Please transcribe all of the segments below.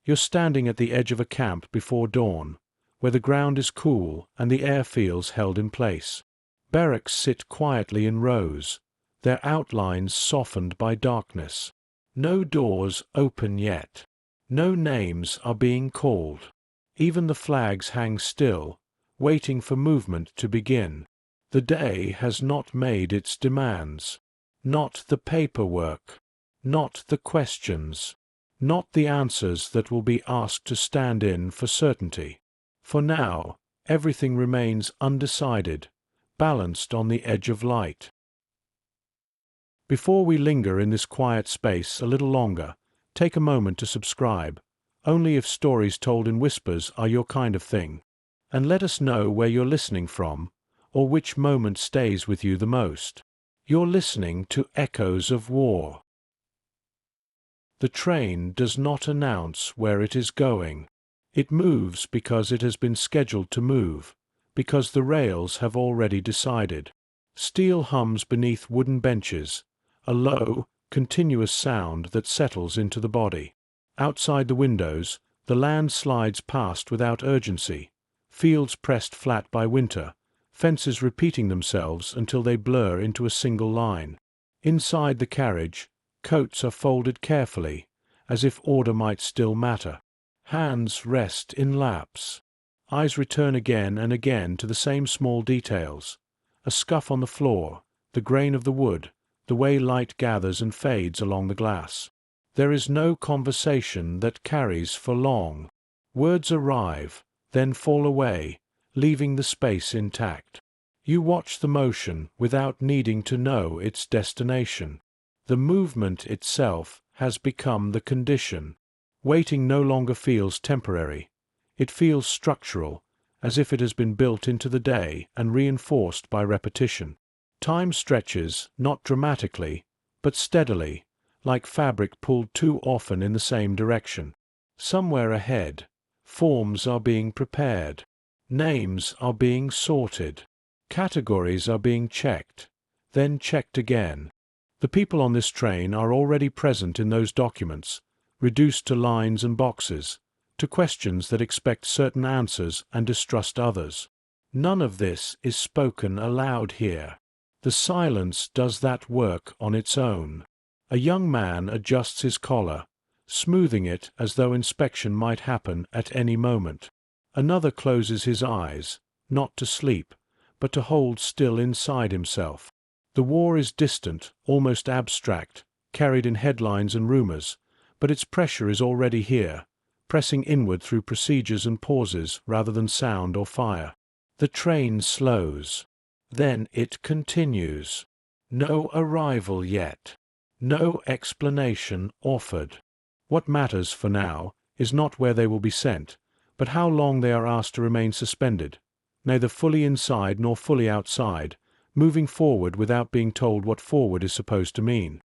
You're standing at the edge of a camp before dawn, where the ground is cool and the air feels held in place. Barracks sit quietly in rows, their outlines softened by darkness. No doors open yet. No names are being called. Even the flags hang still, waiting for movement to begin. The day has not made its demands. Not the paperwork. Not the questions. Not the answers that will be asked to stand in for certainty. For now, everything remains undecided, balanced on the edge of light. Before we linger in this quiet space a little longer, take a moment to subscribe, only if stories told in whispers are your kind of thing, and let us know where you're listening from, or which moment stays with you the most. You're listening to Echoes of War. The train does not announce where it is going. It moves because it has been scheduled to move, because the rails have already decided. Steel hums beneath wooden benches, a low, continuous sound that settles into the body. Outside the windows, the land slides past without urgency, fields pressed flat by winter, fences repeating themselves until they blur into a single line. Inside the carriage, coats are folded carefully, as if order might still matter. Hands rest in laps. Eyes return again and again to the same small details. A scuff on the floor, the grain of the wood, the way light gathers and fades along the glass. There is no conversation that carries for long. Words arrive, then fall away, leaving the space intact. You watch the motion without needing to know its destination. The movement itself has become the condition. Waiting no longer feels temporary. It feels structural, as if it has been built into the day and reinforced by repetition. Time stretches, not dramatically, but steadily, like fabric pulled too often in the same direction. Somewhere ahead, forms are being prepared. Names are being sorted. Categories are being checked, then checked again. The people on this train are already present in those documents, reduced to lines and boxes, to questions that expect certain answers and distrust others. None of this is spoken aloud here. The silence does that work on its own. A young man adjusts his collar, smoothing it as though inspection might happen at any moment. Another closes his eyes, not to sleep, but to hold still inside himself. The war is distant, almost abstract, carried in headlines and rumors, but its pressure is already here, pressing inward through procedures and pauses rather than sound or fire. The train slows. Then it continues. No arrival yet. No explanation offered. What matters for now is not where they will be sent, but how long they are asked to remain suspended, neither fully inside nor fully outside, moving forward without being told what forward is supposed to mean.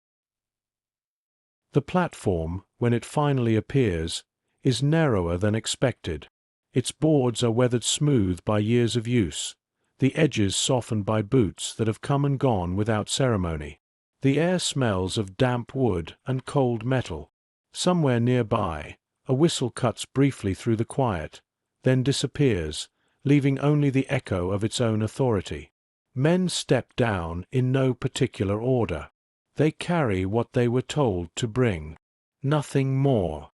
The platform, when it finally appears, is narrower than expected. Its boards are weathered smooth by years of use, the edges softened by boots that have come and gone without ceremony. The air smells of damp wood and cold metal. Somewhere nearby, a whistle cuts briefly through the quiet, then disappears, leaving only the echo of its own authority. Men step down in no particular order. They carry what they were told to bring. Nothing more.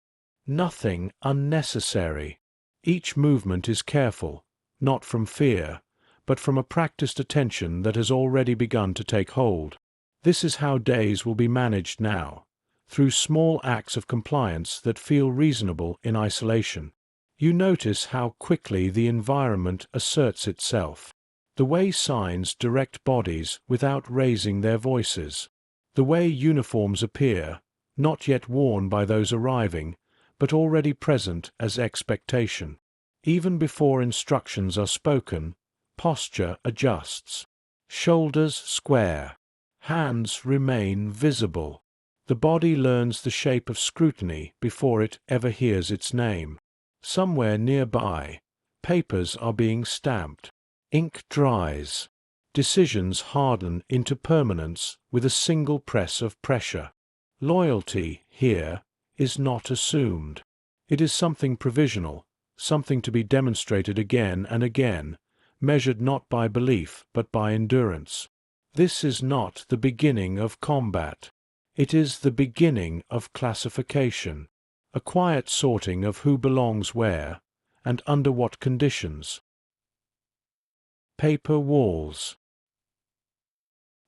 Nothing unnecessary. Each movement is careful, not from fear, but from a practiced attention that has already begun to take hold. This is how days will be managed now, through small acts of compliance that feel reasonable in isolation. You notice how quickly the environment asserts itself. The way signs direct bodies without raising their voices. The way uniforms appear, not yet worn by those arriving, but already present as expectation. Even before instructions are spoken, posture adjusts. Shoulders square. Hands remain visible. The body learns the shape of scrutiny before it ever hears its name. Somewhere nearby, papers are being stamped. Ink dries. Decisions harden into permanence with a single press of pressure. Loyalty, here, is not assumed. It is something provisional, something to be demonstrated again and again, measured not by belief but by endurance. This is not the beginning of combat. It is the beginning of classification, a quiet sorting of who belongs where, and under what conditions. Paper walls.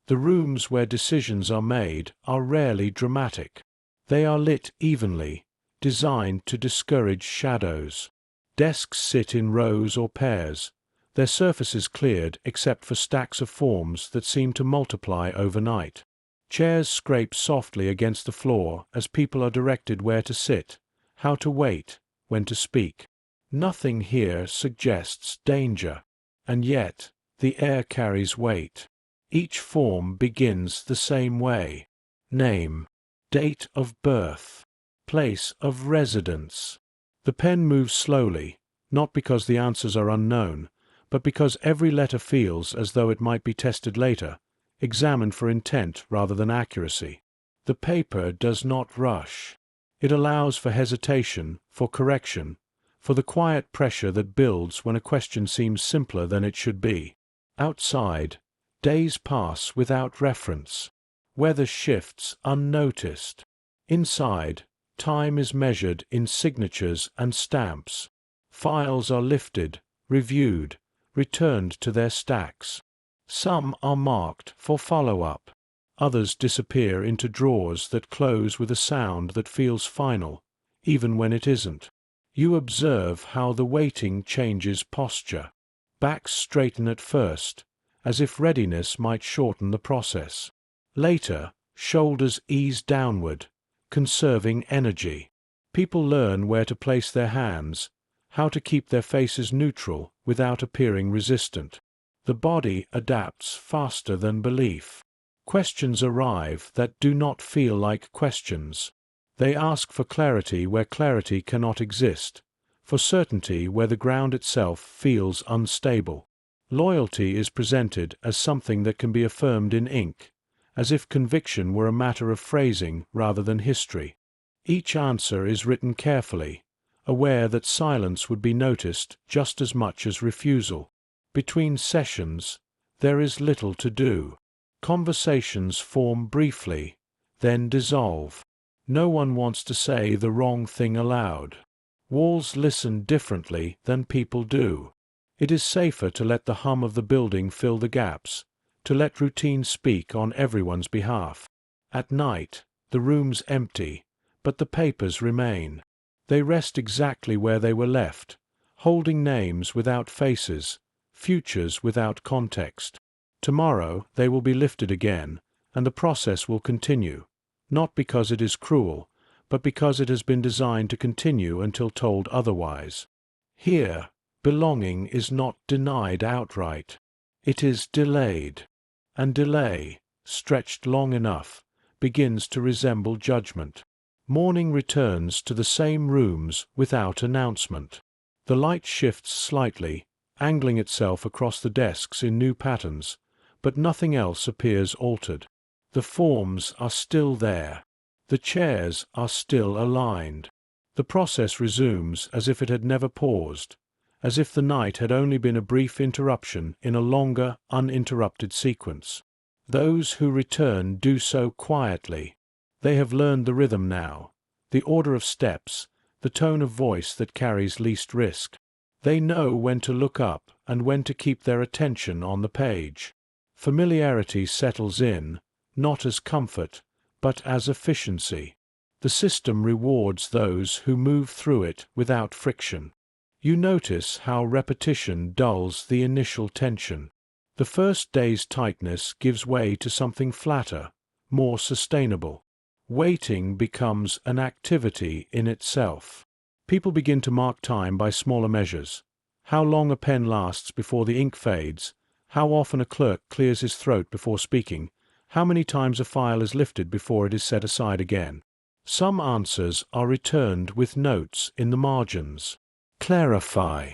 The rooms where decisions are made are rarely dramatic. They are lit evenly, designed to discourage shadows. Desks sit in rows or pairs, their surfaces cleared except for stacks of forms that seem to multiply overnight. Chairs scrape softly against the floor as people are directed where to sit, how to wait, when to speak. Nothing here suggests danger, and yet the air carries weight. Each form begins the same way. Name, date of birth, place of residence. The pen moves slowly, not because the answers are unknown, but because every letter feels as though it might be tested later, examined for intent rather than accuracy. The paper does not rush. It allows for hesitation, for correction, for the quiet pressure that builds when a question seems simpler than it should be. Outside, days pass without reference. Weather shifts unnoticed. Inside, time is measured in signatures and stamps. Files are lifted, reviewed, returned to their stacks. Some are marked for follow-up. Others disappear into drawers that close with a sound that feels final, even when it isn't. You observe how the waiting changes posture. Backs straighten at first, as if readiness might shorten the process. Later, shoulders ease downward, conserving energy. People learn where to place their hands, how to keep their faces neutral without appearing resistant. The body adapts faster than belief. Questions arrive that do not feel like questions. They ask for clarity where clarity cannot exist, for certainty where the ground itself feels unstable. Loyalty is presented as something that can be affirmed in ink, as if conviction were a matter of phrasing rather than history. Each answer is written carefully, aware that silence would be noticed just as much as refusal. Between sessions, there is little to do. Conversations form briefly, then dissolve. No one wants to say the wrong thing aloud. Walls listen differently than people do. It is safer to let the hum of the building fill the gaps, to let routine speak on everyone's behalf. At night, the room's empty, but the papers remain. They rest exactly where they were left, holding names without faces, futures without context. Tomorrow they will be lifted again, and the process will continue, not because it is cruel, but because it has been designed to continue until told otherwise. Here, belonging is not denied outright. It is delayed, and delay, stretched long enough, begins to resemble judgment. Morning returns to the same rooms without announcement. The light shifts slightly, angling itself across the desks in new patterns, but nothing else appears altered. The forms are still there. The chairs are still aligned. The process resumes as if it had never paused, as if the night had only been a brief interruption in a longer, uninterrupted sequence. Those who return do so quietly. They have learned the rhythm now, the order of steps, the tone of voice that carries least risk. They know when to look up and when to keep their attention on the page. Familiarity settles in, not as comfort, but as efficiency. The system rewards those who move through it without friction. You notice how repetition dulls the initial tension. The first day's tightness gives way to something flatter, more sustainable. Waiting becomes an activity in itself. People begin to mark time by smaller measures. How long a pen lasts before the ink fades, how often a clerk clears his throat before speaking, how many times a file is lifted before it is set aside again. Some answers are returned with notes in the margins. Clarify,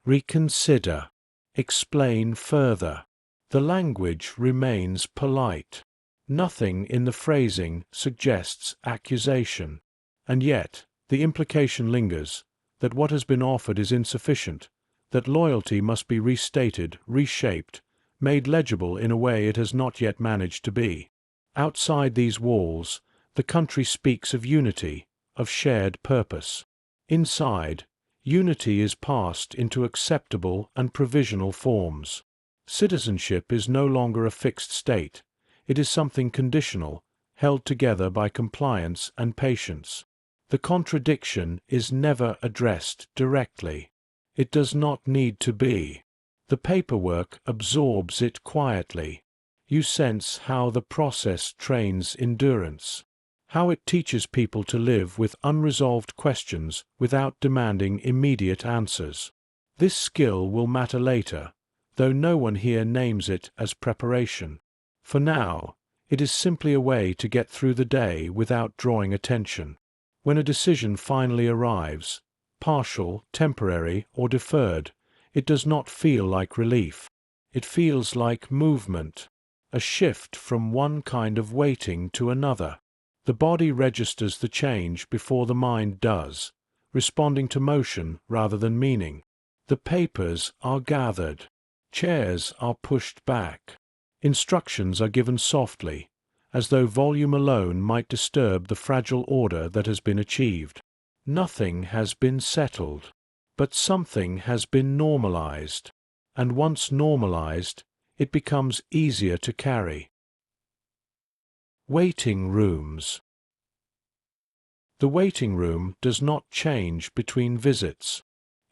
reconsider, explain further. The language remains polite. Nothing in the phrasing suggests accusation. And yet, The implication lingers, that what has been offered is insufficient, that loyalty must be restated, reshaped, made legible in a way it has not yet managed to be. Outside these walls, the country speaks of unity, of shared purpose. Inside, unity is passed into acceptable and provisional forms. Citizenship is no longer a fixed state. It is something conditional, held together by compliance and patience. The contradiction is never addressed directly. It does not need to be. The paperwork absorbs it quietly. You sense how the process trains endurance, how it teaches people to live with unresolved questions without demanding immediate answers. This skill will matter later, though no one here names it as preparation. For now, it is simply a way to get through the day without drawing attention. When a decision finally arrives, partial, temporary, or deferred, it does not feel like relief. It feels like movement, a shift from one kind of waiting to another. The body registers the change before the mind does, responding to motion rather than meaning. The papers are gathered. Chairs are pushed back. Instructions are given softly, as though volume alone might disturb the fragile order that has been achieved. Nothing has been settled, but something has been normalized, and once normalized, it becomes easier to carry. Waiting rooms. The waiting room does not change between visits.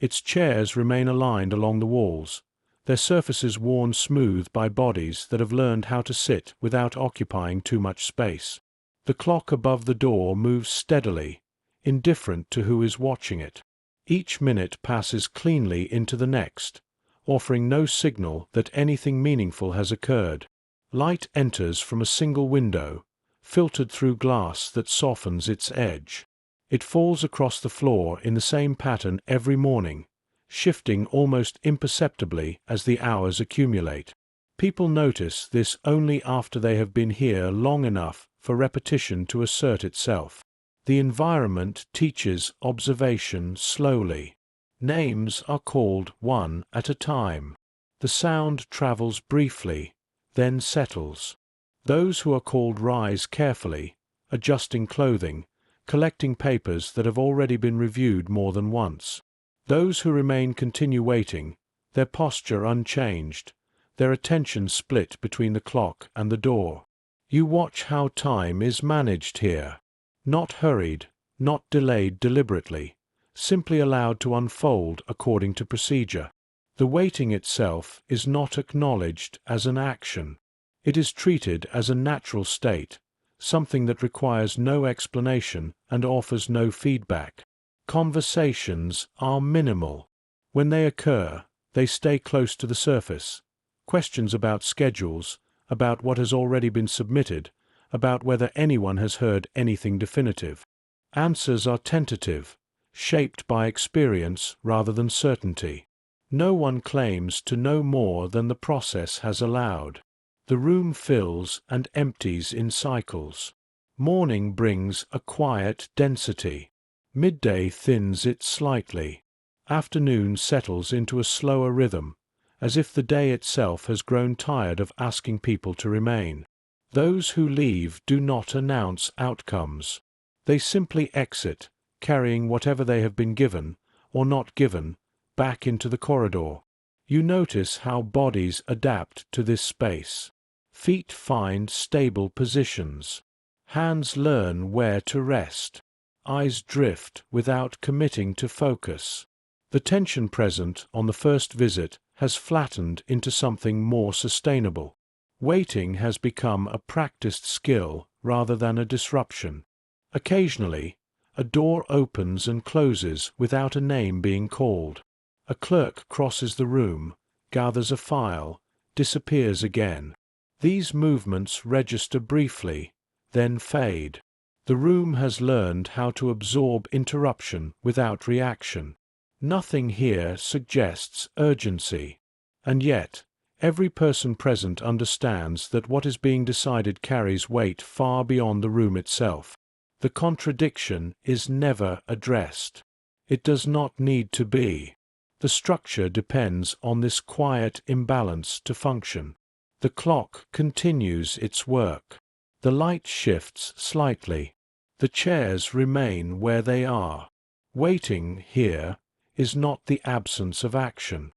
Its chairs remain aligned along the walls, their surfaces worn smooth by bodies that have learned how to sit without occupying too much space. The clock above the door moves steadily, indifferent to who is watching it. Each minute passes cleanly into the next, offering no signal that anything meaningful has occurred. Light enters from a single window, filtered through glass that softens its edge. It falls across the floor in the same pattern every morning, shifting almost imperceptibly as the hours accumulate. People notice this only after they have been here long enough for repetition to assert itself. The environment teaches observation slowly. Names are called one at a time. The sound travels briefly, then settles. Those who are called rise carefully, adjusting clothing, collecting papers that have already been reviewed more than once. Those who remain continue waiting, their posture unchanged, their attention split between the clock and the door. You watch how time is managed here. Not hurried, not delayed deliberately, simply allowed to unfold according to procedure. The waiting itself is not acknowledged as an action. It is treated as a natural state, something that requires no explanation and offers no feedback. Conversations are minimal. When they occur, they stay close to the surface. Questions about schedules, about what has already been submitted, about whether anyone has heard anything definitive. Answers are tentative, shaped by experience rather than certainty. No one claims to know more than the process has allowed. The room fills and empties in cycles. Morning brings a quiet density. Midday thins it slightly. Afternoon settles into a slower rhythm, as if the day itself has grown tired of asking people to remain. Those who leave do not announce outcomes. They simply exit, carrying whatever they have been given, or not given, back into the corridor. You notice how bodies adapt to this space. Feet find stable positions. Hands learn where to rest. Eyes drift without committing to focus. The tension present on the first visit has flattened into something more sustainable. Waiting has become a practiced skill rather than a disruption. Occasionally, a door opens and closes without a name being called. A clerk crosses the room, gathers a file, disappears again. These movements register briefly, then fade. The room has learned how to absorb interruption without reaction. Nothing here suggests urgency. And yet, every person present understands that what is being decided carries weight far beyond the room itself. The contradiction is never addressed. It does not need to be. The structure depends on this quiet imbalance to function. The clock continues its work. The light shifts slightly. The chairs remain where they are. Waiting here is not the absence of action.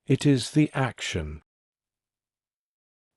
It is the action.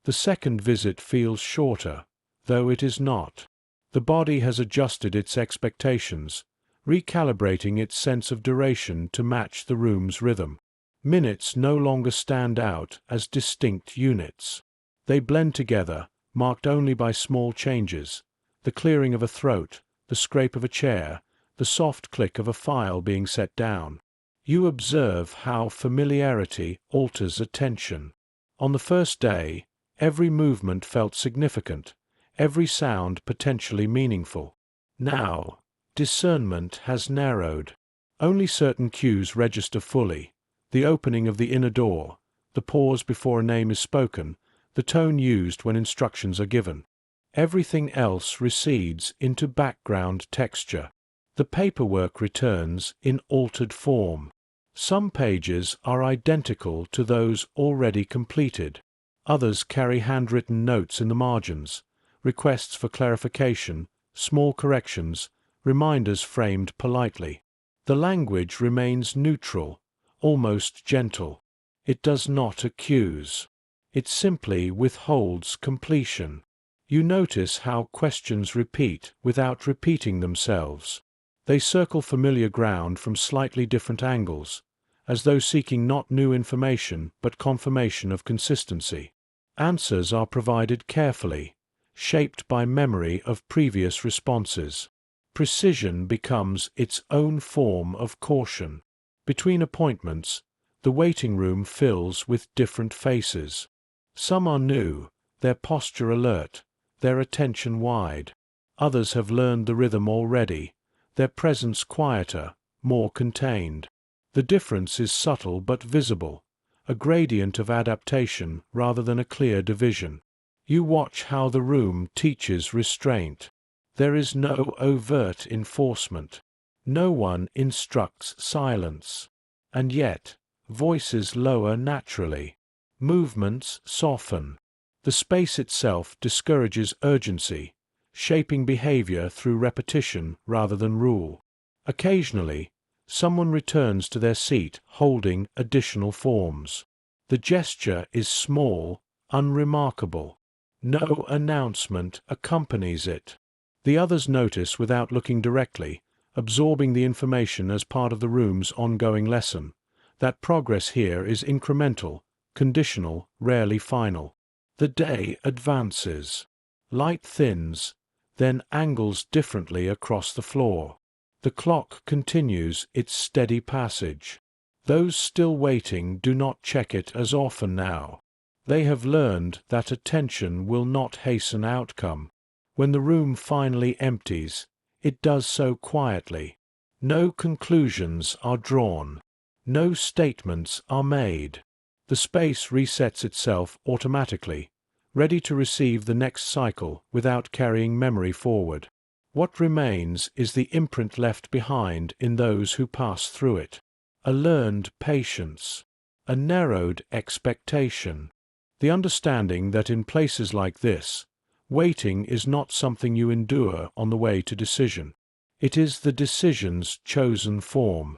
The second visit feels shorter, though it is not. The body has adjusted its expectations, recalibrating its sense of duration to match the room's rhythm. Minutes no longer stand out as distinct units. They blend together, marked only by small changes: the clearing of a throat, the scrape of a chair, the soft click of a file being set down. You observe how familiarity alters attention. On the first day, every movement felt significant, every sound potentially meaningful. Now, discernment has narrowed. Only certain cues register fully: the opening of the inner door, the pause before a name is spoken, the tone used when instructions are given. Everything else recedes into background texture. The paperwork returns in altered form. Some pages are identical to those already completed. Others carry handwritten notes in the margins, requests for clarification, small corrections, reminders framed politely. The language remains neutral, almost gentle. It does not accuse. It simply withholds completion. You notice how questions repeat without repeating themselves. They circle familiar ground from slightly different angles, as though seeking not new information but confirmation of consistency. Answers are provided carefully, shaped by memory of previous responses. Precision becomes its own form of caution. Between appointments, the waiting room fills with different faces. Some are new, their posture alert, their attention wide. Others have learned the rhythm already, their presence quieter, more contained. The difference is subtle but visible, a gradient of adaptation rather than a clear division. You watch how the room teaches restraint. There is no overt enforcement. No one instructs silence. And yet, voices lower naturally. Movements soften. The space itself discourages urgency, shaping behavior through repetition rather than rule. Occasionally, someone returns to their seat holding additional forms. The gesture is small, unremarkable. No announcement accompanies it. The others notice without looking directly, absorbing the information as part of the room's ongoing lesson, that progress here is incremental, conditional, rarely final. The day advances. Light thins, then angles differently across the floor. The clock continues its steady passage. Those still waiting do not check it as often now. They have learned that attention will not hasten outcome. When the room finally empties, it does so quietly. No conclusions are drawn. No statements are made. The space resets itself automatically, ready to receive the next cycle without carrying memory forward. What remains is the imprint left behind in those who pass through it. A learned patience, a narrowed expectation, the understanding that in places like this, waiting is not something you endure on the way to decision. It is the decision's chosen form.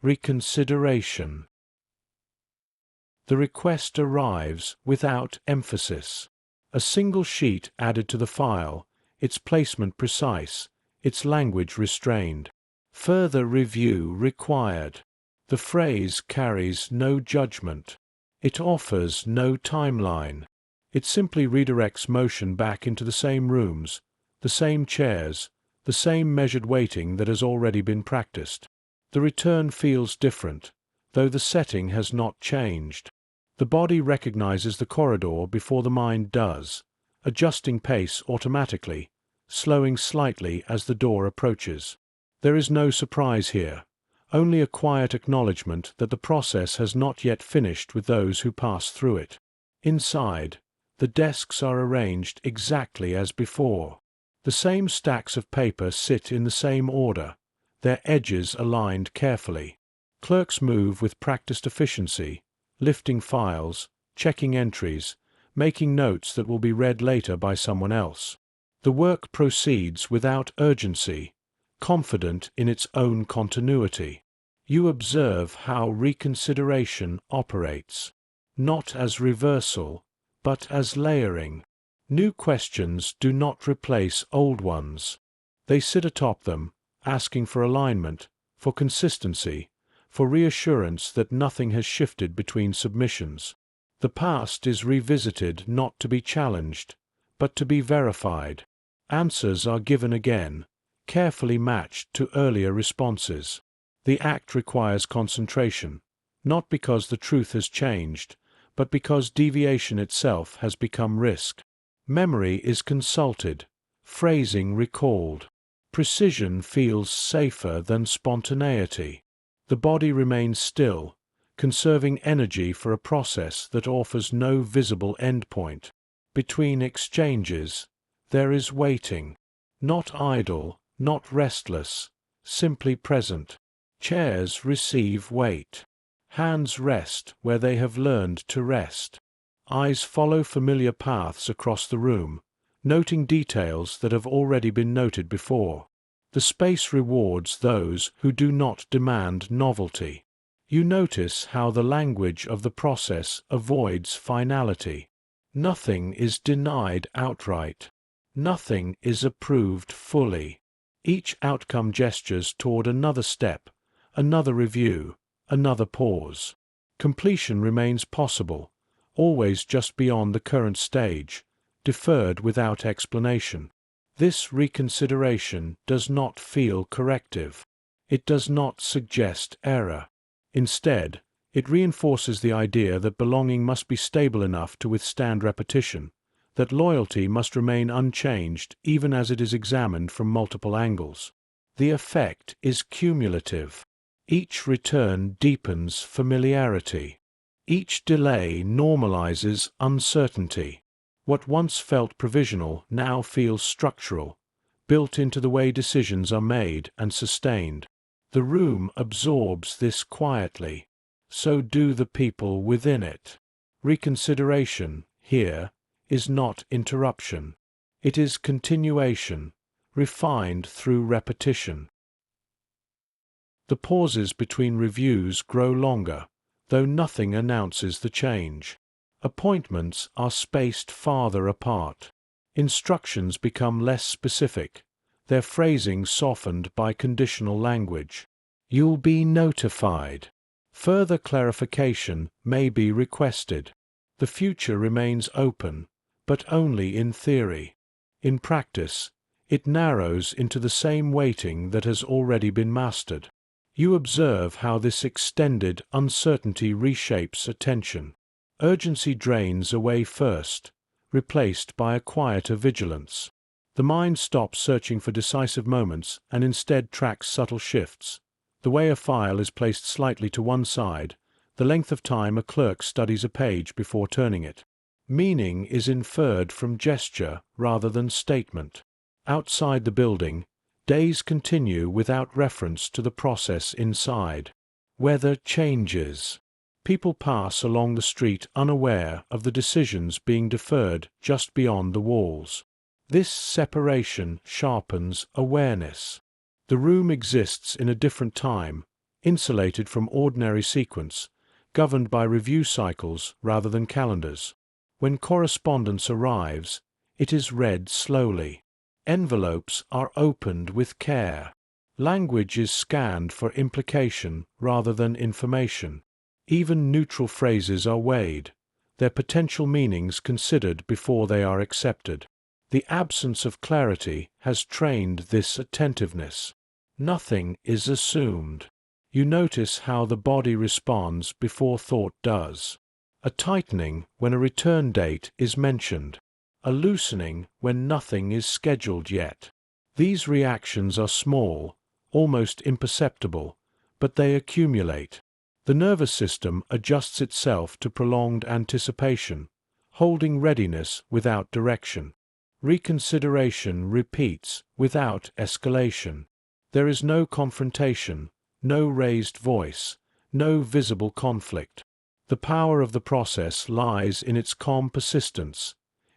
Reconsideration. The request arrives without emphasis. A single sheet added to the file, its placement precise, its language restrained. Further review required. The phrase carries no judgment. It offers no timeline. It simply redirects motion back into the same rooms, the same chairs, the same measured waiting that has already been practiced. The return feels different, though the setting has not changed. The body recognizes the corridor before the mind does, adjusting pace automatically, slowing slightly as the door approaches. There is no surprise here, only a quiet acknowledgement that the process has not yet finished with those who pass through it. Inside, the desks are arranged exactly as before. The same stacks of paper sit in the same order, their edges aligned carefully. Clerks move with practiced efficiency, lifting files, checking entries, making notes that will be read later by someone else. The work proceeds without urgency, confident in its own continuity. You observe how reconsideration operates, not as reversal, but as layering. New questions do not replace old ones. They sit atop them, asking for alignment, for consistency, for reassurance that nothing has shifted between submissions. The past is revisited not to be challenged, but to be verified. Answers are given again, carefully matched to earlier responses. The act requires concentration, not because the truth has changed, but because deviation itself has become risk. Memory is consulted, phrasing recalled. Precision feels safer than spontaneity. The body remains still, conserving energy for a process that offers no visible endpoint. Between exchanges, there is waiting. Not idle, not restless, simply present. Chairs receive weight. Hands rest where they have learned to rest. Eyes follow familiar paths across the room, noting details that have already been noted before. The space rewards those who do not demand novelty. You notice how the language of the process avoids finality. Nothing is denied outright. Nothing is approved fully. Each outcome gestures toward another step, another review, another pause. Completion remains possible, always just beyond the current stage, deferred without explanation. This reconsideration does not feel corrective. It does not suggest error. Instead, it reinforces the idea that belonging must be stable enough to withstand repetition, that loyalty must remain unchanged even as it is examined from multiple angles. The effect is cumulative. Each return deepens familiarity. Each delay normalizes uncertainty. What once felt provisional now feels structural, built into the way decisions are made and sustained. The room absorbs this quietly. So do the people within it. Reconsideration, here, is not interruption. It is continuation, refined through repetition. The pauses between reviews grow longer, though nothing announces the change. Appointments are spaced farther apart. Instructions become less specific, their phrasing softened by conditional language. You'll be notified. Further clarification may be requested. The future remains open, but only in theory. In practice, it narrows into the same waiting that has already been mastered. You observe how this extended uncertainty reshapes attention. Urgency drains away first, replaced by a quieter vigilance. The mind stops searching for decisive moments and instead tracks subtle shifts. The way a file is placed slightly to one side, the length of time a clerk studies a page before turning it. Meaning is inferred from gesture rather than statement. Outside the building, days continue without reference to the process inside. Weather changes. People pass along the street unaware of the decisions being deferred just beyond the walls. This separation sharpens awareness. The room exists in a different time, insulated from ordinary sequence, governed by review cycles rather than calendars. When correspondence arrives, it is read slowly. Envelopes are opened with care. Language is scanned for implication rather than information. Even neutral phrases are weighed, their potential meanings considered before they are accepted. The absence of clarity has trained this attentiveness. Nothing is assumed. You notice how the body responds before thought does. A tightening when a return date is mentioned. A loosening when nothing is scheduled yet. These reactions are small, almost imperceptible, but they accumulate. The nervous system adjusts itself to prolonged anticipation, holding readiness without direction. Reconsideration repeats without escalation. There is no confrontation, no raised voice, no visible conflict. The power of the process lies in its calm persistence,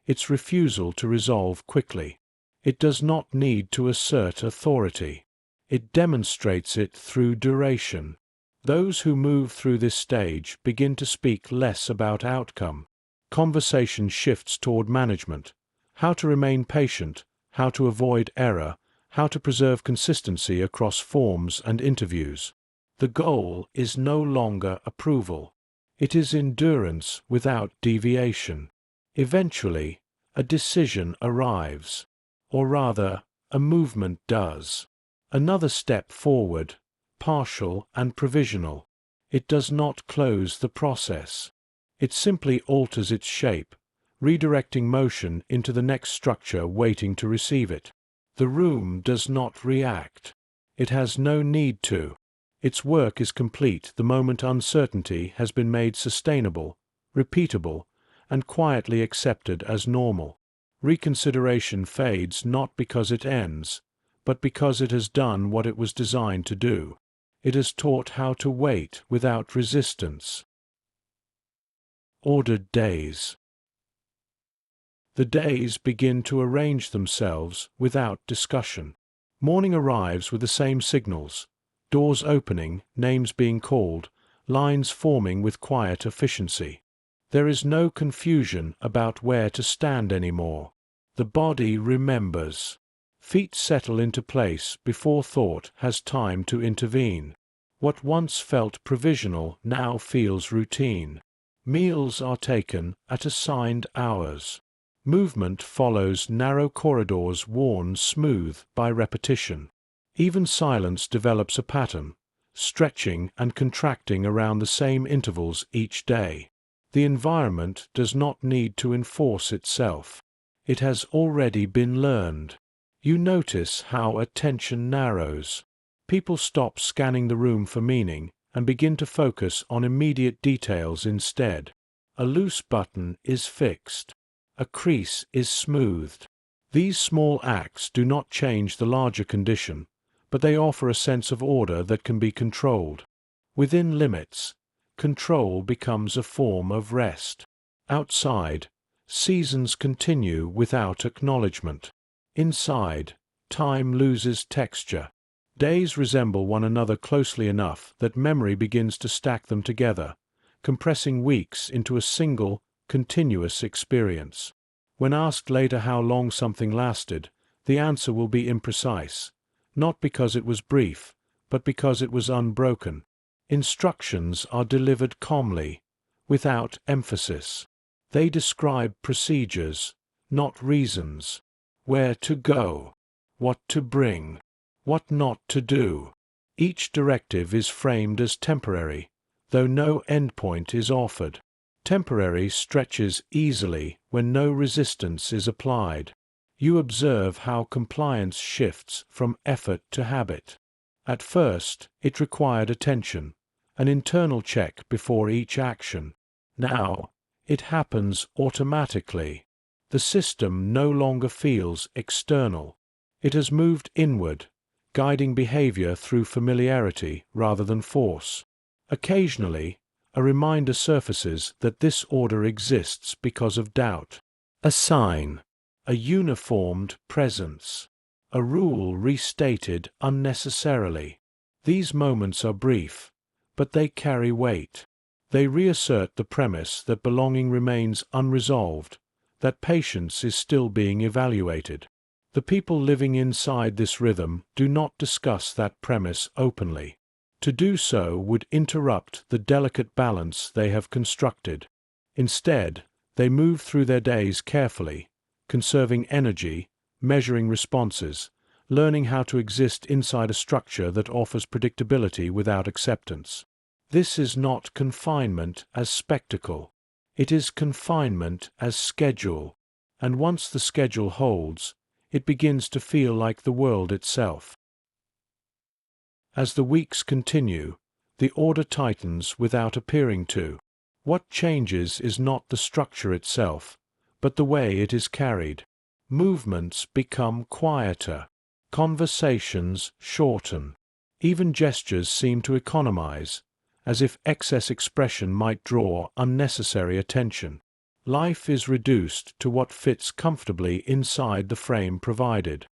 its refusal to resolve quickly. It does not need to assert authority. It demonstrates it through duration. Those who move through this stage begin to speak less about outcome. Conversation shifts toward management, how to remain patient, how to avoid error, how to preserve consistency across forms and interviews. The goal is no longer approval. It is endurance without deviation. Eventually, a decision arrives, or rather, a movement does. Another step forward, partial and provisional. It does not close the process. It simply alters its shape, redirecting motion into the next structure waiting to receive it. The room does not react. It has no need to. Its work is complete the moment uncertainty has been made sustainable, repeatable, and quietly accepted as normal. Reconsideration fades not because it ends, but because it has done what it was designed to do. It has taught how to wait without resistance. Ordered days. The days begin to arrange themselves without discussion. Morning arrives with the same signals: doors opening, names being called, lines forming with quiet efficiency. There is no confusion about where to stand anymore. The body remembers. Feet settle into place before thought has time to intervene. What once felt provisional now feels routine. Meals are taken at assigned hours. Movement follows narrow corridors worn smooth by repetition. Even silence develops a pattern, stretching and contracting around the same intervals each day. The environment does not need to enforce itself. It has already been learned. You notice how attention narrows. People stop scanning the room for meaning and begin to focus on immediate details instead. A loose button is fixed. A crease is smoothed. These small acts do not change the larger condition, but they offer a sense of order that can be controlled. Within limits, control becomes a form of rest. Outside, seasons continue without acknowledgement. Inside, time loses texture. Days resemble one another closely enough that memory begins to stack them together, compressing weeks into a single, continuous experience. When asked later how long something lasted, the answer will be imprecise, not because it was brief, but because it was unbroken. Instructions are delivered calmly, without emphasis. They describe procedures, not reasons. Where to go, what to bring, what not to do. Each directive is framed as temporary, though no endpoint is offered. Temporary stretches easily when no resistance is applied. You observe how compliance shifts from effort to habit. At first, it required attention, an internal check before each action. Now, it happens automatically. The system no longer feels external. It has moved inward, guiding behavior through familiarity rather than force. Occasionally, a reminder surfaces that this order exists because of doubt. A sign, a uniformed presence, a rule restated unnecessarily. These moments are brief, but they carry weight. They reassert the premise that belonging remains unresolved, that patience is still being evaluated. The people living inside this rhythm do not discuss that premise openly. To do so would interrupt the delicate balance they have constructed. Instead, they move through their days carefully, conserving energy, measuring responses, learning how to exist inside a structure that offers predictability without acceptance. This is not confinement as spectacle. It is confinement as schedule, and once the schedule holds, it begins to feel like the world itself. As the weeks continue, the order tightens without appearing to. What changes is not the structure itself, but the way it is carried. Movements become quieter. Conversations shorten. Even gestures seem to economize, as if excess expression might draw unnecessary attention. Life is reduced to what fits comfortably inside the frame provided.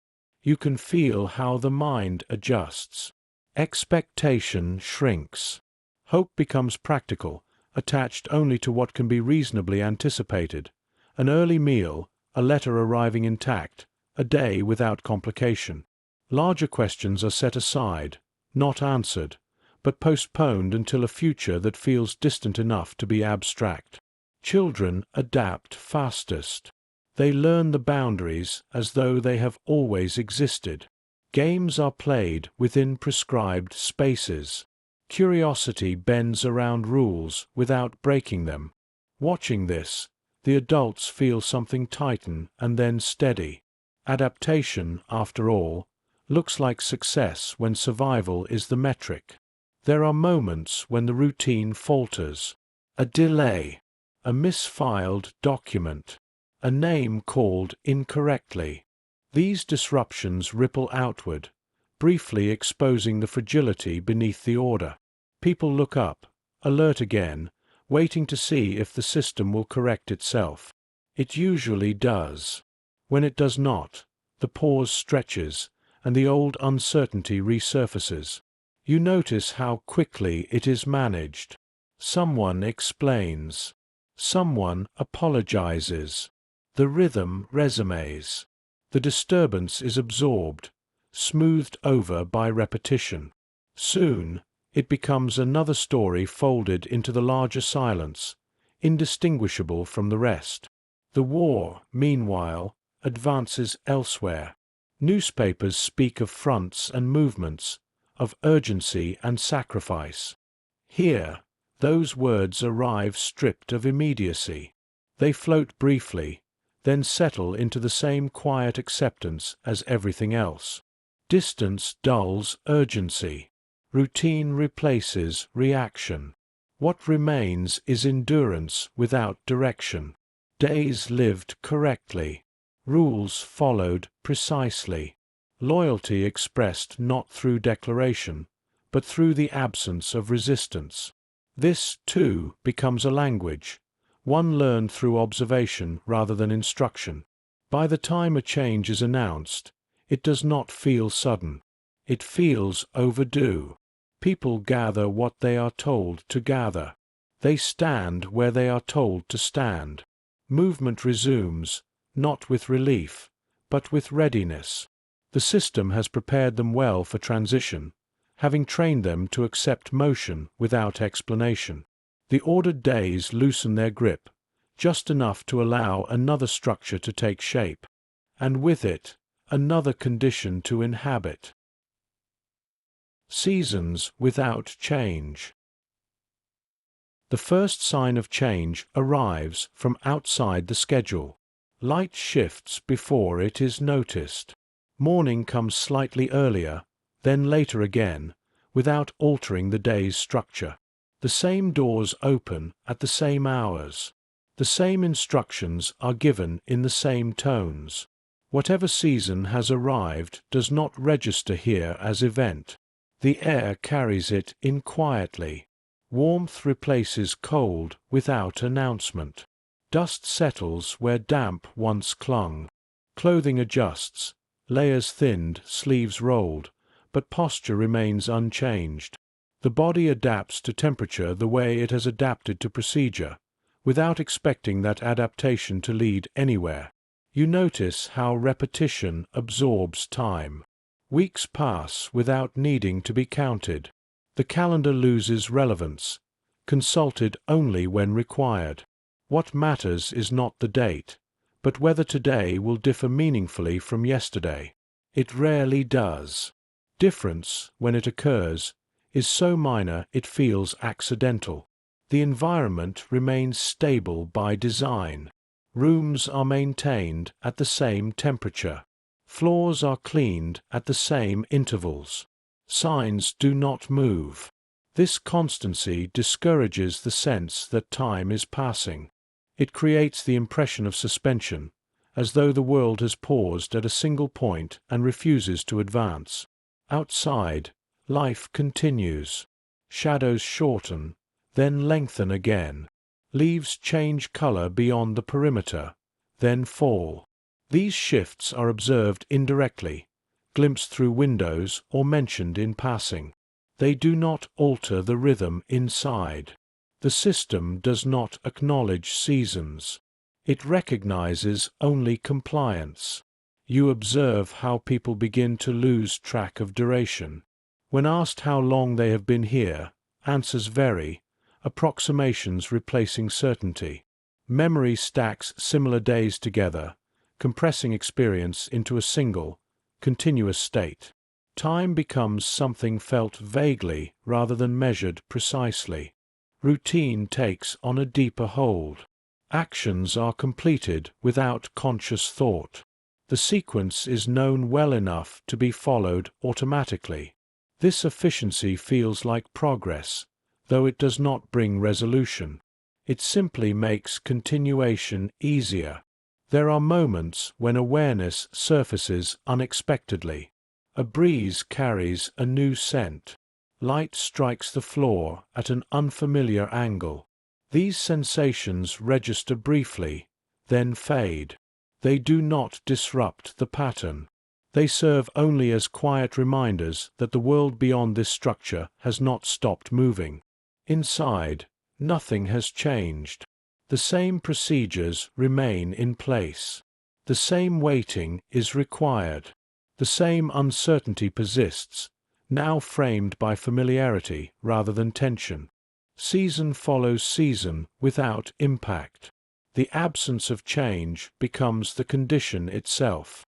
You can feel how the mind adjusts. Expectation shrinks. Hope becomes practical, attached only to what can be reasonably anticipated. An early meal, a letter arriving intact, a day without complication. Larger questions are set aside, not answered, but postponed until a future that feels distant enough to be abstract. Children adapt fastest. They learn the boundaries as though they have always existed. Games are played within prescribed spaces. Curiosity bends around rules without breaking them. Watching this, the adults feel something tighten and then steady. Adaptation, after all, looks like success when survival is the metric. There are moments when the routine falters. A delay, a misfiled document, a name called incorrectly. These disruptions ripple outward, briefly exposing the fragility beneath the order. People look up, alert again, waiting to see if the system will correct itself. It usually does. When it does not, the pause stretches, and the old uncertainty resurfaces. You notice how quickly it is managed. Someone explains. Someone apologizes. The rhythm resumes. The disturbance is absorbed, smoothed over by repetition. Soon, it becomes another story folded into the larger silence, indistinguishable from the rest. The war, meanwhile, advances elsewhere. Newspapers speak of fronts and movements, of urgency and sacrifice. Here, those words arrive stripped of immediacy. They float briefly, then settle into the same quiet acceptance as everything else. Distance dulls urgency. Routine replaces reaction. What remains is endurance without direction. Days lived correctly. Rules followed precisely. Loyalty expressed not through declaration, but through the absence of resistance. This, too, becomes a language, one learned through observation rather than instruction. By the time a change is announced, it does not feel sudden. It feels overdue. People gather what they are told to gather. They stand where they are told to stand. Movement resumes, not with relief, but with readiness. The system has prepared them well for transition, having trained them to accept motion without explanation. The ordered days loosen their grip, just enough to allow another structure to take shape, and with it, another condition to inhabit. Seasons without change. The first sign of change arrives from outside the schedule. Light shifts before it is noticed. Morning comes slightly earlier, then later again, without altering the day's structure. The same doors open at the same hours. The same instructions are given in the same tones. Whatever season has arrived does not register here as event. The air carries it in quietly. Warmth replaces cold without announcement. Dust settles where damp once clung. Clothing adjusts, layers thinned, sleeves rolled, but posture remains unchanged. The body adapts to temperature the way it has adapted to procedure, without expecting that adaptation to lead anywhere. You notice how repetition absorbs time. Weeks pass without needing to be counted. The calendar loses relevance, consulted only when required. What matters is not the date, but whether today will differ meaningfully from yesterday. It rarely does. Difference, when it occurs, is so minor it feels accidental. The environment remains stable by design. Rooms are maintained at the same temperature. Floors are cleaned at the same intervals. Signs do not move. This constancy discourages the sense that time is passing. It creates the impression of suspension, as though the world has paused at a single point and refuses to advance. Outside, life continues. Shadows shorten, then lengthen again. Leaves change color beyond the perimeter, then fall. These shifts are observed indirectly, glimpsed through windows or mentioned in passing. They do not alter the rhythm inside. The system does not acknowledge seasons. It recognizes only compliance. You observe how people begin to lose track of duration. When asked how long they have been here, answers vary, approximations replacing certainty. Memory stacks similar days together, compressing experience into a single, continuous state. Time becomes something felt vaguely rather than measured precisely. Routine takes on a deeper hold. Actions are completed without conscious thought. The sequence is known well enough to be followed automatically. This efficiency feels like progress, though it does not bring resolution. It simply makes continuation easier. There are moments when awareness surfaces unexpectedly. A breeze carries a new scent. Light strikes the floor at an unfamiliar angle. These sensations register briefly, then fade. They do not disrupt the pattern. They serve only as quiet reminders that the world beyond this structure has not stopped moving. Inside, nothing has changed. The same procedures remain in place. The same waiting is required. The same uncertainty persists, now framed by familiarity rather than tension. Season follows season without impact. The absence of change becomes the condition itself.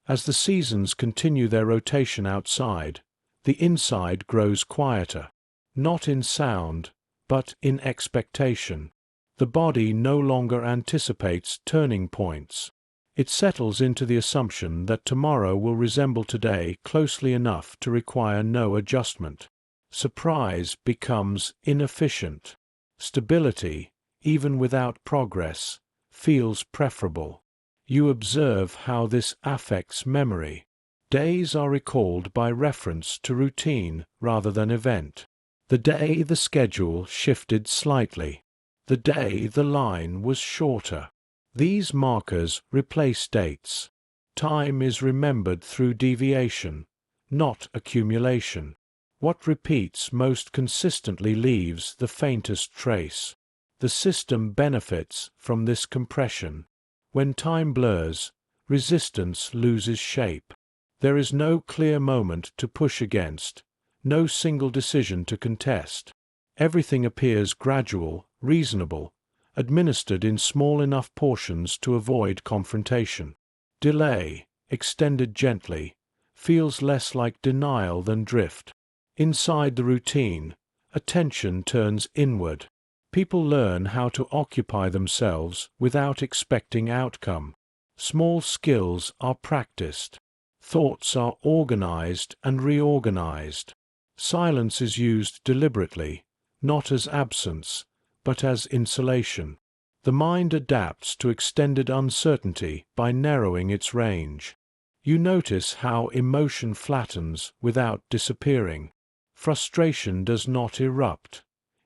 As the seasons continue their rotation outside, the inside grows quieter, not in sound, but in expectation. The body no longer anticipates turning points. It settles into the assumption that tomorrow will resemble today closely enough to require no adjustment. Surprise becomes inefficient. Stability, even without progress, feels preferable. You observe how this affects memory. Days are recalled by reference to routine rather than event. The day the schedule shifted slightly. The day the line was shorter. These markers replace dates. Time is remembered through deviation, not accumulation. What repeats most consistently leaves the faintest trace. The system benefits from this compression. When time blurs, resistance loses shape. There is no clear moment to push against, no single decision to contest. Everything appears gradual, reasonable, administered in small enough portions to avoid confrontation. Delay, extended gently, feels less like denial than drift. Inside the routine, attention turns inward. People learn how to occupy themselves without expecting outcome. Small skills are practiced. Thoughts are organized and reorganized. Silence is used deliberately, not as absence, but as insulation. The mind adapts to extended uncertainty by narrowing its range. You notice how emotion flattens without disappearing. Frustration does not erupt.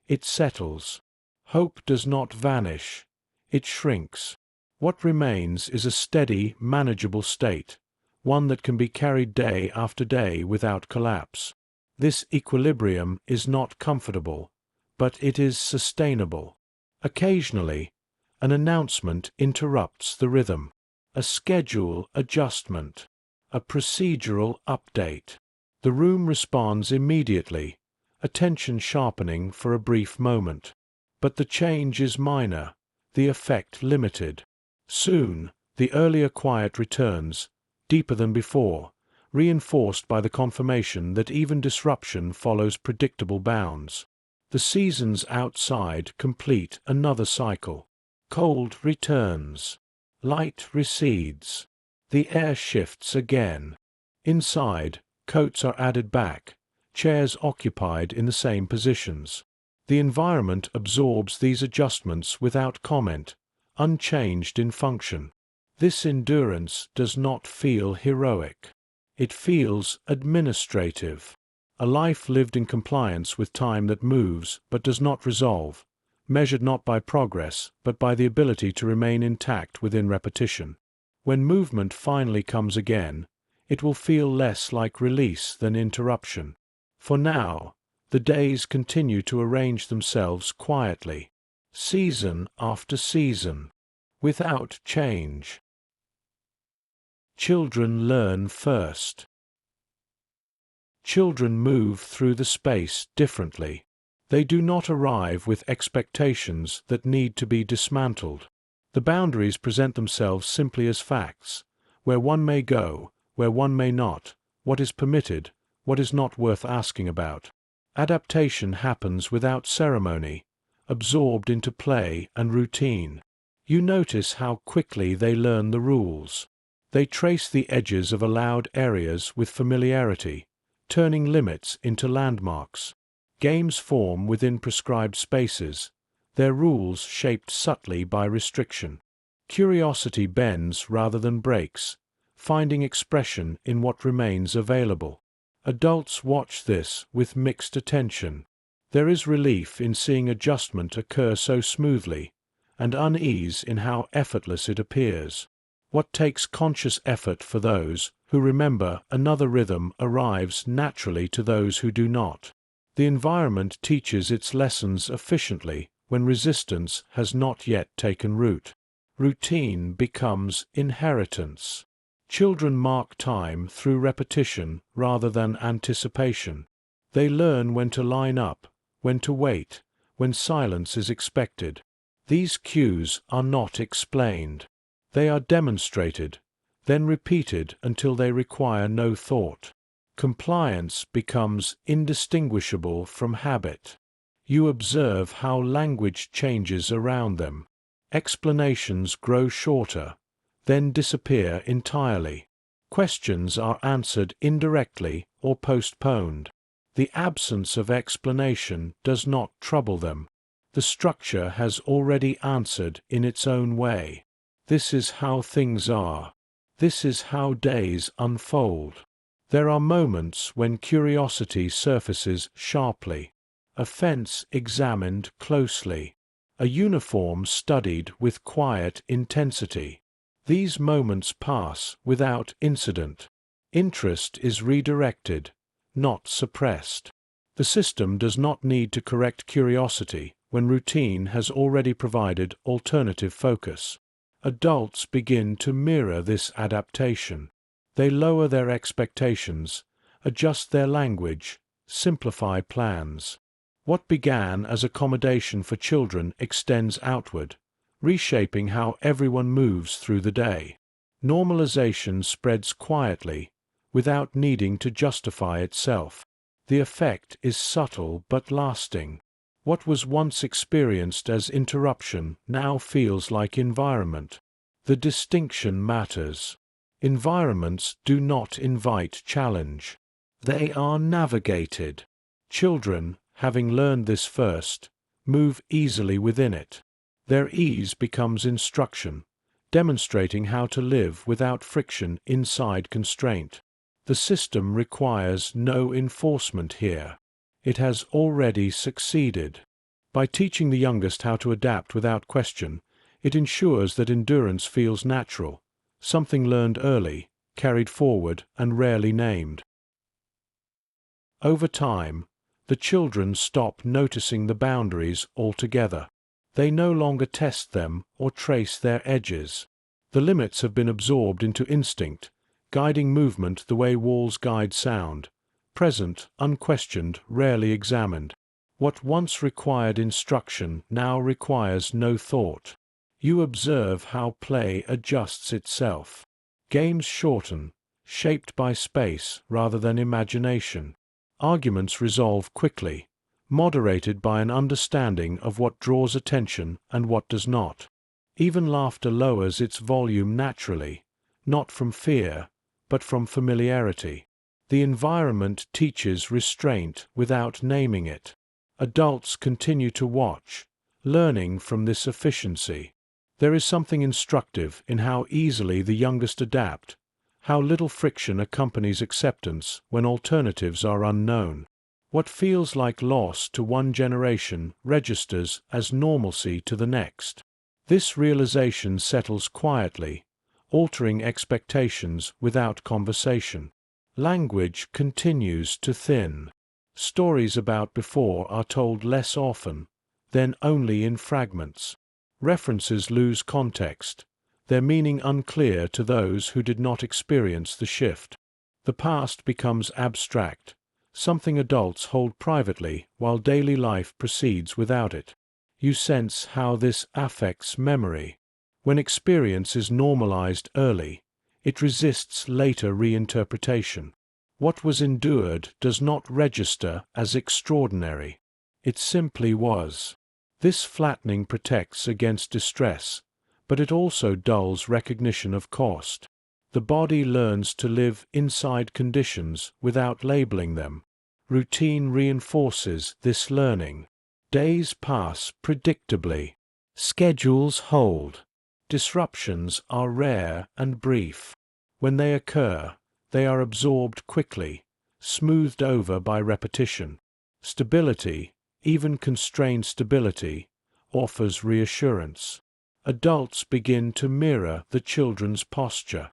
It settles. Hope does not vanish. It shrinks. What remains is a steady, manageable state, one that can be carried day after day without collapse. This equilibrium is not comfortable, but it is sustainable. Occasionally, an announcement interrupts the rhythm. A schedule adjustment. A procedural update. The room responds immediately, attention sharpening for a brief moment. But the change is minor, the effect limited. Soon, the earlier quiet returns, deeper than before, reinforced by the confirmation that even disruption follows predictable bounds. The seasons outside complete another cycle. Cold returns. Light recedes. The air shifts again. Inside, coats are added back, chairs occupied in the same positions. The environment absorbs these adjustments without comment, unchanged in function. This endurance does not feel heroic. It feels administrative. A life lived in compliance with time that moves but does not resolve, measured not by progress but by the ability to remain intact within repetition. When movement finally comes again, it will feel less like release than interruption. For now, the days continue to arrange themselves quietly, season after season, without change. Children learn first. Children move through the space differently. They do not arrive with expectations that need to be dismantled. The boundaries present themselves simply as facts, where one may go, where one may not, what is permitted, what is not worth asking about. Adaptation happens without ceremony, absorbed into play and routine. You notice how quickly they learn the rules. They trace the edges of allowed areas with familiarity, turning limits into landmarks. Games form within prescribed spaces, their rules shaped subtly by restriction. Curiosity bends rather than breaks, finding expression in what remains available. Adults watch this with mixed attention. There is relief in seeing adjustment occur so smoothly, and unease in how effortless it appears. What takes conscious effort for those who remember another rhythm arrives naturally to those who do not. The environment teaches its lessons efficiently when resistance has not yet taken root. Routine becomes inheritance. Children mark time through repetition rather than anticipation. They learn when to line up, when to wait, when silence is expected. These cues are not explained. They are demonstrated, then repeated until they require no thought. Compliance becomes indistinguishable from habit. You observe how language changes around them. Explanations grow shorter, then disappear entirely. Questions are answered indirectly or postponed. The absence of explanation does not trouble them. The structure has already answered in its own way. This is how things are. This is how days unfold. There are moments when curiosity surfaces sharply, a fence examined closely, a uniform studied with quiet intensity. These moments pass without incident. Interest is redirected, not suppressed. The system does not need to correct curiosity when routine has already provided alternative focus. Adults begin to mirror this adaptation. They lower their expectations, adjust their language, simplify plans. What began as accommodation for children extends outward, reshaping how everyone moves through the day. Normalization spreads quietly, without needing to justify itself. The effect is subtle but lasting. What was once experienced as interruption now feels like environment. The distinction matters. Environments do not invite challenge. They are navigated. Children, having learned this first, move easily within it. Their ease becomes instruction, demonstrating how to live without friction inside constraint. The system requires no enforcement here. It has already succeeded. By teaching the youngest how to adapt without question, it ensures that endurance feels natural, something learned early, carried forward, and rarely named. Over time, the children stop noticing the boundaries altogether. They no longer test them or trace their edges. The limits have been absorbed into instinct, guiding movement the way walls guide sound, present, unquestioned, rarely examined. What once required instruction now requires no thought. You observe how play adjusts itself. Games shorten, shaped by space rather than imagination. Arguments resolve quickly, moderated by an understanding of what draws attention and what does not. Even laughter lowers its volume naturally, not from fear, but from familiarity. The environment teaches restraint without naming it. Adults continue to watch, learning from this efficiency. There is something instructive in how easily the youngest adapt, how little friction accompanies acceptance when alternatives are unknown. What feels like loss to one generation registers as normalcy to the next. This realization settles quietly, altering expectations without conversation. Language continues to thin. Stories about before are told less often, then only in fragments. References lose context, their meaning unclear to those who did not experience the shift. The past becomes abstract, something adults hold privately while daily life proceeds without it. You sense how this affects memory. When experience is normalized early, it resists later reinterpretation. What was endured does not register as extraordinary. It simply was. This flattening protects against distress, but it also dulls recognition of cost. The body learns to live inside conditions without labeling them. Routine reinforces this learning. Days pass predictably. Schedules hold. Disruptions are rare and brief. When they occur, they are absorbed quickly, smoothed over by repetition. Stability, even constrained stability, offers reassurance. Adults begin to mirror the children's posture.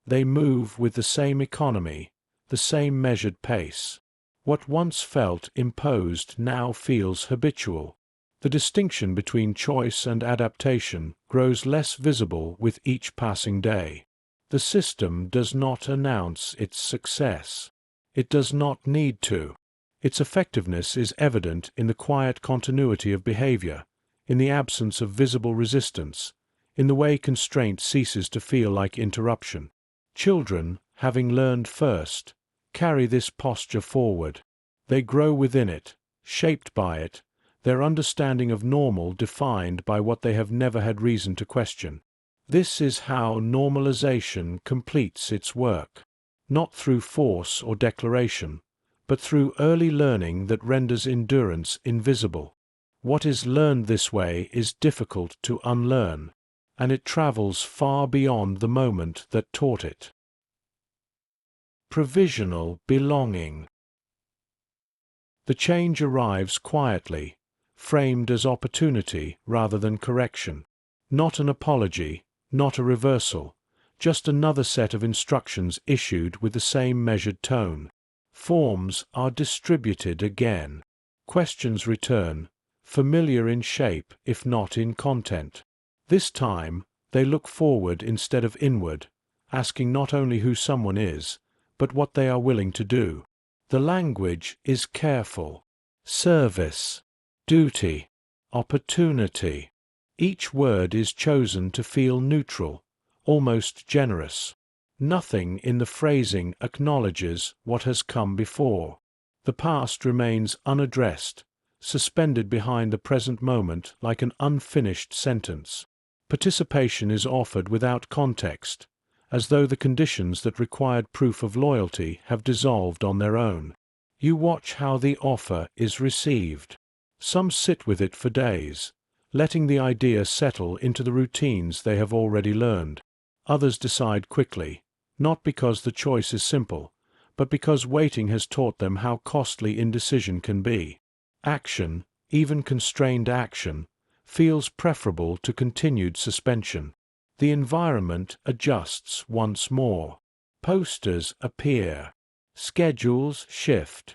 They move with the same economy, the same measured pace. What once felt imposed now feels habitual. The distinction between choice and adaptation grows less visible with each passing day. The system does not announce its success. It does not need to. Its effectiveness is evident in the quiet continuity of behavior, in the absence of visible resistance, in the way constraint ceases to feel like interruption. Children, having learned first, carry this posture forward. They grow within it, shaped by it, their understanding of normal defined by what they have never had reason to question. This is how normalization completes its work. Not through force or declaration, but through early learning that renders endurance invisible. What is learned this way is difficult to unlearn, and it travels far beyond the moment that taught it. Provisional belonging. The change arrives quietly, framed as opportunity rather than correction. Not an apology, not a reversal, just another set of instructions issued with the same measured tone. Forms are distributed again. Questions return, familiar in shape if not in content. This time, they look forward instead of inward, asking not only who someone is, but what they are willing to do. The language is careful. Service, duty, opportunity. Each word is chosen to feel neutral, almost generous. Nothing in the phrasing acknowledges what has come before. The past remains unaddressed, suspended behind the present moment like an unfinished sentence. Participation is offered without context, as though the conditions that required proof of loyalty have dissolved on their own. You watch how the offer is received. Some sit with it for days, letting the idea settle into the routines they have already learned. Others decide quickly, not because the choice is simple, but because waiting has taught them how costly indecision can be. Action, even constrained action, feels preferable to continued suspension. The environment adjusts once more. Posters appear. Schedules shift.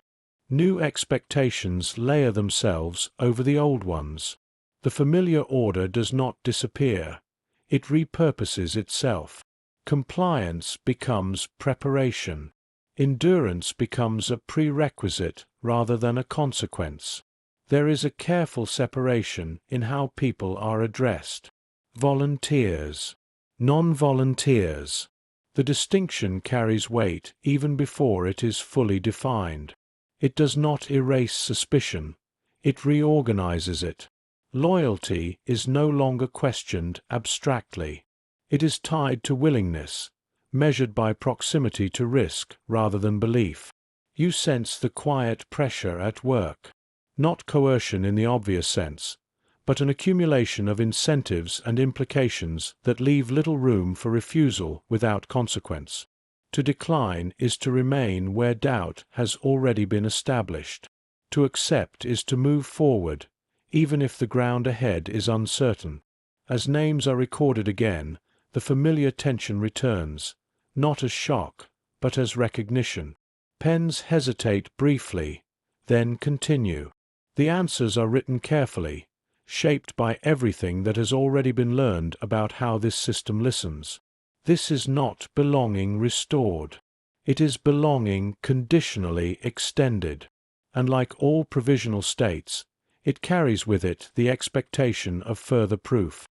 New expectations layer themselves over the old ones. The familiar order does not disappear. It repurposes itself. Compliance becomes preparation. Endurance becomes a prerequisite rather than a consequence. There is a careful separation in how people are addressed. Volunteers, non-volunteers. The distinction carries weight even before it is fully defined. It does not erase suspicion. It reorganizes it. Loyalty is no longer questioned abstractly. It is tied to willingness, measured by proximity to risk rather than belief. You sense the quiet pressure at work. Not coercion in the obvious sense, but an accumulation of incentives and implications that leave little room for refusal without consequence. To decline is to remain where doubt has already been established. To accept is to move forward, even if the ground ahead is uncertain. As names are recorded again, the familiar tension returns, not as shock, but as recognition. Pens hesitate briefly, then continue. The answers are written carefully, shaped by everything that has already been learned about how this system listens. This is not belonging restored. It is belonging conditionally extended. And like all provisional states, it carries with it the expectation of further proof.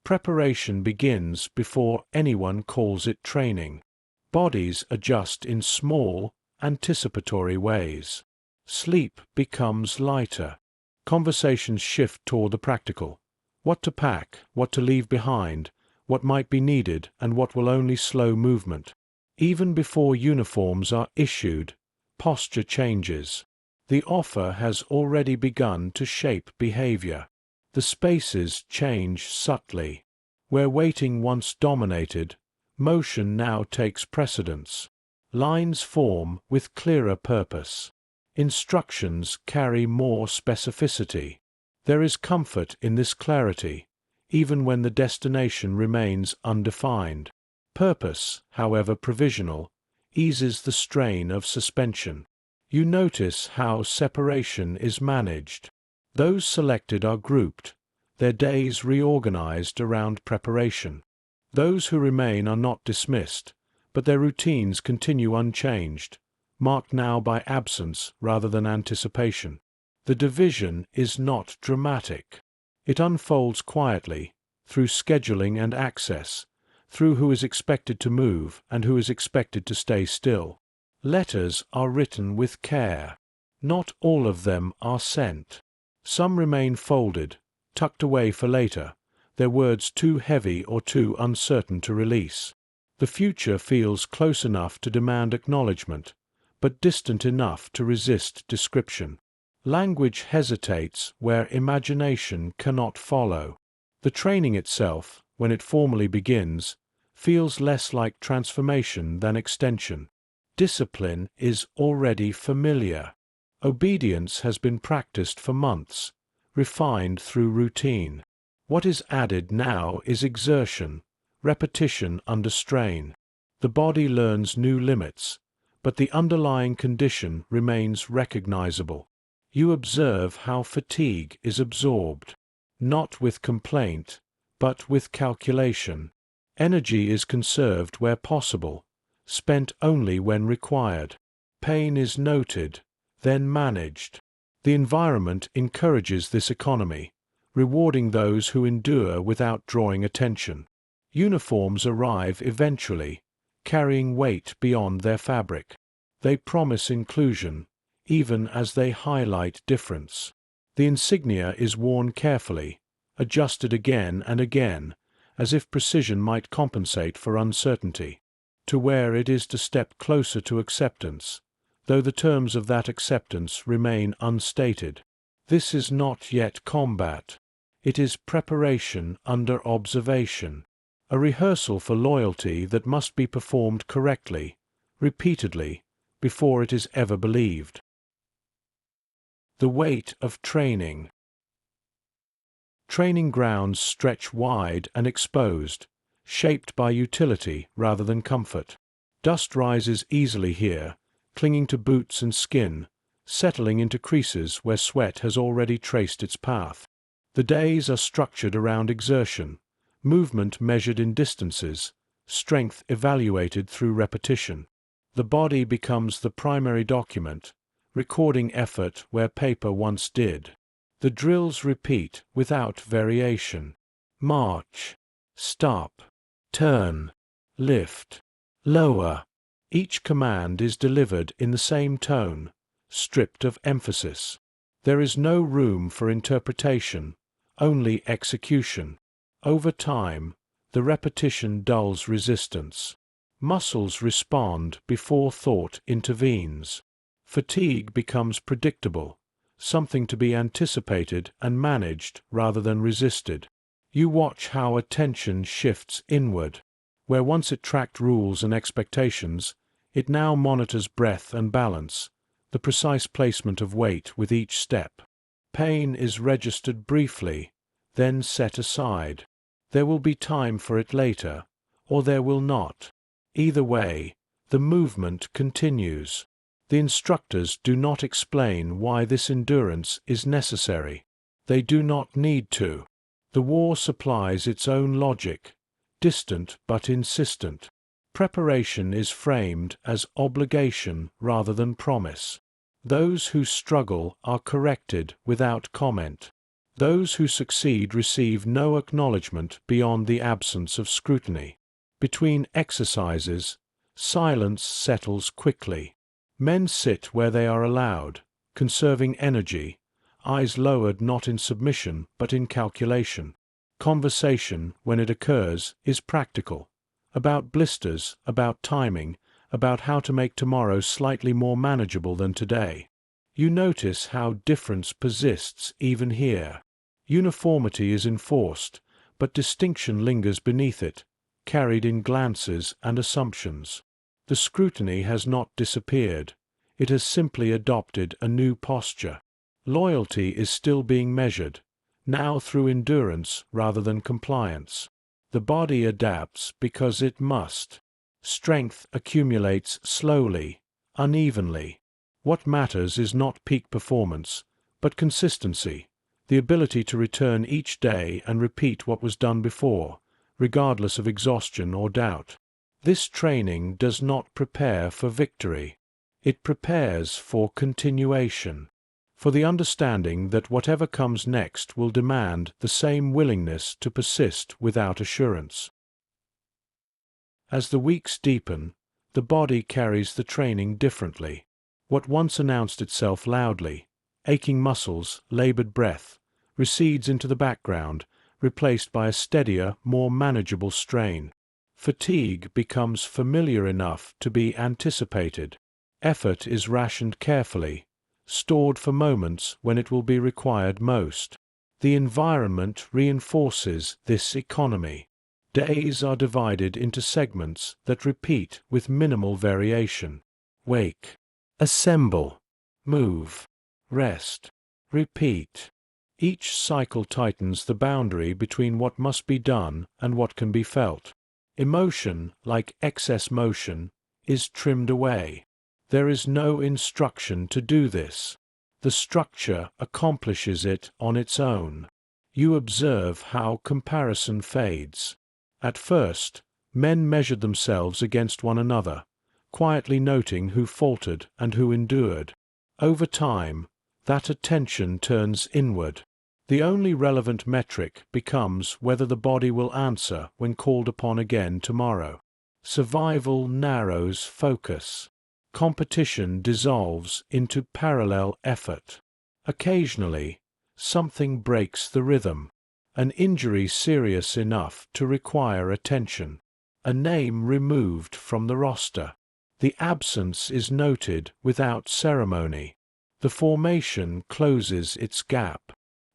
Preparation begins before anyone calls it training. Bodies adjust in small, anticipatory ways. Sleep becomes lighter. Conversations shift toward the practical. What to pack, what to leave behind, what might be needed, and what will only slow movement. Even before uniforms are issued, posture changes. The offer has already begun to shape behavior. The spaces change subtly. Where waiting once dominated, motion now takes precedence. Lines form with clearer purpose. Instructions carry more specificity. There is comfort in this clarity, even when the destination remains undefined. Purpose, however provisional, eases the strain of suspension. You notice how separation is managed. Those selected are grouped, their days reorganized around preparation. Those who remain are not dismissed, but their routines continue unchanged, marked now by absence rather than anticipation. The division is not dramatic. It unfolds quietly, through scheduling and access, through who is expected to move and who is expected to stay still. Letters are written with care. Not all of them are sent. Some remain folded, tucked away for later, their words too heavy or too uncertain to release. The future feels close enough to demand acknowledgement, but distant enough to resist description. Language hesitates where imagination cannot follow. The training itself, when it formally begins, feels less like transformation than extension. Discipline is already familiar. Obedience has been practiced for months, refined through routine. What is added now is exertion, repetition under strain. The body learns new limits, but the underlying condition remains recognizable. You observe how fatigue is absorbed, not with complaint, but with calculation. Energy is conserved where possible, spent only when required. Pain is noted, then managed. The environment encourages this economy, rewarding those who endure without drawing attention. Uniforms arrive eventually, carrying weight beyond their fabric. They promise inclusion, even as they highlight difference. The insignia is worn carefully, adjusted again and again, as if precision might compensate for uncertainty. To wear it is to step closer to acceptance, though the terms of that acceptance remain unstated. This is not yet combat. It is preparation under observation, a rehearsal for loyalty that must be performed correctly, repeatedly, before it is ever believed. The weight of training. Training grounds stretch wide and exposed, shaped by utility rather than comfort. Dust rises easily here, clinging to boots and skin, settling into creases where sweat has already traced its path. The days are structured around exertion, movement measured in distances, strength evaluated through repetition. The body becomes the primary document, recording effort where paper once did. The drills repeat without variation. March, stop, turn, lift, lower. Each command is delivered in the same tone, stripped of emphasis. There is no room for interpretation, only execution. Over time, the repetition dulls resistance. Muscles respond before thought intervenes. Fatigue becomes predictable, something to be anticipated and managed rather than resisted. You watch how attention shifts inward. Where once it tracked rules and expectations, it now monitors breath and balance, the precise placement of weight with each step. Pain is registered briefly, then set aside. There will be time for it later, or there will not. Either way, the movement continues. The instructors do not explain why this endurance is necessary. They do not need to. The war supplies its own logic, distant but insistent. Preparation is framed as obligation rather than promise. Those who struggle are corrected without comment. Those who succeed receive no acknowledgement beyond the absence of scrutiny. Between exercises, silence settles quickly. Men sit where they are allowed, conserving energy, eyes lowered not in submission but in calculation. Conversation, when it occurs, is practical. About blisters, about timing, about how to make tomorrow slightly more manageable than today. You notice how difference persists even here. Uniformity is enforced, but distinction lingers beneath it, carried in glances and assumptions. The scrutiny has not disappeared. It has simply adopted a new posture. Loyalty is still being measured, now through endurance rather than compliance. The body adapts because it must. Strength accumulates slowly, unevenly. What matters is not peak performance, but consistency, the ability to return each day and repeat what was done before, regardless of exhaustion or doubt. This training does not prepare for victory. It prepares for continuation, for the understanding that whatever comes next will demand the same willingness to persist without assurance. As the weeks deepen, the body carries the training differently. What once announced itself loudly, aching muscles, labored breath, recedes into the background, replaced by a steadier, more manageable strain. Fatigue becomes familiar enough to be anticipated. Effort is rationed carefully, stored for moments when it will be required most. The environment reinforces this economy. Days are divided into segments that repeat with minimal variation. Wake, assemble, move, rest, repeat. Each cycle tightens the boundary between what must be done and what can be felt. Emotion, like excess motion, is trimmed away. There is no instruction to do this. The structure accomplishes it on its own. You observe how comparison fades. At first, men measured themselves against one another, quietly noting who faltered and who endured. Over time, that attention turns inward. The only relevant metric becomes whether the body will answer when called upon again tomorrow. Survival narrows focus. Competition dissolves into parallel effort. Occasionally, something breaks the rhythm. An injury serious enough to require attention. A name removed from the roster. The absence is noted without ceremony. The formation closes its gap.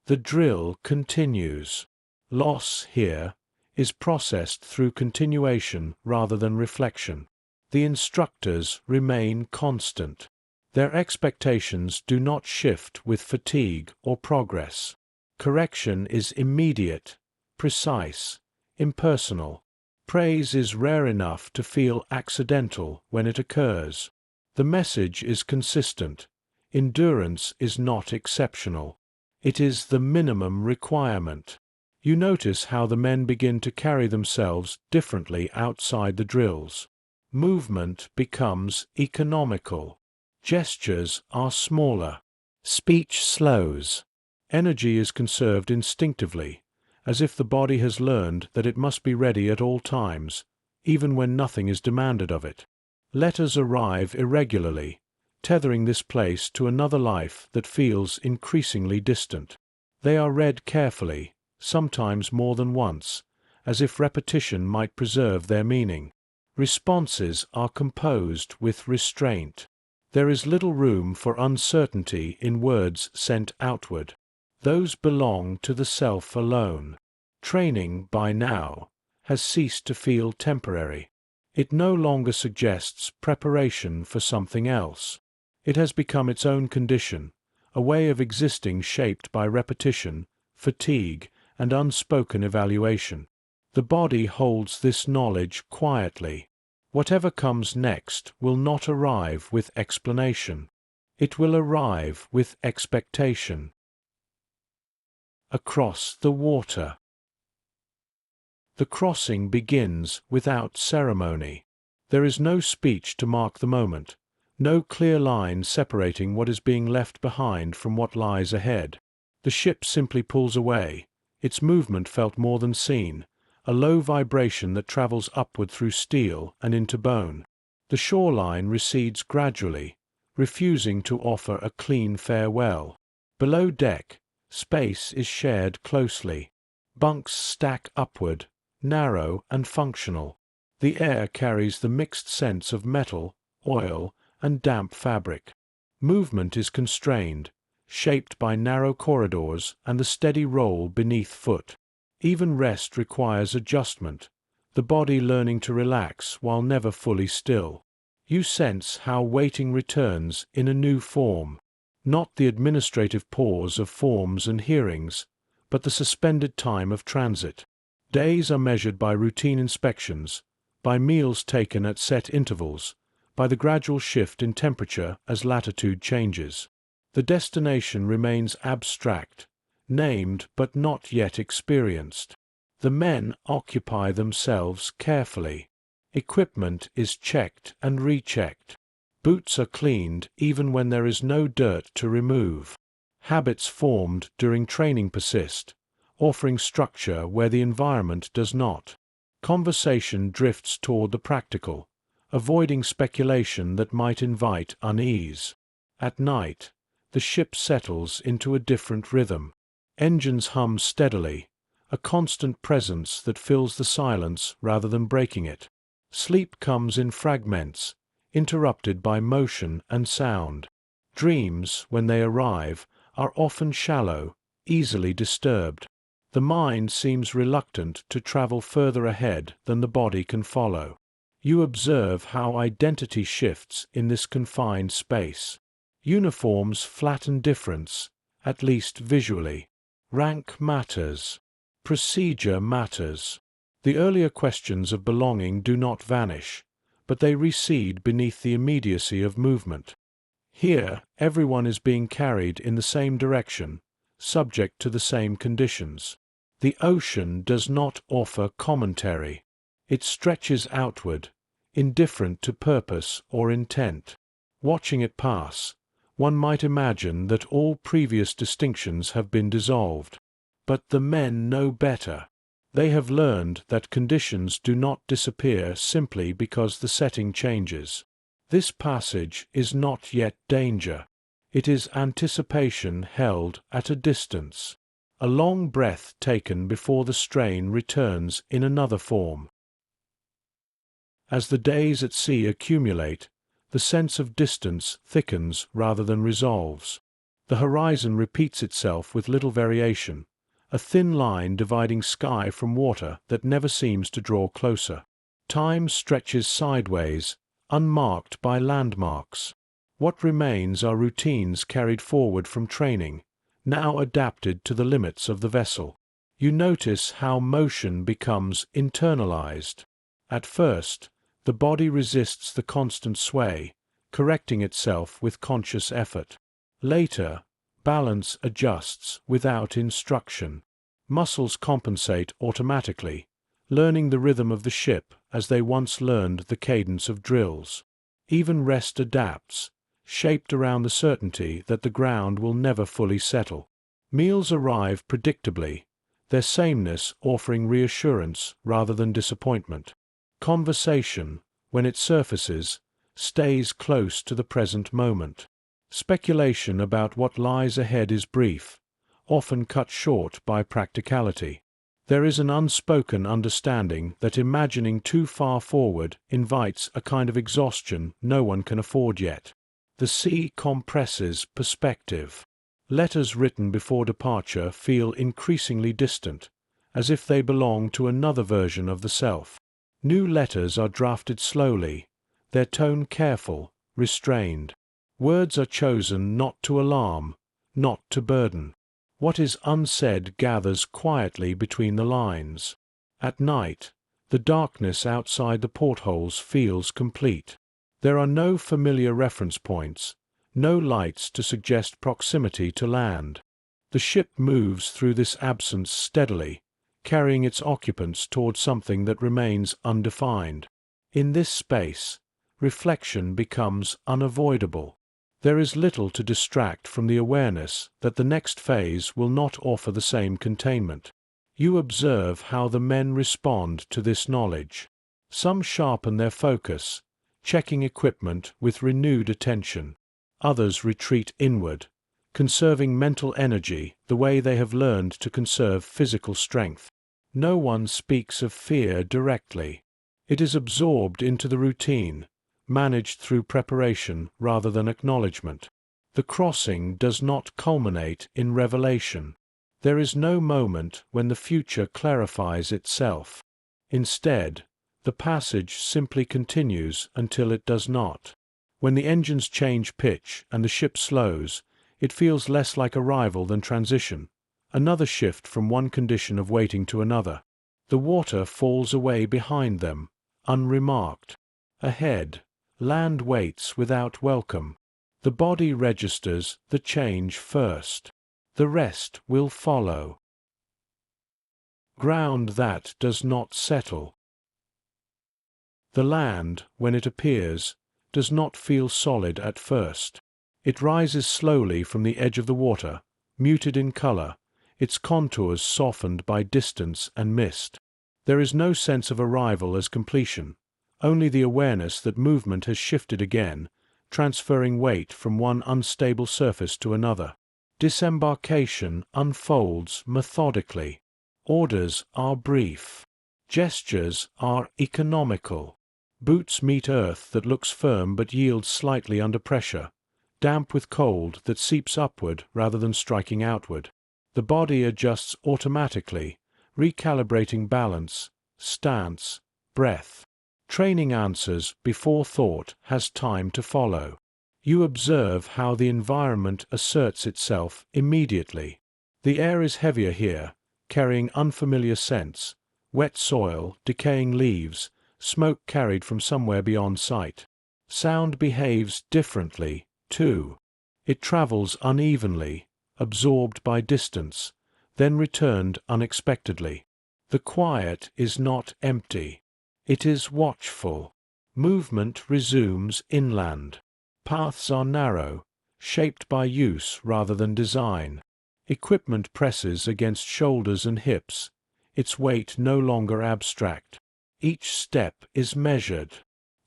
The drill continues. Loss here is processed through continuation rather than reflection. The instructors remain constant. Their expectations do not shift with fatigue or progress. Correction is immediate, precise, impersonal. Praise is rare enough to feel accidental when it occurs. The message is consistent. Endurance is not exceptional. It is the minimum requirement. You notice how the men begin to carry themselves differently outside the drills. Movement becomes economical. Gestures are smaller. Speech slows. Energy is conserved instinctively, as if the body has learned that it must be ready at all times, even when nothing is demanded of it. Letters arrive irregularly, tethering this place to another life that feels increasingly distant. They are read carefully, sometimes more than once, as if repetition might preserve their meaning. Responses are composed with restraint. There is little room for uncertainty in words sent outward. Those belong to the self alone. Training, by now, has ceased to feel temporary. It no longer suggests preparation for something else. It has become its own condition, a way of existing shaped by repetition, fatigue, and unspoken evaluation. The body holds this knowledge quietly. Whatever comes next will not arrive with explanation. It will arrive with expectation. Across the water. The crossing begins without ceremony. There is no speech to mark the moment, no clear line separating what is being left behind from what lies ahead. The ship simply pulls away, its movement felt more than seen, a low vibration that travels upward through steel and into bone. The shoreline recedes gradually, refusing to offer a clean farewell. Below deck, space is shared closely. Bunks stack upward, narrow and functional. The air carries the mixed scents of metal, oil, and damp fabric. Movement is constrained, shaped by narrow corridors and the steady roll beneath foot. Even rest requires adjustment, the body learning to relax while never fully still. You sense how waiting returns in a new form, not the administrative pause of forms and hearings, but the suspended time of transit. Days are measured by routine inspections, by meals taken at set intervals, by the gradual shift in temperature as latitude changes. The destination remains abstract, named but not yet experienced. The men occupy themselves carefully. Equipment is checked and rechecked. Boots are cleaned even when there is no dirt to remove. Habits formed during training persist, offering structure where the environment does not. Conversation drifts toward the practical, avoiding speculation that might invite unease. At night, the ship settles into a different rhythm. Engines hum steadily, a constant presence that fills the silence rather than breaking it. Sleep comes in fragments, interrupted by motion and sound. Dreams, when they arrive, are often shallow, easily disturbed. The mind seems reluctant to travel further ahead than the body can follow. You observe how identity shifts in this confined space. Uniforms flatten difference, at least visually. Rank matters. Procedure matters. The earlier questions of belonging do not vanish, but they recede beneath the immediacy of movement. Here, everyone is being carried in the same direction, subject to the same conditions. The ocean does not offer commentary. It stretches outward, indifferent to purpose or intent. Watching it pass, one might imagine that all previous distinctions have been dissolved. But the men know better. They have learned that conditions do not disappear simply because the setting changes. This passage is not yet danger. It is anticipation held at a distance. A long breath taken before the strain returns in another form. As the days at sea accumulate, the sense of distance thickens rather than resolves. The horizon repeats itself with little variation, a thin line dividing sky from water that never seems to draw closer. Time stretches sideways, unmarked by landmarks. What remains are routines carried forward from training, now adapted to the limits of the vessel. You notice how motion becomes internalized. At first, the body resists the constant sway, correcting itself with conscious effort. Later, balance adjusts without instruction. Muscles compensate automatically, learning the rhythm of the ship as they once learned the cadence of drills. Even rest adapts, shaped around the certainty that the ground will never fully settle. Meals arrive predictably, their sameness offering reassurance rather than disappointment. Conversation, when it surfaces, stays close to the present moment. Speculation about what lies ahead is brief, often cut short by practicality. There is an unspoken understanding that imagining too far forward invites a kind of exhaustion no one can afford yet. The sea compresses perspective. Letters written before departure feel increasingly distant, as if they belong to another version of the self. New letters are drafted slowly, their tone careful, restrained. Words are chosen not to alarm, not to burden. What is unsaid gathers quietly between the lines. At night, the darkness outside the portholes feels complete. There are no familiar reference points, no lights to suggest proximity to land. The ship moves through this absence steadily, carrying its occupants toward something that remains undefined. In this space, reflection becomes unavoidable. There is little to distract from the awareness that the next phase will not offer the same containment. You observe how the men respond to this knowledge. Some sharpen their focus, checking equipment with renewed attention. Others retreat inward, conserving mental energy the way they have learned to conserve physical strength. No one speaks of fear directly. It is absorbed into the routine, managed through preparation rather than acknowledgement. The crossing does not culminate in revelation. There is no moment when the future clarifies itself. Instead, the passage simply continues until it does not. When the engines change pitch and the ship slows, it feels less like arrival than transition, another shift from one condition of waiting to another. The water falls away behind them, unremarked. Ahead, land waits without welcome. The body registers the change first. The rest will follow. Ground that does not settle. The land, when it appears, does not feel solid at first. It rises slowly from the edge of the water, muted in color, its contours softened by distance and mist. There is no sense of arrival as completion, only the awareness that movement has shifted again, transferring weight from one unstable surface to another. Disembarkation unfolds methodically. Orders are brief. Gestures are economical. Boots meet earth that looks firm but yields slightly under pressure, damp with cold that seeps upward rather than striking outward. The body adjusts automatically, recalibrating balance, stance, breath. Training answers before thought has time to follow. You observe how the environment asserts itself immediately. The air is heavier here, carrying unfamiliar scents, wet soil, decaying leaves, smoke carried from somewhere beyond sight. Sound behaves differently, too. It travels unevenly, absorbed by distance, then returned unexpectedly. The quiet is not empty. It is watchful. Movement resumes inland. Paths are narrow, shaped by use rather than design. Equipment presses against shoulders and hips, its weight no longer abstract. Each step is measured.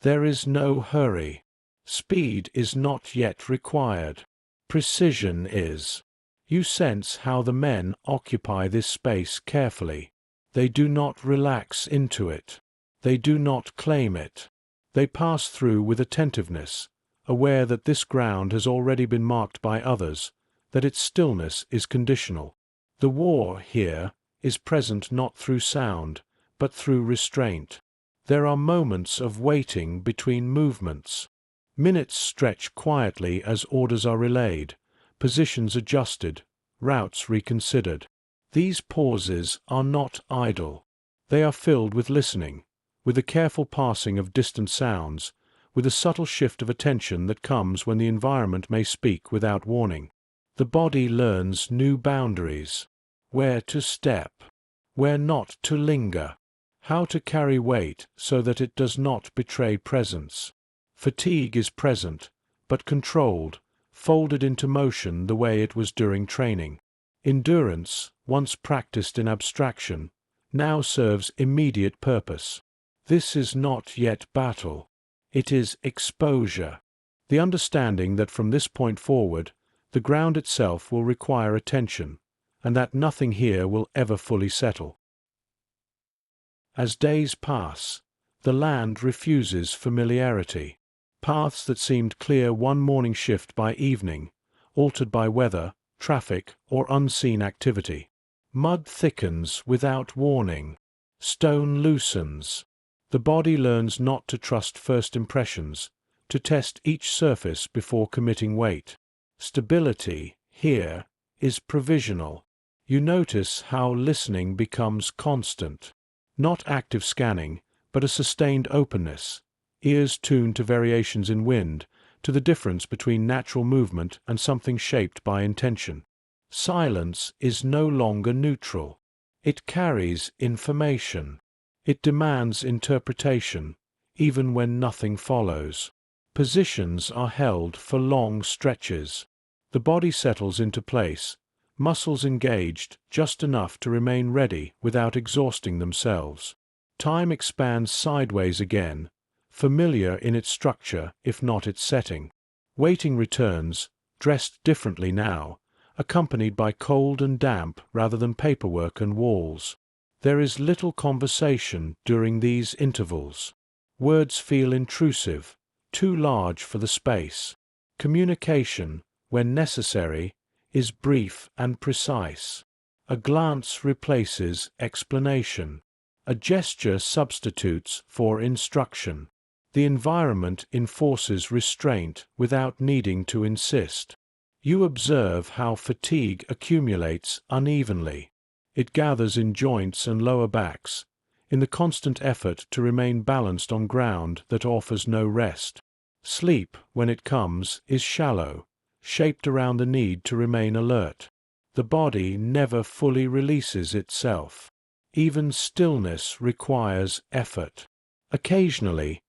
There is no hurry. Speed is not yet required. Precision is. You sense how the men occupy this space carefully. They do not relax into it. They do not claim it. They pass through with attentiveness, aware that this ground has already been marked by others, that its stillness is conditional. The war here is present not through sound, but through restraint. There are moments of waiting between movements. Minutes stretch quietly as orders are relayed, positions adjusted, routes reconsidered. These pauses are not idle. They are filled with listening, with the careful passing of distant sounds, with a subtle shift of attention that comes when the environment may speak without warning. The body learns new boundaries. Where to step, where not to linger, how to carry weight so that it does not betray presence. Fatigue is present, but controlled, folded into motion the way it was during training. Endurance, once practiced in abstraction, now serves immediate purpose. This is not yet battle. It is exposure. The understanding that from this point forward, the ground itself will require attention, and that nothing here will ever fully settle. As days pass, the land refuses familiarity. Paths that seemed clear one morning shift by evening, altered by weather, traffic, or unseen activity. Mud thickens without warning. Stone loosens. The body learns not to trust first impressions, to test each surface before committing weight. Stability, here, is provisional. You notice how listening becomes constant. Not active scanning, but a sustained openness, ears tuned to variations in wind, to the difference between natural movement and something shaped by intention. Silence is no longer neutral. It carries information. It demands interpretation, even when nothing follows. Positions are held for long stretches. The body settles into place, muscles engaged just enough to remain ready without exhausting themselves. Time expands sideways again, familiar in its structure if not its setting. Waiting returns, dressed differently now, accompanied by cold and damp rather than paperwork and walls. There is little conversation during these intervals. Words feel intrusive, too large for the space. Communication, when necessary, is brief and precise. A glance replaces explanation. A gesture substitutes for instruction. The environment enforces restraint without needing to insist. You observe how fatigue accumulates unevenly. It gathers in joints and lower backs, in the constant effort to remain balanced on ground that offers no rest. Sleep, when it comes, is shallow, shaped around the need to remain alert. The body never fully releases itself. Even stillness requires effort. Occasionally,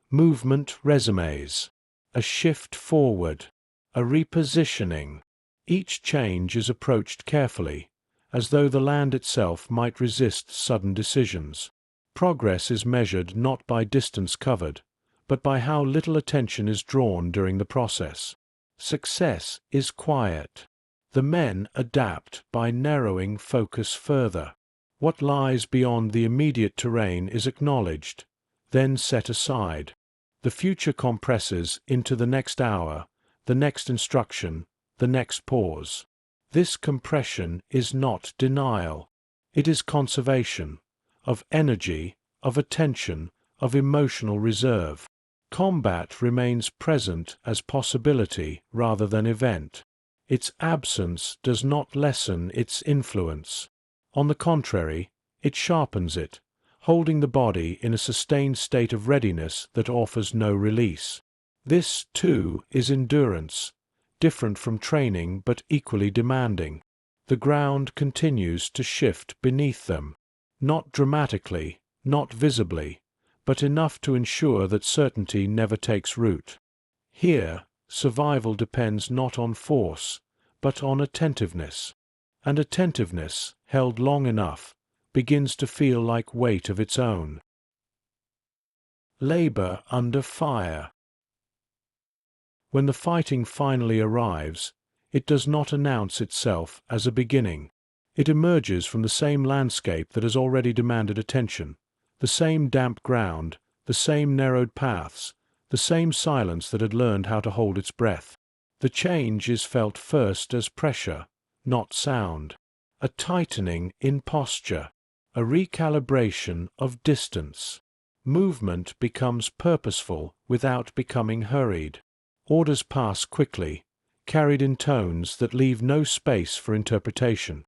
movement resumes, a shift forward, a repositioning. Each change is approached carefully, as though the land itself might resist sudden decisions. Progress is measured not by distance covered, but by how little attention is drawn during the process. Success is quiet. The men adapt by narrowing focus further. What lies beyond the immediate terrain is acknowledged, then set aside. The future compresses into the next hour, the next instruction, the next pause. This compression is not denial. It is conservation of energy, of attention, of emotional reserve. Combat remains present as possibility rather than event. Its absence does not lessen its influence. On the contrary, it sharpens it, holding the body in a sustained state of readiness that offers no release. This, too, is endurance, different from training but equally demanding. The ground continues to shift beneath them, not dramatically, not visibly, but enough to ensure that certainty never takes root. Here, survival depends not on force, but on attentiveness. And attentiveness, held long enough, begins to feel like weight of its own. Labor under fire. When the fighting finally arrives, it does not announce itself as a beginning. It emerges from the same landscape that has already demanded attention, the same damp ground, the same narrowed paths, the same silence that had learned how to hold its breath. The change is felt first as pressure, not sound. A tightening in posture, a recalibration of distance. Movement becomes purposeful without becoming hurried. Orders pass quickly, carried in tones that leave no space for interpretation.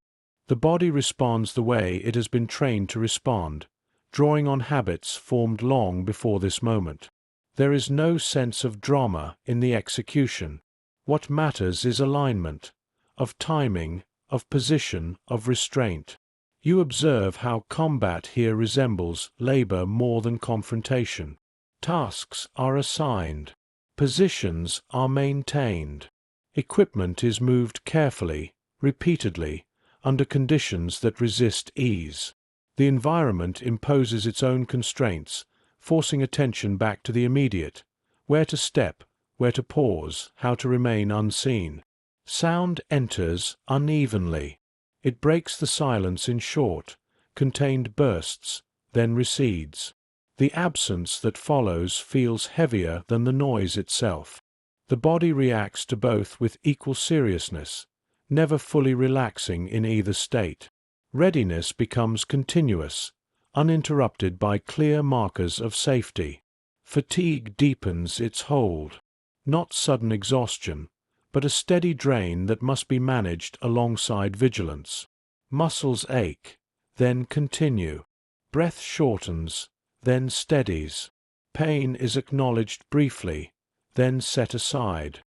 The body responds the way it has been trained to respond, drawing on habits formed long before this moment. There is no sense of drama in the execution. What matters is alignment, of timing, of position, of restraint. You observe how combat here resembles labor more than confrontation. Tasks are assigned. Positions are maintained. Equipment is moved carefully, repeatedly, under conditions that resist ease. The environment imposes its own constraints, forcing attention back to the immediate, where to step, where to pause, how to remain unseen. Sound enters unevenly. It breaks the silence in short, contained bursts, then recedes. The absence that follows feels heavier than the noise itself. The body reacts to both with equal seriousness, never fully relaxing in either state. Readiness becomes continuous, uninterrupted by clear markers of safety. Fatigue deepens its hold. Not sudden exhaustion, but a steady drain that must be managed alongside vigilance. Muscles ache, then continue. Breath shortens, then steadies. Pain is acknowledged briefly, then set aside.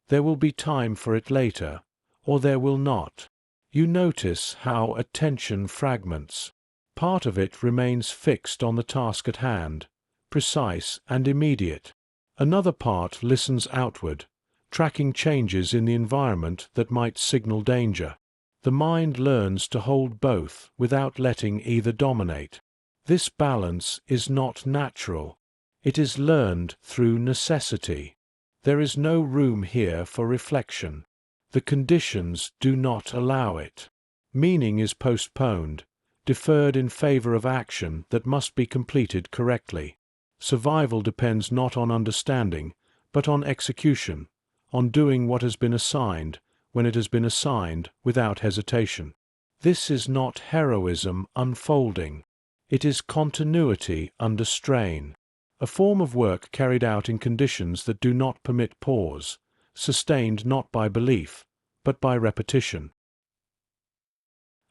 There will be time for it later, or there will not. You notice how attention fragments. Part of it remains fixed on the task at hand, precise and immediate. Another part listens outward, tracking changes in the environment that might signal danger. The mind learns to hold both without letting either dominate. This balance is not natural. It is learned through necessity. There is no room here for reflection. The conditions do not allow it. Meaning is postponed, deferred in favor of action that must be completed correctly. Survival depends not on understanding, but on execution, on doing what has been assigned, when it has been assigned, without hesitation. This is not heroism unfolding. It is continuity under strain. A form of work carried out in conditions that do not permit pause, sustained not by belief, but by repetition.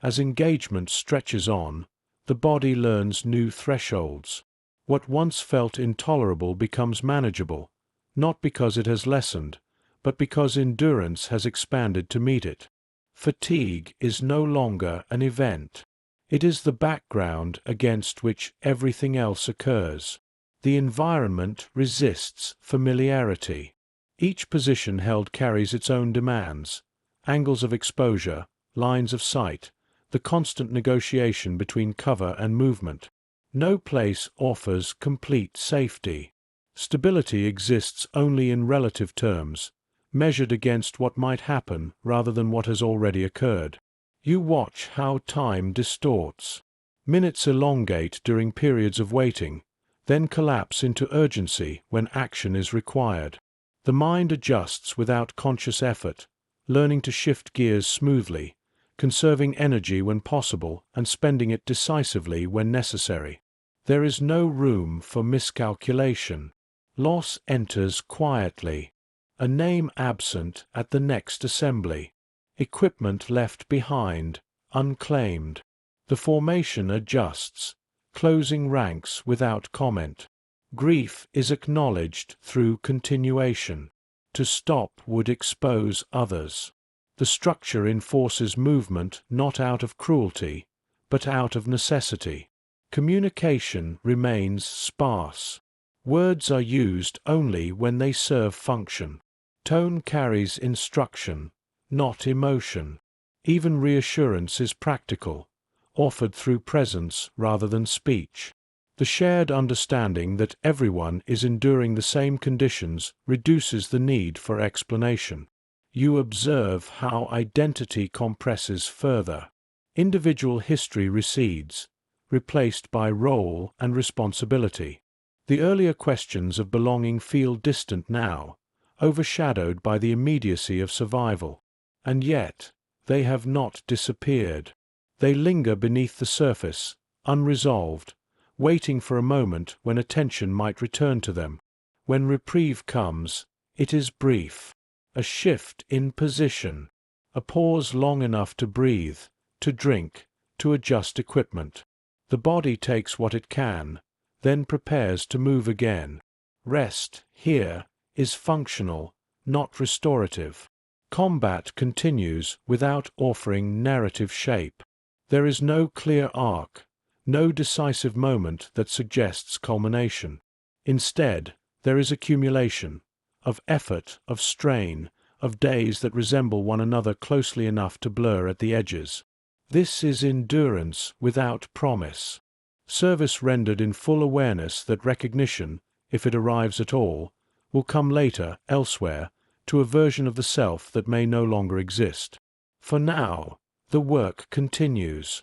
As engagement stretches on, the body learns new thresholds. What once felt intolerable becomes manageable, not because it has lessened, but because endurance has expanded to meet it. Fatigue is no longer an event. It is the background against which everything else occurs. The environment resists familiarity. Each position held carries its own demands, angles of exposure, lines of sight, the constant negotiation between cover and movement. No place offers complete safety. Stability exists only in relative terms, measured against what might happen rather than what has already occurred. You watch how time distorts. Minutes elongate during periods of waiting, then collapse into urgency when action is required. The mind adjusts without conscious effort, learning to shift gears smoothly, conserving energy when possible and spending it decisively when necessary. There is no room for miscalculation. Loss enters quietly. A name absent at the next assembly. Equipment left behind, unclaimed. The formation adjusts, closing ranks without comment. Grief is acknowledged through continuation. To stop would expose others. The structure enforces movement not out of cruelty, but out of necessity. Communication remains sparse. Words are used only when they serve function. Tone carries instruction, not emotion. Even reassurance is practical, offered through presence rather than speech. The shared understanding that everyone is enduring the same conditions reduces the need for explanation. You observe how identity compresses further. Individual history recedes, replaced by role and responsibility. The earlier questions of belonging feel distant now, overshadowed by the immediacy of survival. And yet, they have not disappeared. They linger beneath the surface, unresolved, waiting for a moment when attention might return to them. When reprieve comes, it is brief. A shift in position. A pause long enough to breathe, to drink, to adjust equipment. The body takes what it can, then prepares to move again. Rest, here, is functional, not restorative. Combat continues without offering narrative shape. There is no clear arc, no decisive moment that suggests culmination. Instead, there is accumulation, of effort, of strain, of days that resemble one another closely enough to blur at the edges. This is endurance without promise. Service rendered in full awareness that recognition, if it arrives at all, will come later, elsewhere, to a version of the self that may no longer exist. For now, the work continues.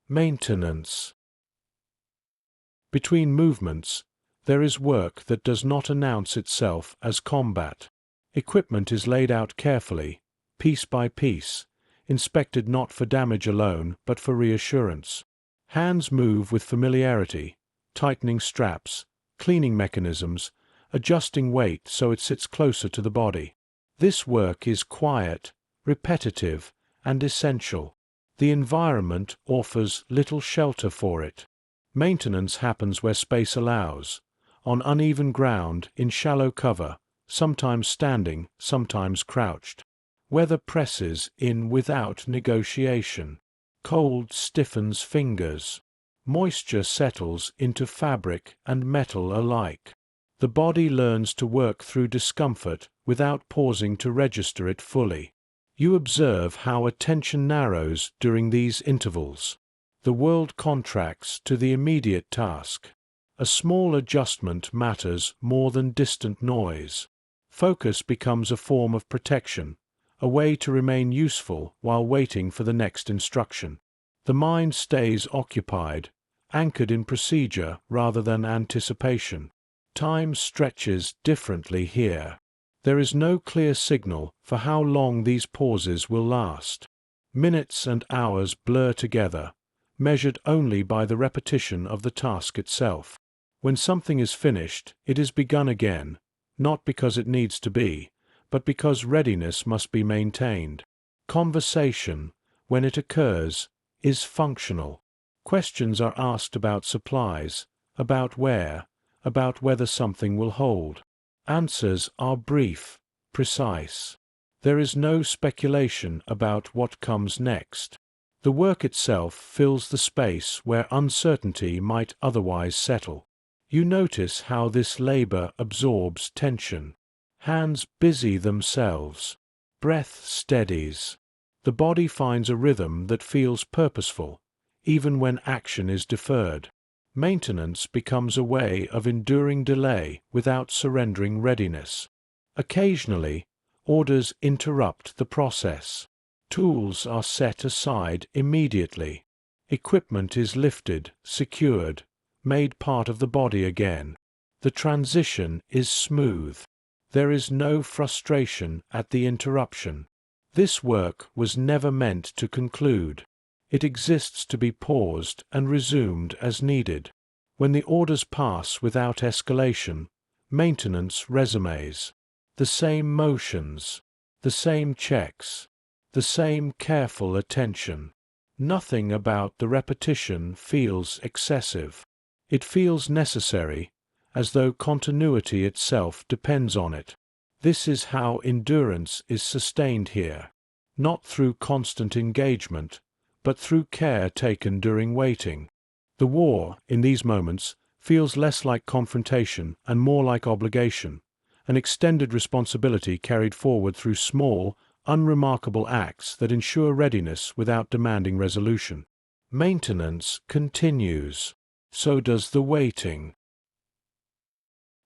Maintenance. Between movements, there is work that does not announce itself as combat. Equipment is laid out carefully, piece by piece, inspected not for damage alone but for reassurance. Hands move with familiarity, tightening straps, cleaning mechanisms, adjusting weight so it sits closer to the body. This work is quiet, repetitive, and essential. The environment offers little shelter for it. Maintenance happens where space allows, on uneven ground, in shallow cover, sometimes standing, sometimes crouched. Weather presses in without negotiation. Cold stiffens fingers. Moisture settles into fabric and metal alike. The body learns to work through discomfort without pausing to register it fully. You observe how attention narrows during these intervals. The world contracts to the immediate task. A small adjustment matters more than distant noise. Focus becomes a form of protection, a way to remain useful while waiting for the next instruction. The mind stays occupied, anchored in procedure rather than anticipation. Time stretches differently here. There is no clear signal for how long these pauses will last. Minutes and hours blur together, measured only by the repetition of the task itself. When something is finished, it is begun again, not because it needs to be, but because readiness must be maintained. Conversation, when it occurs, is functional. Questions are asked about supplies, about where, about whether something will hold. Answers are brief, precise. There is no speculation about what comes next. The work itself fills the space where uncertainty might otherwise settle. You notice how this labor absorbs tension. Hands busy themselves. Breath steadies. The body finds a rhythm that feels purposeful, even when action is deferred. Maintenance becomes a way of enduring delay without surrendering readiness. Occasionally, orders interrupt the process. Tools are set aside immediately. Equipment is lifted, secured, made part of the body again. The transition is smooth. There is no frustration at the interruption. This work was never meant to conclude. It exists to be paused and resumed as needed. When the orders pass without escalation, maintenance resumes. The same motions, the same checks, the same careful attention. Nothing about the repetition feels excessive. It feels necessary, as though continuity itself depends on it. This is how endurance is sustained here, not through constant engagement, but through care taken during waiting. The war, in these moments, feels less like confrontation and more like obligation, an extended responsibility carried forward through small, unremarkable acts that ensure readiness without demanding resolution. Maintenance continues. So does the waiting.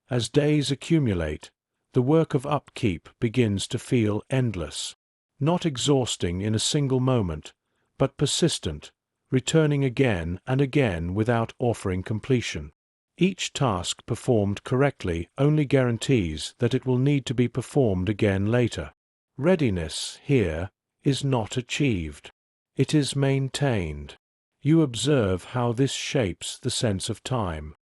As days accumulate, the work of upkeep begins to feel endless, not exhausting in a single moment, but persistent, returning again and again without offering completion. Each task performed correctly only guarantees that it will need to be performed again later. Readiness, here, is not achieved. It is maintained. You observe how this shapes the sense of time.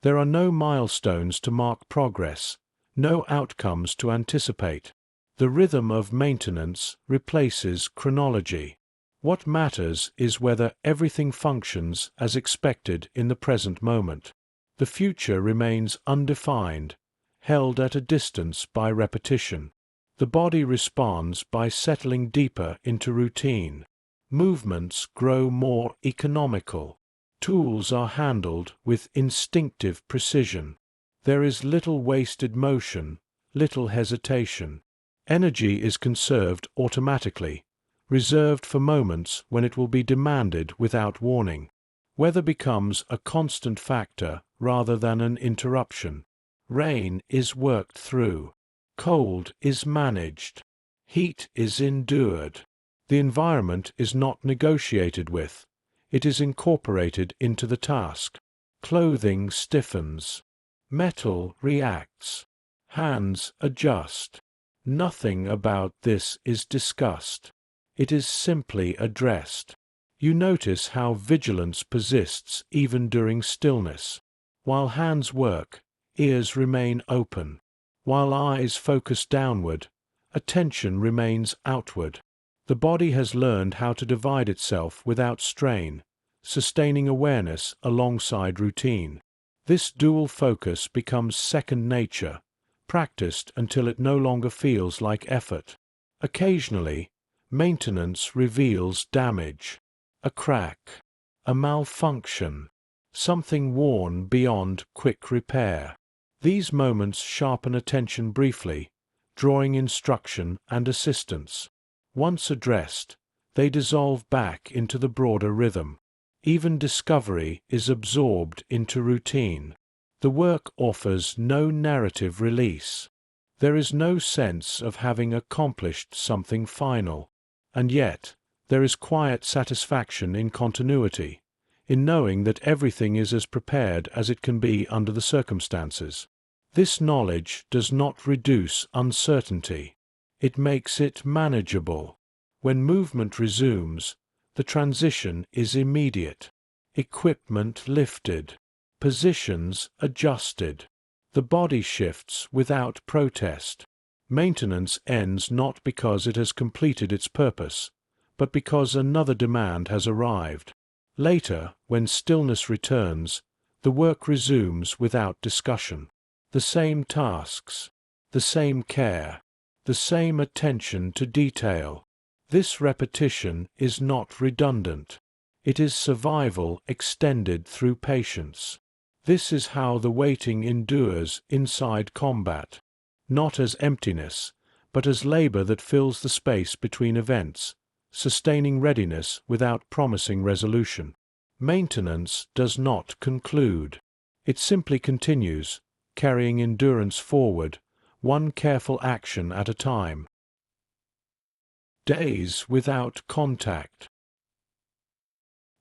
There are no milestones to mark progress, no outcomes to anticipate. The rhythm of maintenance replaces chronology. What matters is whether everything functions as expected in the present moment. The future remains undefined, held at a distance by repetition. The body responds by settling deeper into routine. Movements grow more economical. Tools are handled with instinctive precision. There is little wasted motion, little hesitation. Energy is conserved automatically, reserved for moments when it will be demanded without warning. Weather becomes a constant factor rather than an interruption. Rain is worked through. Cold is managed. Heat is endured. The environment is not negotiated with. It is incorporated into the task. Clothing stiffens. Metal reacts. Hands adjust. Nothing about this is discussed. It is simply addressed. You notice how vigilance persists even during stillness. While hands work, ears remain open. While eyes focus downward, attention remains outward. The body has learned how to divide itself without strain, sustaining awareness alongside routine. This dual focus becomes second nature, practiced until it no longer feels like effort. Occasionally, maintenance reveals damage. A crack, a malfunction, something worn beyond quick repair. These moments sharpen attention briefly, drawing instruction and assistance. Once addressed, they dissolve back into the broader rhythm. Even discovery is absorbed into routine. The work offers no narrative release. There is no sense of having accomplished something final. And yet, there is quiet satisfaction in continuity, in knowing that everything is as prepared as it can be under the circumstances. This knowledge does not reduce uncertainty. It makes it manageable. When movement resumes, the transition is immediate. Equipment lifted. Positions adjusted. The body shifts without protest. Maintenance ends not because it has completed its purpose, but because another demand has arrived. Later, when stillness returns, the work resumes without discussion. The same tasks, the same care, the same attention to detail. This repetition is not redundant. It is survival extended through patience. This is how the waiting endures inside combat, not as emptiness, but as labor that fills the space between events, sustaining readiness without promising resolution. Maintenance does not conclude. It simply continues, carrying endurance forward, one careful action at a time. Days without contact.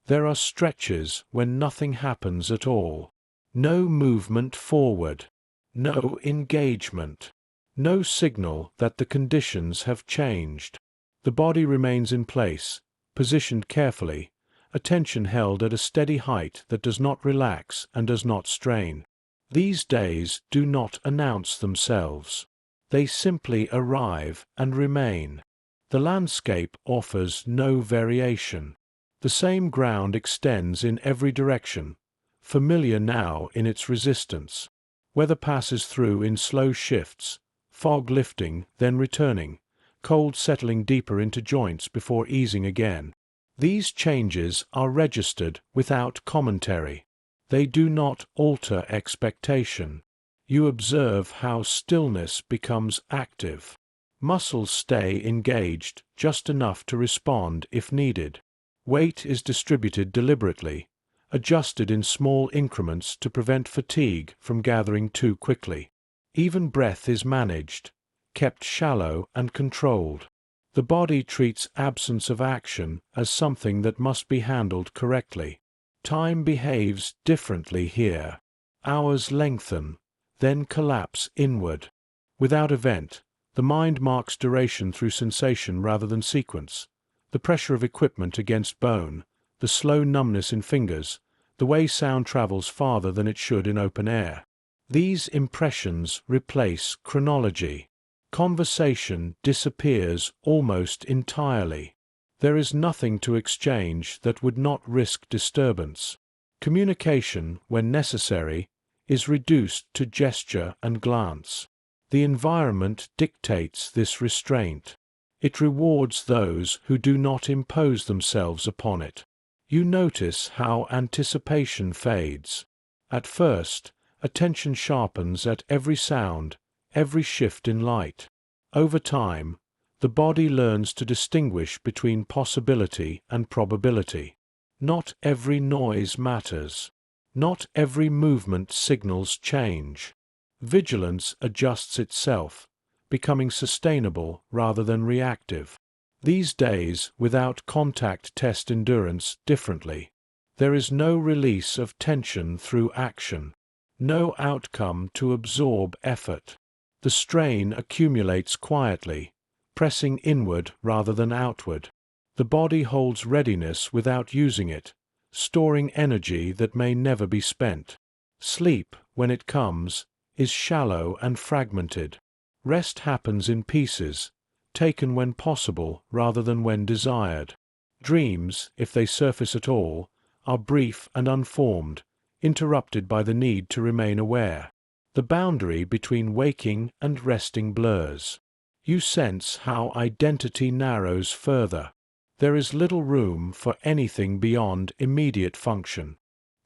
There are stretches when nothing happens at all. No movement forward. No engagement. No signal that the conditions have changed. The body remains in place, positioned carefully, attention held at a steady height that does not relax and does not strain. These days do not announce themselves. They simply arrive and remain. The landscape offers no variation. The same ground extends in every direction, familiar now in its resistance. Weather passes through in slow shifts, fog lifting, then returning, cold settling deeper into joints before easing again. These changes are registered without commentary. They do not alter expectation. You observe how stillness becomes active. Muscles stay engaged just enough to respond if needed. Weight is distributed deliberately, adjusted in small increments to prevent fatigue from gathering too quickly. Even breath is managed, kept shallow and controlled. The body treats absence of action as something that must be handled correctly. Time behaves differently here. Hours lengthen, then collapse inward. Without event, the mind marks duration through sensation rather than sequence. The pressure of equipment against bone, the slow numbness in fingers, the way sound travels farther than it should in open air. These impressions replace chronology. Conversation disappears almost entirely. There is nothing to exchange that would not risk disturbance. Communication, when necessary, is reduced to gesture and glance. The environment dictates this restraint. It rewards those who do not impose themselves upon it. You notice how anticipation fades. At first, attention sharpens at every sound, every shift in light. Over time, the body learns to distinguish between possibility and probability. Not every noise matters. Not every movement signals change. Vigilance adjusts itself, becoming sustainable rather than reactive. These days without contact test endurance differently. There is no release of tension through action, no outcome to absorb effort. The strain accumulates quietly, pressing inward rather than outward. The body holds readiness without using it, storing energy that may never be spent. Sleep, when it comes, is shallow and fragmented. Rest happens in pieces, taken when possible rather than when desired. Dreams, if they surface at all, are brief and unformed, interrupted by the need to remain aware. The boundary between waking and resting blurs. You sense how identity narrows further. There is little room for anything beyond immediate function.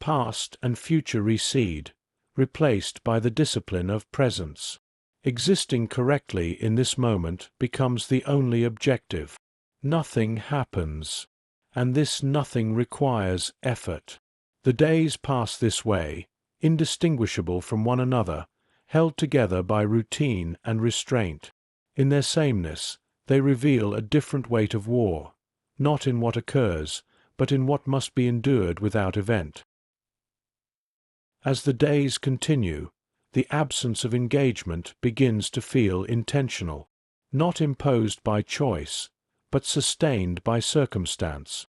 Past and future recede, replaced by the discipline of presence. Existing correctly in this moment becomes the only objective. Nothing happens, and this nothing requires effort. The days pass this way, indistinguishable from one another, held together by routine and restraint. In their sameness, they reveal a different weight of war, not in what occurs, but in what must be endured without event. As the days continue, the absence of engagement begins to feel intentional, not imposed by choice, but sustained by circumstance.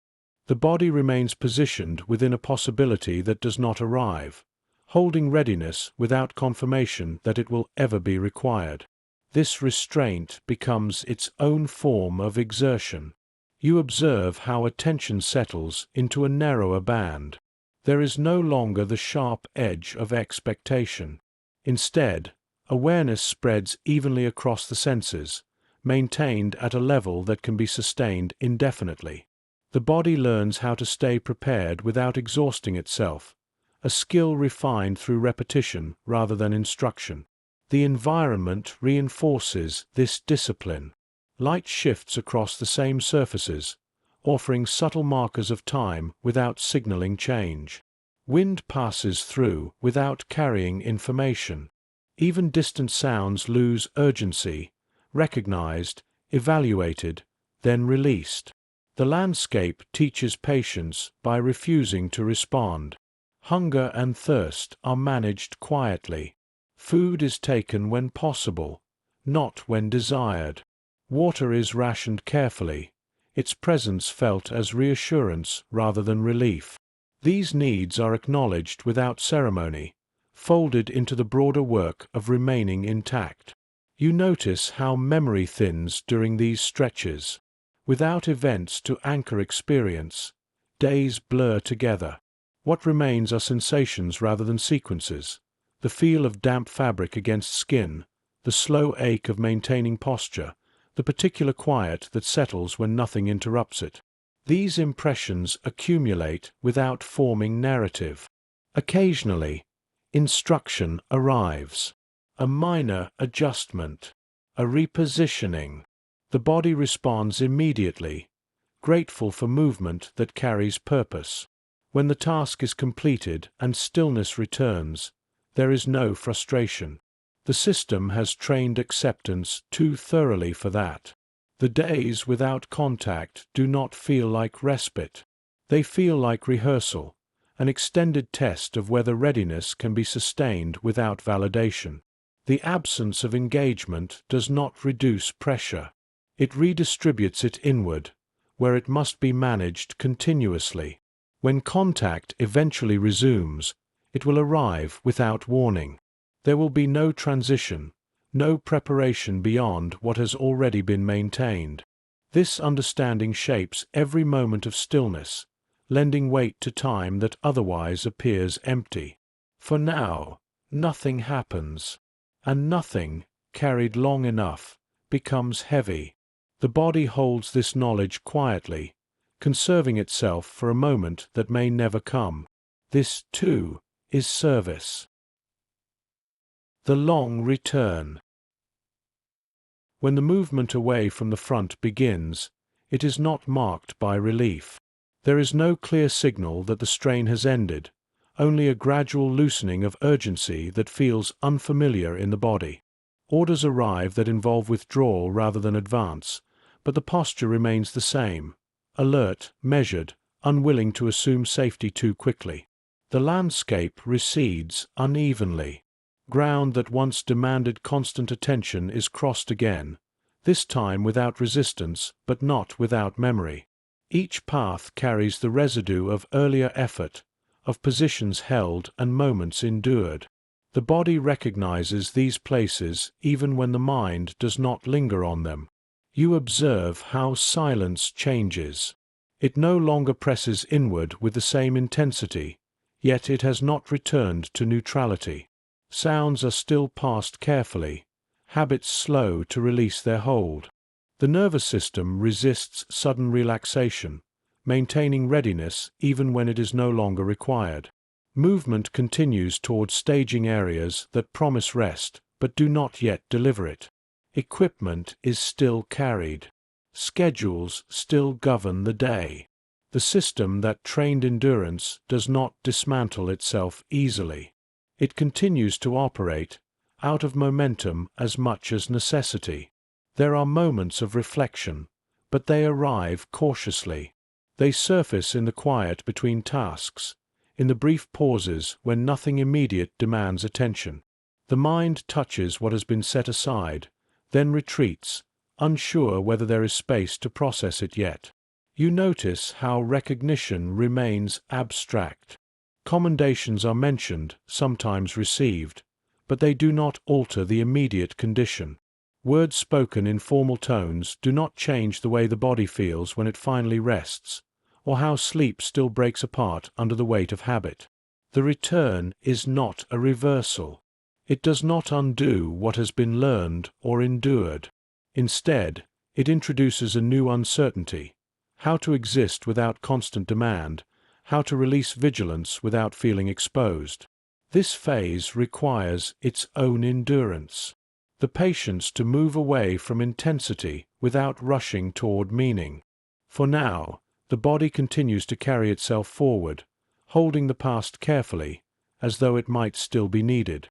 The body remains positioned within a possibility that does not arrive, holding readiness without confirmation that it will ever be required. This restraint becomes its own form of exertion. You observe how attention settles into a narrower band. There is no longer the sharp edge of expectation. Instead, awareness spreads evenly across the senses, maintained at a level that can be sustained indefinitely. The body learns how to stay prepared without exhausting itself, a skill refined through repetition rather than instruction. The environment reinforces this discipline. Light shifts across the same surfaces, offering subtle markers of time without signaling change. Wind passes through without carrying information. Even distant sounds lose urgency, recognized, evaluated, then released. The landscape teaches patience by refusing to respond. Hunger and thirst are managed quietly. Food is taken when possible, not when desired. Water is rationed carefully, its presence felt as reassurance rather than relief. These needs are acknowledged without ceremony, folded into the broader work of remaining intact. You notice how memory thins during these stretches. Without events to anchor experience, days blur together. What remains are sensations rather than sequences. The feel of damp fabric against skin, the slow ache of maintaining posture, the particular quiet that settles when nothing interrupts it. These impressions accumulate without forming narrative. Occasionally, instruction arrives. A minor adjustment, a repositioning. The body responds immediately, grateful for movement that carries purpose. When the task is completed and stillness returns, there is no frustration. The system has trained acceptance too thoroughly for that. The days without contact do not feel like respite. They feel like rehearsal, an extended test of whether readiness can be sustained without validation. The absence of engagement does not reduce pressure. It redistributes it inward, where it must be managed continuously. When contact eventually resumes, it will arrive without warning. There will be no transition, no preparation beyond what has already been maintained. This understanding shapes every moment of stillness, lending weight to time that otherwise appears empty. For now, nothing happens, and nothing, carried long enough, becomes heavy. The body holds this knowledge quietly, conserving itself for a moment that may never come. This, too, is service. The long return. When the movement away from the front begins, it is not marked by relief. There is no clear signal that the strain has ended, only a gradual loosening of urgency that feels unfamiliar in the body. Orders arrive that involve withdrawal rather than advance, but the posture remains the same, alert, measured, unwilling to assume safety too quickly. The landscape recedes unevenly. Ground that once demanded constant attention is crossed again, this time without resistance but not without memory. Each path carries the residue of earlier effort, of positions held and moments endured. The body recognizes these places even when the mind does not linger on them. You observe how silence changes. It no longer presses inward with the same intensity, yet it has not returned to neutrality. Sounds are still passed carefully, habits slow to release their hold. The nervous system resists sudden relaxation, maintaining readiness even when it is no longer required. Movement continues toward staging areas that promise rest but do not yet deliver it. Equipment is still carried. Schedules still govern the day. The system that trained endurance does not dismantle itself easily. It continues to operate, out of momentum as much as necessity. There are moments of reflection, but they arrive cautiously. They surface in the quiet between tasks, in the brief pauses when nothing immediate demands attention. The mind touches what has been set aside, then retreats, unsure whether there is space to process it yet. You notice how recognition remains abstract. Commendations are mentioned, sometimes received, but they do not alter the immediate condition. Words spoken in formal tones do not change the way the body feels when it finally rests, or how sleep still breaks apart under the weight of habit. The return is not a reversal. It does not undo what has been learned or endured. Instead, it introduces a new uncertainty: how to exist without constant demand, how to release vigilance without feeling exposed. This phase requires its own endurance, the patience to move away from intensity without rushing toward meaning. For now, the body continues to carry itself forward, holding the past carefully, as though it might still be needed.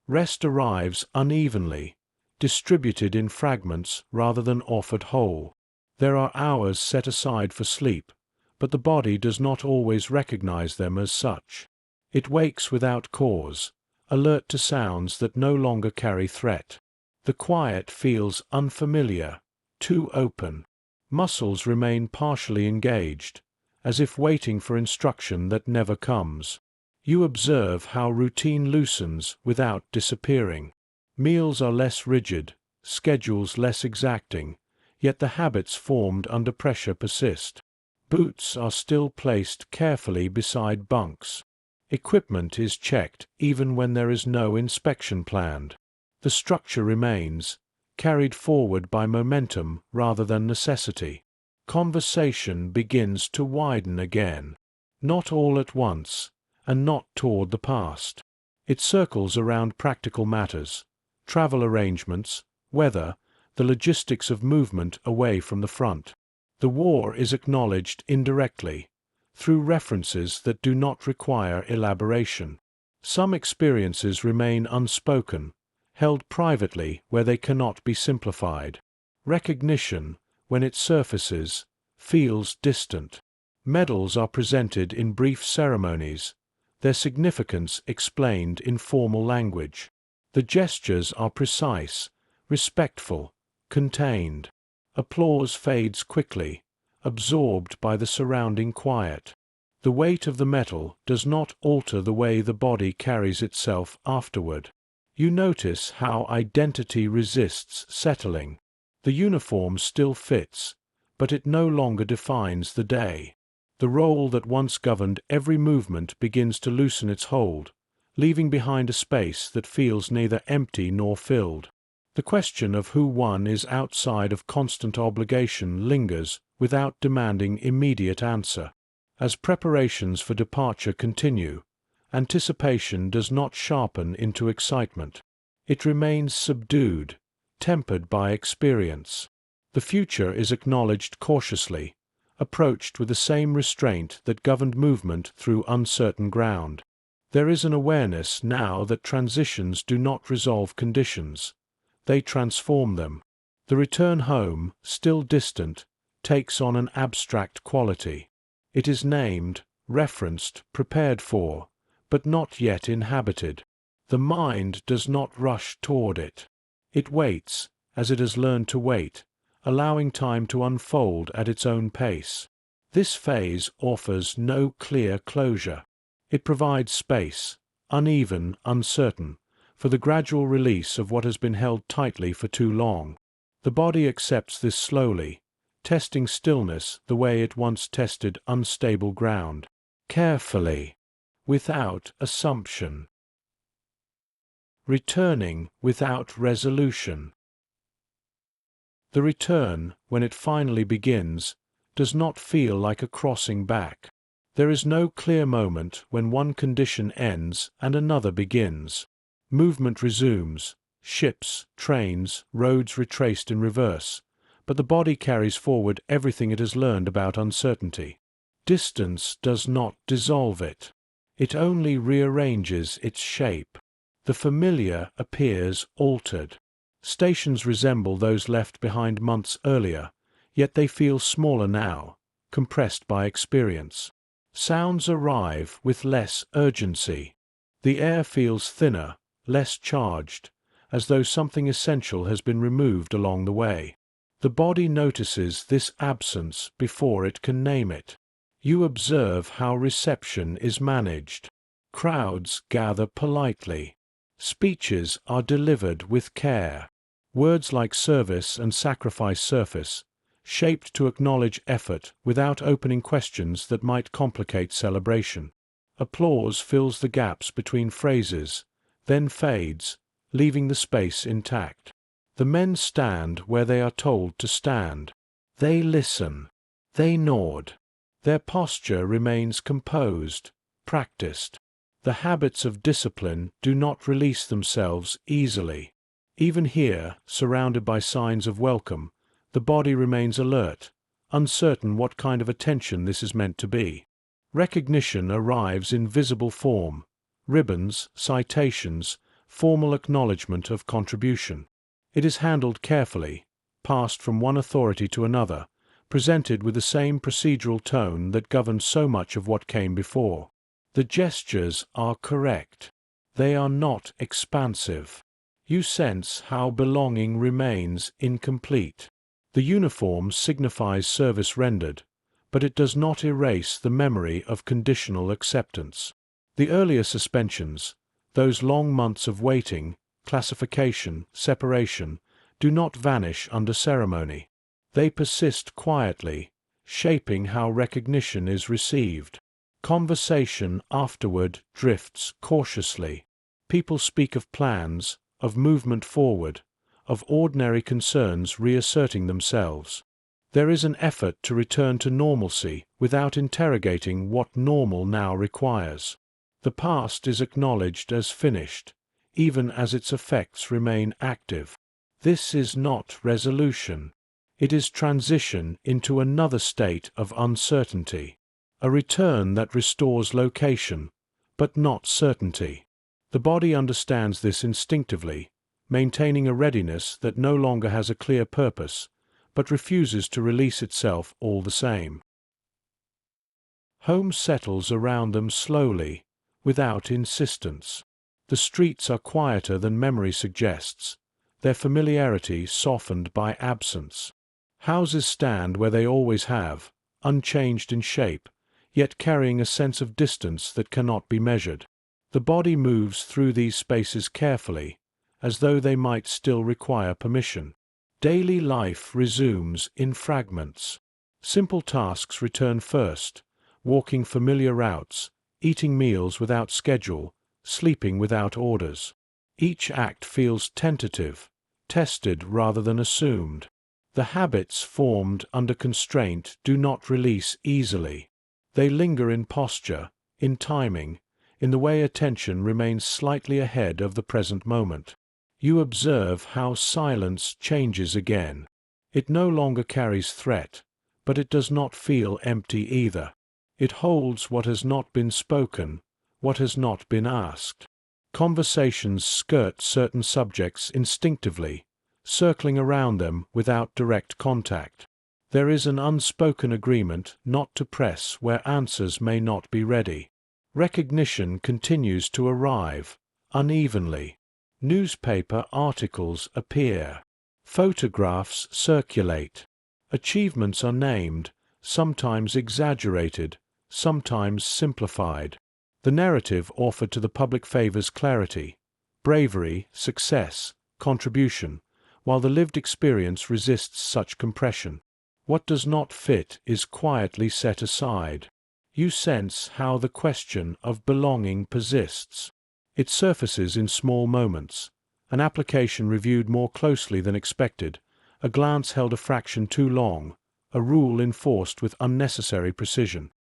Rest arrives unevenly, distributed in fragments rather than offered whole. There are hours set aside for sleep, but the body does not always recognize them as such. It wakes without cause, alert to sounds that no longer carry threat. The quiet feels unfamiliar, too open. Muscles remain partially engaged, as if waiting for instruction that never comes. You observe how routine loosens without disappearing. Meals are less rigid, schedules less exacting, yet the habits formed under pressure persist. Boots are still placed carefully beside bunks. Equipment is checked even when there is no inspection planned. The structure remains, carried forward by momentum rather than necessity. Conversation begins to widen again, not all at once, and not toward the past. It circles around practical matters, travel arrangements, weather, the logistics of movement away from the front. The war is acknowledged indirectly, through references that do not require elaboration. Some experiences remain unspoken, held privately where they cannot be simplified. Recognition, when it surfaces, feels distant. Medals are presented in brief ceremonies, their significance explained in formal language. The gestures are precise, respectful, contained. Applause fades quickly, absorbed by the surrounding quiet. The weight of the metal does not alter the way the body carries itself afterward. You notice how identity resists settling. The uniform still fits, but it no longer defines the day. The role that once governed every movement begins to loosen its hold, leaving behind a space that feels neither empty nor filled. The question of who one is outside of constant obligation lingers without demanding immediate answer. As preparations for departure continue, anticipation does not sharpen into excitement. It remains subdued, tempered by experience. The future is acknowledged cautiously, approached with the same restraint that governed movement through uncertain ground. There is an awareness now that transitions do not resolve conditions. They transform them. The return home, still distant, takes on an abstract quality. It is named, referenced, prepared for, but not yet inhabited. The mind does not rush toward it. It waits, as it has learned to wait, allowing time to unfold at its own pace. This phase offers no clear closure. It provides space, uneven, uncertain, for the gradual release of what has been held tightly for too long. The body accepts this slowly, testing stillness the way it once tested unstable ground, carefully, without assumption, returning without resolution. The return, when it finally begins, does not feel like a crossing back. There is no clear moment when one condition ends and another begins. Movement resumes, ships, trains, roads retraced in reverse, but the body carries forward everything it has learned about uncertainty. Distance does not dissolve it. It only rearranges its shape. The familiar appears altered. Stations resemble those left behind months earlier, yet they feel smaller now, compressed by experience. Sounds arrive with less urgency. The air feels thinner, less charged, as though something essential has been removed along the way. The body notices this absence before it can name it. You observe how reception is managed. Crowds gather politely. Speeches are delivered with care. Words like service and sacrifice surface, shaped to acknowledge effort without opening questions that might complicate celebration. Applause fills the gaps between phrases, then fades, leaving the space intact. The men stand where they are told to stand. They listen. They nod. Their posture remains composed, practiced. The habits of discipline do not release themselves easily. Even here, surrounded by signs of welcome, the body remains alert, uncertain what kind of attention this is meant to be. Recognition arrives in visible form: ribbons, citations, formal acknowledgement of contribution. It is handled carefully, passed from one authority to another, presented with the same procedural tone that governed so much of what came before. The gestures are correct. They are not expansive. You sense how belonging remains incomplete. The uniform signifies service rendered, but it does not erase the memory of conditional acceptance. The earlier suspensions, those long months of waiting, classification, separation, do not vanish under ceremony. They persist quietly, shaping how recognition is received. Conversation afterward drifts cautiously. People speak of plans, of movement forward, of ordinary concerns reasserting themselves. There is an effort to return to normalcy without interrogating what normal now requires. The past is acknowledged as finished, even as its effects remain active. This is not resolution. It is transition into another state of uncertainty. A return that restores location, but not certainty. The body understands this instinctively, maintaining a readiness that no longer has a clear purpose, but refuses to release itself all the same. Home settles around them slowly, without insistence. The streets are quieter than memory suggests, their familiarity softened by absence. Houses stand where they always have, unchanged in shape, yet carrying a sense of distance that cannot be measured. The body moves through these spaces carefully, as though they might still require permission. Daily life resumes in fragments. Simple tasks return first: walking familiar routes, eating meals without schedule, sleeping without orders. Each act feels tentative, tested rather than assumed. The habits formed under constraint do not release easily. They linger in posture, in timing, in the way attention remains slightly ahead of the present moment. You observe how silence changes again. It no longer carries threat, but it does not feel empty either. It holds what has not been spoken, what has not been asked. Conversations skirt certain subjects instinctively, circling around them without direct contact. There is an unspoken agreement not to press where answers may not be ready. Recognition continues to arrive, unevenly. Newspaper articles appear. Photographs circulate. Achievements are named, sometimes exaggerated, sometimes simplified. The narrative offered to the public favors clarity, bravery, success, contribution, while the lived experience resists such compression. What does not fit is quietly set aside. You sense how the question of belonging persists. It surfaces in small moments. An application reviewed more closely than expected, a glance held a fraction too long, a rule enforced with unnecessary precision.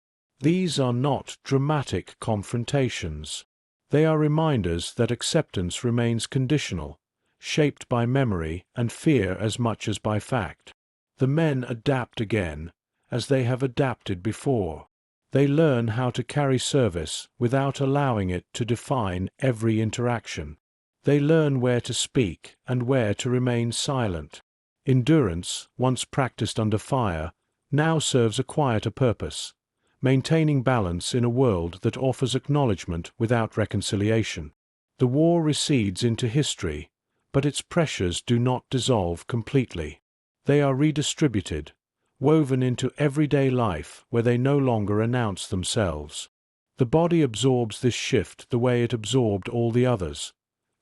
These are not dramatic confrontations. They are reminders that acceptance remains conditional, shaped by memory and fear as much as by fact. The men adapt again, as they have adapted before. They learn how to carry service without allowing it to define every interaction. They learn where to speak and where to remain silent. Endurance, once practiced under fire, now serves a quieter purpose, maintaining balance in a world that offers acknowledgement without reconciliation. The war recedes into history, but its pressures do not dissolve completely. They are redistributed, woven into everyday life where they no longer announce themselves. The body absorbs this shift the way it absorbed all the others,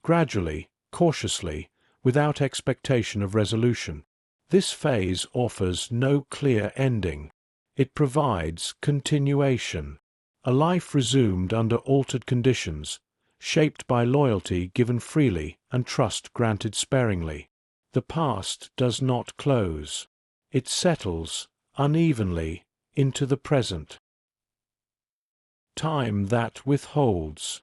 gradually, cautiously, without expectation of resolution. This phase offers no clear ending. It provides continuation, a life resumed under altered conditions, shaped by loyalty given freely and trust granted sparingly. The past does not close. It settles, unevenly, into the present. Time that withholds.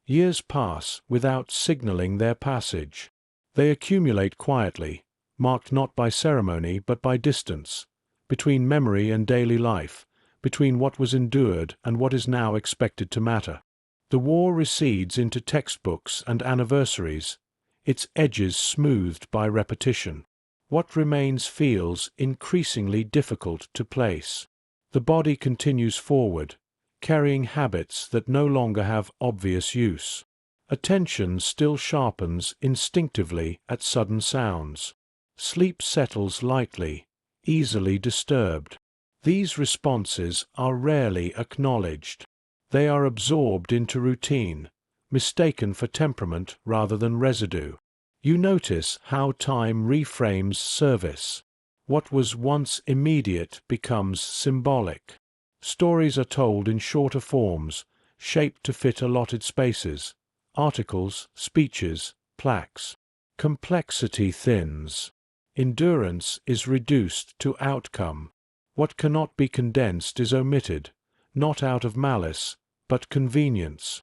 Years pass without signaling their passage. They accumulate quietly, marked not by ceremony but by distance, between memory and daily life, between what was endured and what is now expected to matter. The war recedes into textbooks and anniversaries, its edges smoothed by repetition. What remains feels increasingly difficult to place. The body continues forward, carrying habits that no longer have obvious use. Attention still sharpens instinctively at sudden sounds. Sleep settles lightly, easily disturbed. These responses are rarely acknowledged. They are absorbed into routine, mistaken for temperament rather than residue. You notice how time reframes service. What was once immediate becomes symbolic. Stories are told in shorter forms, shaped to fit allotted spaces. Articles, speeches, plaques. Complexity thins. Endurance is reduced to outcome. What cannot be condensed is omitted, not out of malice, but convenience.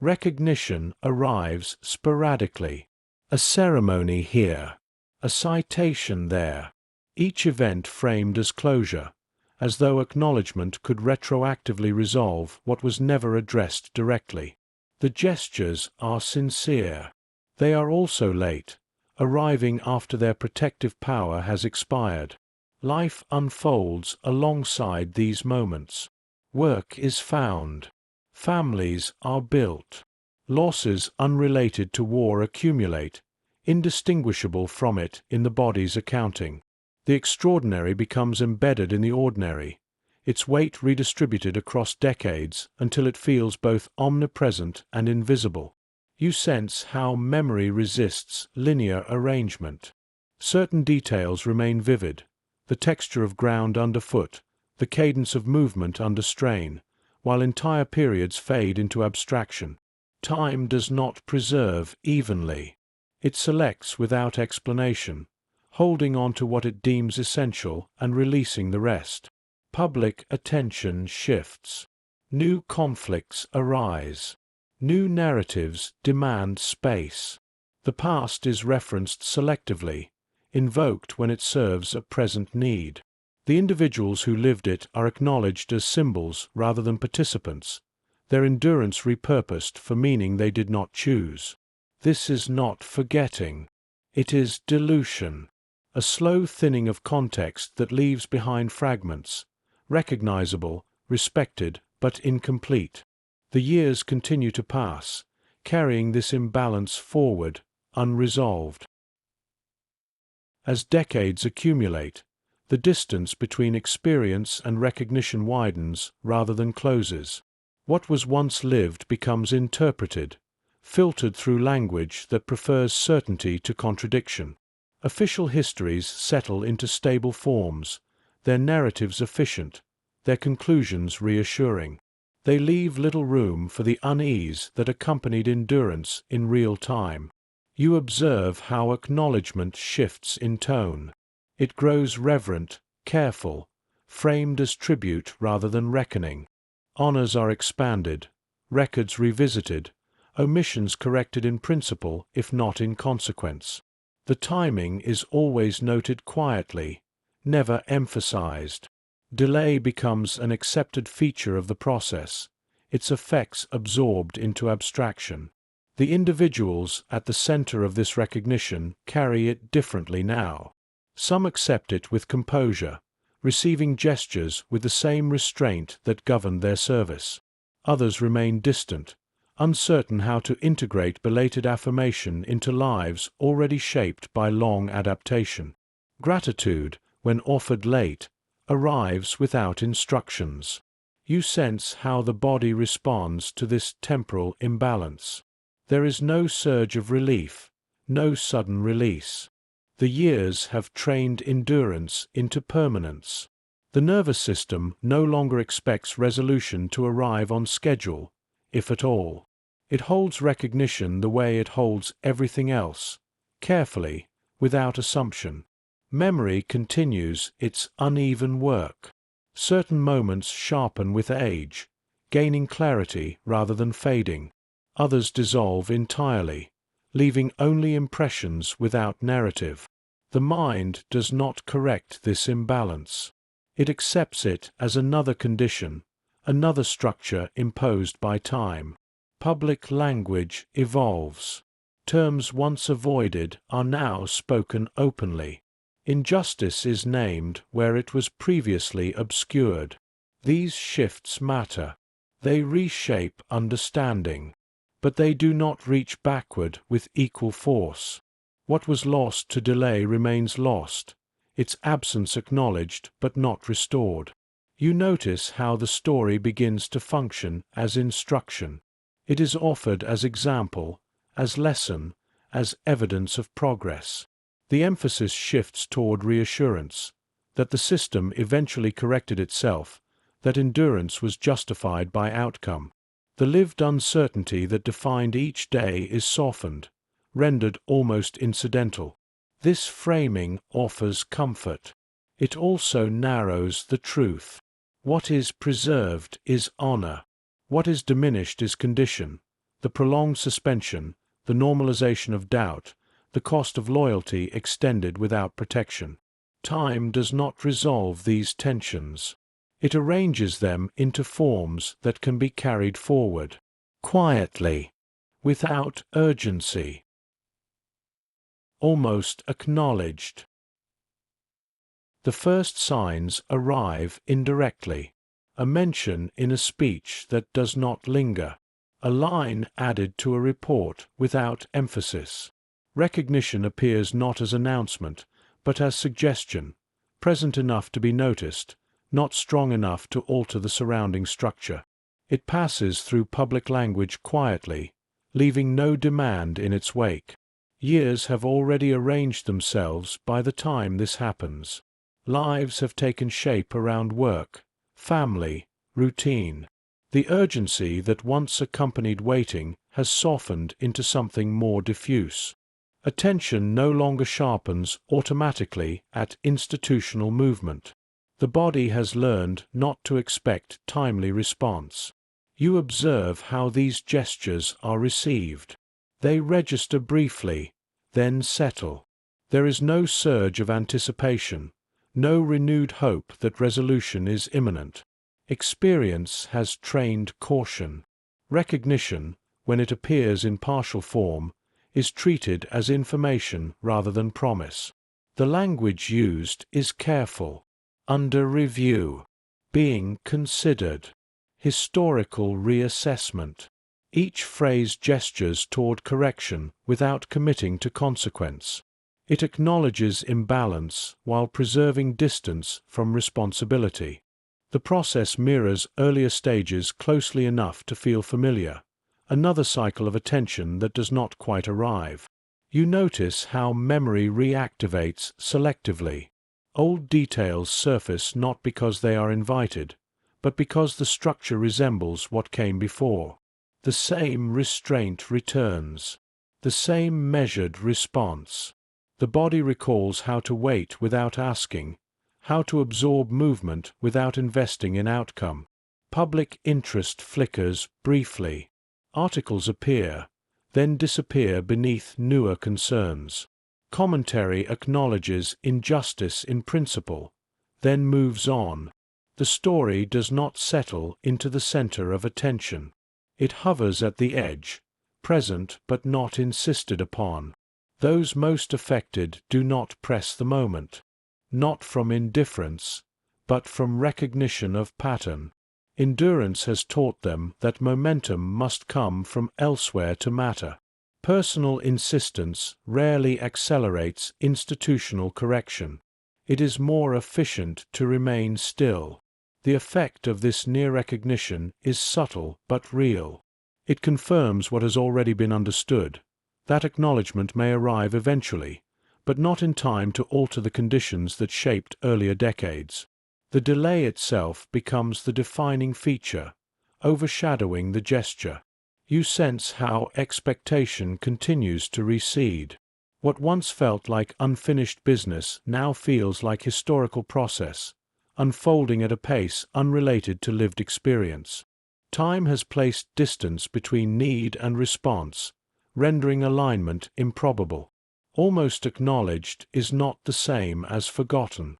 Recognition arrives sporadically. A ceremony here, a citation there, each event framed as closure, as though acknowledgement could retroactively resolve what was never addressed directly. The gestures are sincere. They are also late, arriving after their protective power has expired. Life unfolds alongside these moments. Work is found. Families are built. Losses unrelated to war accumulate, indistinguishable from it in the body's accounting. The extraordinary becomes embedded in the ordinary, its weight redistributed across decades until it feels both omnipresent and invisible. You sense how memory resists linear arrangement. Certain details remain vivid, the texture of ground underfoot, the cadence of movement under strain, while entire periods fade into abstraction. Time does not preserve evenly. It selects without explanation, holding on to what it deems essential and releasing the rest. Public attention shifts. New conflicts arise. New narratives demand space. The past is referenced selectively, invoked when it serves a present need. The individuals who lived it are acknowledged as symbols rather than participants, their endurance repurposed for meaning they did not choose. This is not forgetting. It is dilution. a slow thinning of context that leaves behind fragments, recognizable, respected, but incomplete. The years continue to pass, carrying this imbalance forward, unresolved. As decades accumulate, the distance between experience and recognition widens rather than closes. What was once lived becomes interpreted, filtered through language that prefers certainty to contradiction. Official histories settle into stable forms, their narratives efficient, their conclusions reassuring. They leave little room for the unease that accompanied endurance in real time. You observe how acknowledgement shifts in tone. It grows reverent, careful, framed as tribute rather than reckoning. Honors are expanded, records revisited, omissions corrected in principle if not in consequence. The timing is always noted quietly, never emphasized. Delay becomes an accepted feature of the process, its effects absorbed into abstraction. The individuals at the center of this recognition carry it differently now. Some accept it with composure, receiving gestures with the same restraint that governed their service. Others remain distant, uncertain how to integrate belated affirmation into lives already shaped by long adaptation. Gratitude, when offered late, arrives without instructions. You sense how the body responds to this temporal imbalance. There is no surge of relief, no sudden release. The years have trained endurance into permanence. The nervous system no longer expects resolution to arrive on schedule, if at all. It holds recognition the way it holds everything else, carefully, without assumption. Memory continues its uneven work. Certain moments sharpen with age, gaining clarity rather than fading. Others dissolve entirely, leaving only impressions without narrative. The mind does not correct this imbalance. It accepts it as another condition, another structure imposed by time. Public language evolves. Terms once avoided are now spoken openly. Injustice is named where it was previously obscured. These shifts matter. They reshape understanding. But they do not reach backward with equal force. What was lost to delay remains lost, its absence acknowledged but not restored. You notice how the story begins to function as instruction. It is offered as example, as lesson, as evidence of progress. The emphasis shifts toward reassurance, that the system eventually corrected itself, that endurance was justified by outcome. The lived uncertainty that defined each day is softened, rendered almost incidental. This framing offers comfort. It also narrows the truth. What is preserved is honor. What is diminished is condition, the prolonged suspension, the normalization of doubt, the cost of loyalty extended without protection. Time does not resolve these tensions. It arranges them into forms that can be carried forward, quietly, without urgency, almost acknowledged. The first signs arrive indirectly, a mention in a speech that does not linger, a line added to a report without emphasis. Recognition appears not as announcement, but as suggestion, present enough to be noticed, not strong enough to alter the surrounding structure. It passes through public language quietly, leaving no demand in its wake. Years have already arranged themselves by the time this happens. Lives have taken shape around work, family, routine. The urgency that once accompanied waiting has softened into something more diffuse. Attention no longer sharpens automatically at institutional movement. The body has learned not to expect timely response. You observe how these gestures are received. They register briefly, then settle. There is no surge of anticipation, no renewed hope that resolution is imminent. Experience has trained caution. Recognition, when it appears in partial form, is treated as information rather than promise. The language used is careful, under review, being considered, historical reassessment. Each phrase gestures toward correction without committing to consequence. It acknowledges imbalance while preserving distance from responsibility. The process mirrors earlier stages closely enough to feel familiar, another cycle of attention that does not quite arrive. You notice how memory reactivates selectively. Old details surface not because they are invited, but because the structure resembles what came before. The same restraint returns, the same measured response. The body recalls how to wait without asking, how to absorb movement without investing in outcome. Public interest flickers briefly. Articles appear, then disappear beneath newer concerns. Commentary acknowledges injustice in principle, then moves on. The story does not settle into the center of attention. It hovers at the edge, present but not insisted upon. Those most affected do not press the moment, not from indifference, but from recognition of pattern. Endurance has taught them that momentum must come from elsewhere to matter. Personal insistence rarely accelerates institutional correction. It is more efficient to remain still. The effect of this near recognition is subtle but real. It confirms what has already been understood. That acknowledgement may arrive eventually, but not in time to alter the conditions that shaped earlier decades. The delay itself becomes the defining feature, overshadowing the gesture. You sense how expectation continues to recede. What once felt like unfinished business now feels like historical process, unfolding at a pace unrelated to lived experience. Time has placed distance between need and response, rendering alignment improbable. Almost acknowledged is not the same as forgotten.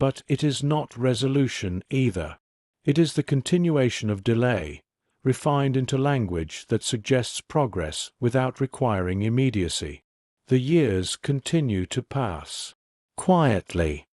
But it is not resolution either. It is the continuation of delay, refined into language that suggests progress without requiring immediacy. The years continue to pass, quietly.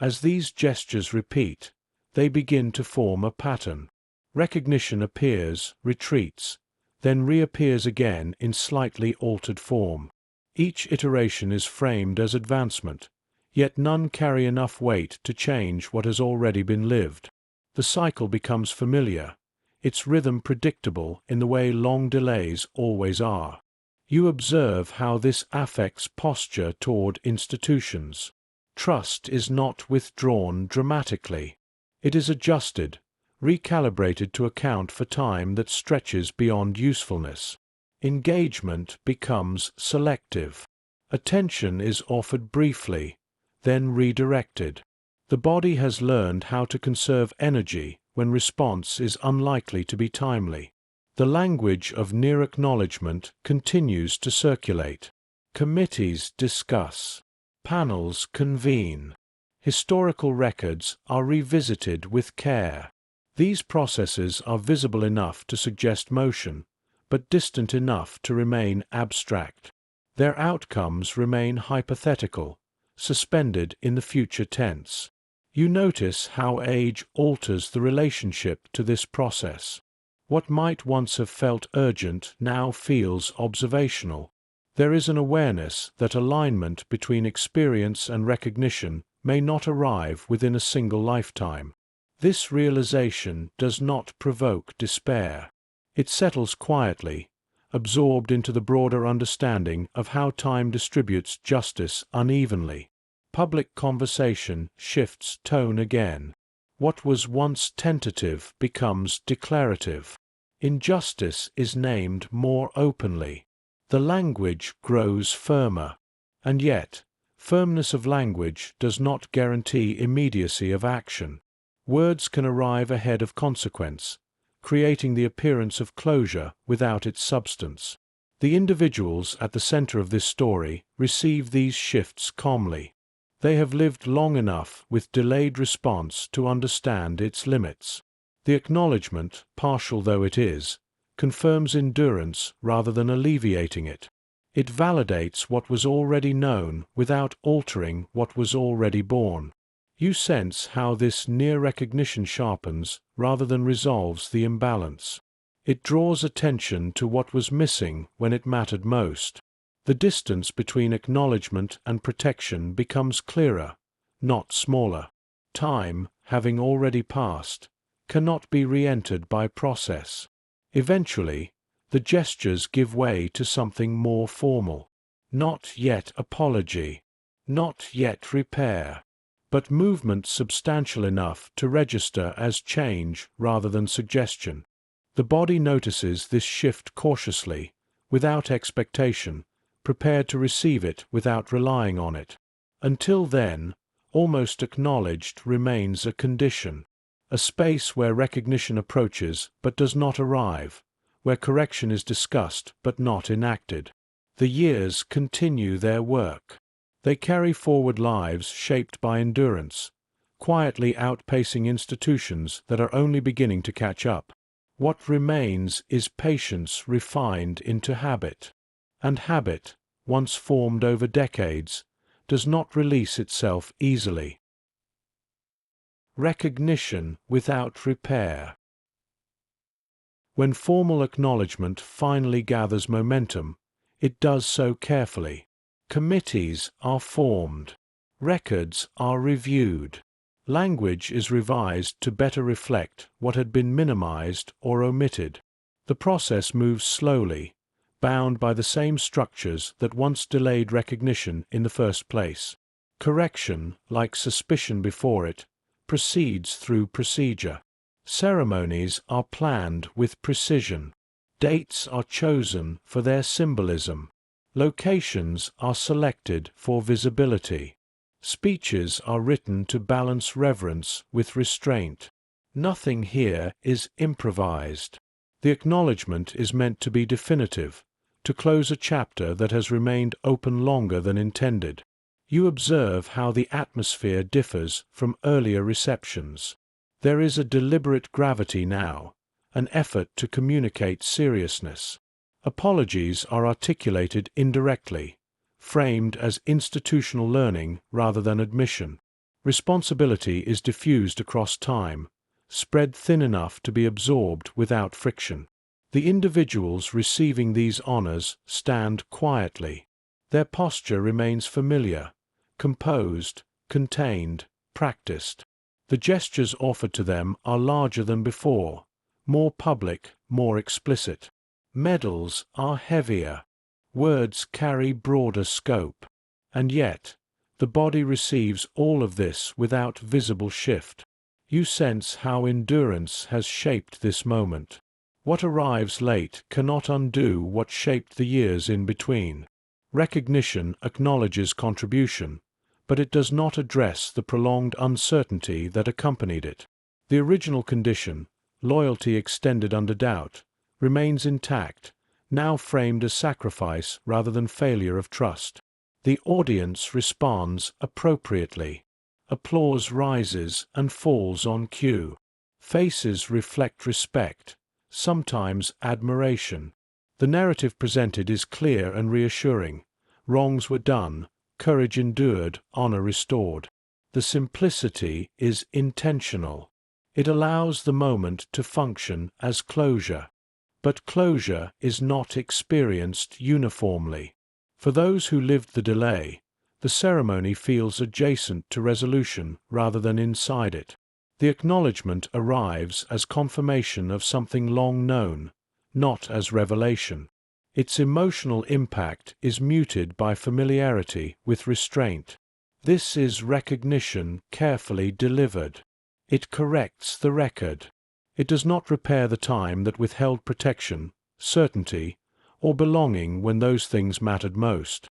As these gestures repeat, they begin to form a pattern. Recognition appears, retreats, then reappears again in slightly altered form. Each iteration is framed as advancement, yet none carry enough weight to change what has already been lived. The cycle becomes familiar, its rhythm predictable in the way long delays always are. You observe how this affects posture toward institutions. Trust is not withdrawn dramatically. It is adjusted, recalibrated to account for time that stretches beyond usefulness. Engagement becomes selective. Attention is offered briefly, then redirected. The body has learned how to conserve energy when response is unlikely to be timely. The language of near acknowledgement continues to circulate. Committees discuss. Panels convene. Historical records are revisited with care. These processes are visible enough to suggest motion, but distant enough to remain abstract. Their outcomes remain hypothetical, suspended in the future tense. You notice how age alters the relationship to this process. What might once have felt urgent now feels observational. There is an awareness that alignment between experience and recognition may not arrive within a single lifetime. This realization does not provoke despair. It settles quietly, absorbed into the broader understanding of how time distributes justice unevenly. Public conversation shifts tone again. What was once tentative becomes declarative. Injustice is named more openly. The language grows firmer. And yet, firmness of language does not guarantee immediacy of action. Words can arrive ahead of consequence, creating the appearance of closure without its substance. The individuals at the center of this story receive these shifts calmly. They have lived long enough with delayed response to understand its limits. The acknowledgement, partial though it is, confirms endurance rather than alleviating it. It validates what was already known without altering what was already born. You sense how this near recognition sharpens rather than resolves the imbalance. It draws attention to what was missing when it mattered most. The distance between acknowledgement and protection becomes clearer, not smaller. Time, having already passed, cannot be re-entered by process. Eventually, the gestures give way to something more formal. Not yet apology, not yet repair, but movement substantial enough to register as change rather than suggestion. The body notices this shift cautiously, without expectation, prepared to receive it without relying on it. Until then, almost acknowledged remains a condition, a space where recognition approaches but does not arrive, where correction is discussed but not enacted. The years continue their work. They carry forward lives shaped by endurance, quietly outpacing institutions that are only beginning to catch up. What remains is patience refined into habit. And habit, once formed over decades, does not release itself easily. Recognition without repair. When formal acknowledgement finally gathers momentum, it does so carefully. Committees are formed. Records are reviewed. Language is revised to better reflect what had been minimized or omitted. The process moves slowly, bound by the same structures that once delayed recognition in the first place. Correction, like suspicion before it, proceeds through procedure. Ceremonies are planned with precision. Dates are chosen for their symbolism. Locations are selected for visibility. Speeches are written to balance reverence with restraint. Nothing here is improvised. The acknowledgement is meant to be definitive, to close a chapter that has remained open longer than intended. You observe how the atmosphere differs from earlier receptions. There is a deliberate gravity now, an effort to communicate seriousness. Apologies are articulated indirectly, framed as institutional learning rather than admission. Responsibility is diffused across time, spread thin enough to be absorbed without friction. The individuals receiving these honors stand quietly. Their posture remains familiar, composed, contained, practiced. The gestures offered to them are larger than before, more public, more explicit. Medals are heavier. Words carry broader scope. And yet, the body receives all of this without visible shift. You sense how endurance has shaped this moment. What arrives late cannot undo what shaped the years in between. Recognition acknowledges contribution, but it does not address the prolonged uncertainty that accompanied it. The original condition, loyalty extended under doubt, remains intact, now framed as sacrifice rather than failure of trust. The audience responds appropriately. Applause rises and falls on cue. Faces reflect respect, sometimes admiration. The narrative presented is clear and reassuring. Wrongs were done, courage endured, honor restored. The simplicity is intentional. It allows the moment to function as closure. But closure is not experienced uniformly. For those who lived the delay, the ceremony feels adjacent to resolution rather than inside it. The acknowledgement arrives as confirmation of something long known, not as revelation. Its emotional impact is muted by familiarity with restraint. This is recognition carefully delivered. It corrects the record. It does not repair the time that withheld protection, certainty, or belonging when those things mattered most.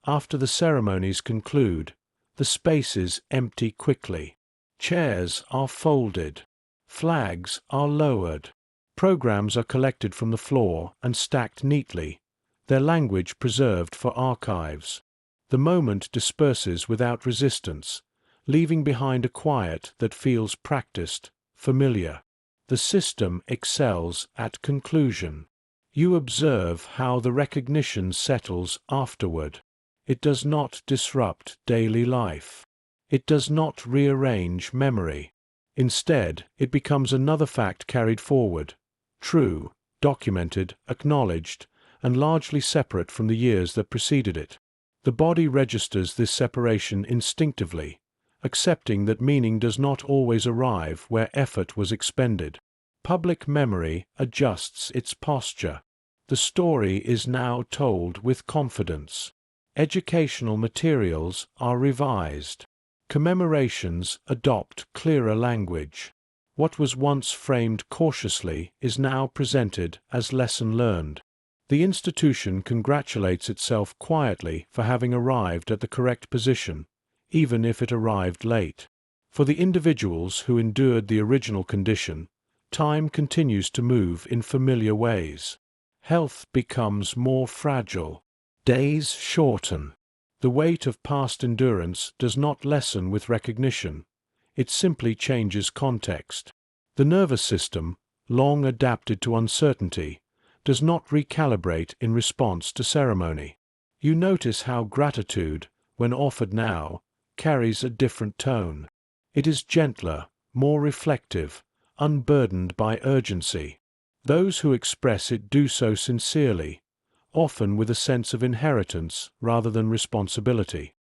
After the ceremonies conclude, the spaces empty quickly. Chairs are folded. Flags are lowered. Programs are collected from the floor and stacked neatly, their language preserved for archives. The moment disperses without resistance, leaving behind a quiet that feels practiced, familiar. The system excels at conclusion. You observe how the recognition settles afterward. It does not disrupt daily life. It does not rearrange memory. Instead, it becomes another fact carried forward, true, documented, acknowledged, and largely separate from the years that preceded it. The body registers this separation instinctively, accepting that meaning does not always arrive where effort was expended. Public memory adjusts its posture. The story is now told with confidence. Educational materials are revised. Commemorations adopt clearer language. What was once framed cautiously is now presented as lesson learned. The institution congratulates itself quietly for having arrived at the correct position, even if it arrived late. For the individuals who endured the original condition, time continues to move in familiar ways. Health becomes more fragile. Days shorten. The weight of past endurance does not lessen with recognition. It simply changes context. The nervous system, long adapted to uncertainty, does not recalibrate in response to ceremony. You notice how gratitude, when offered now, carries a different tone. It is gentler, more reflective, unburdened by urgency. Those who express it do so sincerely, often with a sense of inheritance rather than responsibility.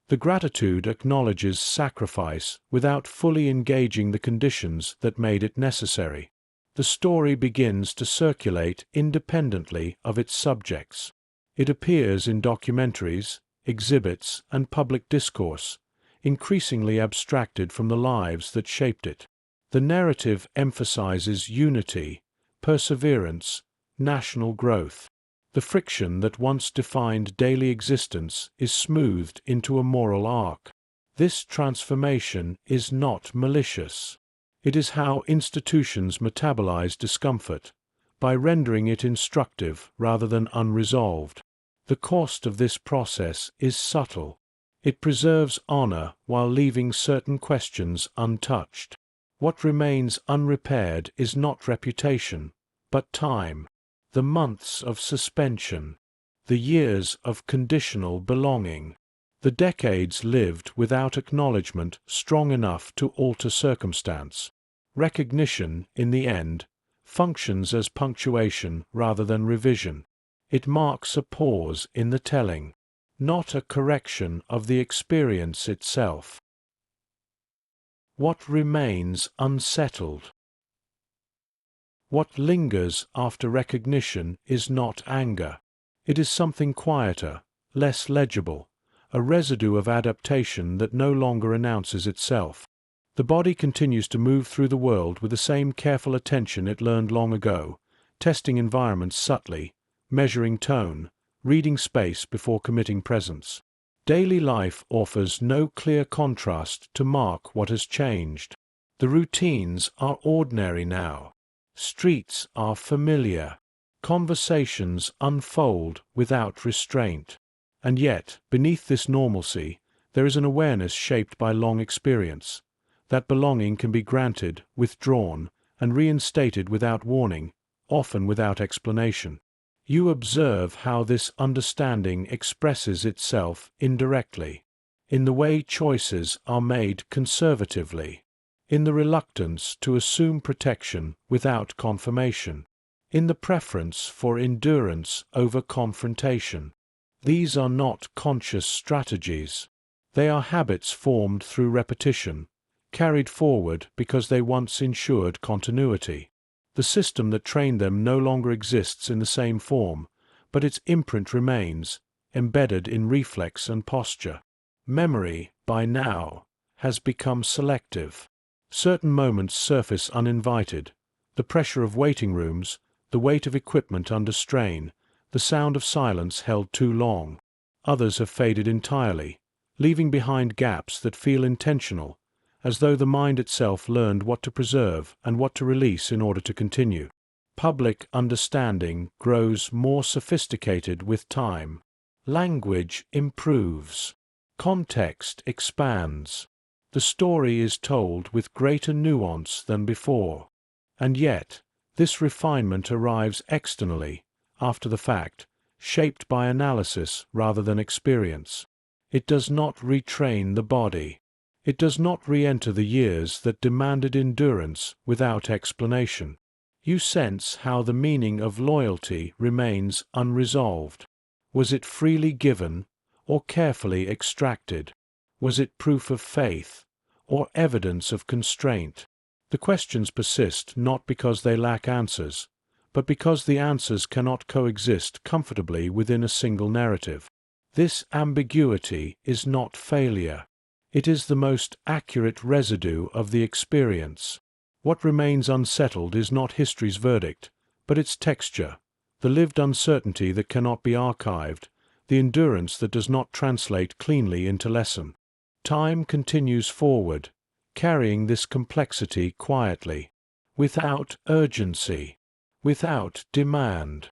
The gratitude acknowledges sacrifice without fully engaging the conditions that made it necessary. The story begins to circulate independently of its subjects. It appears in documentaries, exhibits, and public discourse, increasingly abstracted from the lives that shaped it. The narrative emphasizes unity, perseverance, national growth. The friction that once defined daily existence is smoothed into a moral arc. This transformation is not malicious. It is how institutions metabolize discomfort, by rendering it instructive rather than unresolved. The cost of this process is subtle. It preserves honor while leaving certain questions untouched. What remains unrepaired is not reputation, but time. The months of suspension, the years of conditional belonging, the decades lived without acknowledgement strong enough to alter circumstance. Recognition, in the end, functions as punctuation rather than revision. It marks a pause in the telling, not a correction of the experience itself. What remains unsettled? What lingers after recognition is not anger. It is something quieter, less legible, a residue of adaptation that no longer announces itself. The body continues to move through the world with the same careful attention it learned long ago, testing environments subtly, measuring tone, reading space before committing presence. Daily life offers no clear contrast to mark what has changed. The routines are ordinary now. Streets are familiar. Conversations unfold without restraint. And yet, beneath this normalcy, there is an awareness shaped by long experience. That belonging can be granted, withdrawn, and reinstated without warning, often without explanation. You observe how this understanding expresses itself indirectly, in the way choices are made conservatively, in the reluctance to assume protection without confirmation, in the preference for endurance over confrontation. These are not conscious strategies. They are habits formed through repetition, carried forward because they once ensured continuity. The system that trained them no longer exists in the same form, but its imprint remains, embedded in reflex and posture. Memory, by now, has become selective. Certain moments surface uninvited: the pressure of waiting rooms, the weight of equipment under strain, the sound of silence held too long. Others have faded entirely, leaving behind gaps that feel intentional, as though the mind itself learned what to preserve and what to release in order to continue. Public understanding grows more sophisticated with time. Language improves. Context expands. The story is told with greater nuance than before. And yet, this refinement arrives externally, after the fact, shaped by analysis rather than experience. It does not retrain the body. It does not re-enter the years that demanded endurance without explanation. You sense how the meaning of loyalty remains unresolved. Was it freely given or carefully extracted? Was it proof of faith or evidence of constraint? The questions persist not because they lack answers, but because the answers cannot coexist comfortably within a single narrative. This ambiguity is not failure. It is the most accurate residue of the experience. What remains unsettled is not history's verdict, but its texture, the lived uncertainty that cannot be archived, the endurance that does not translate cleanly into lesson. Time continues forward, carrying this complexity quietly, without urgency, without demand.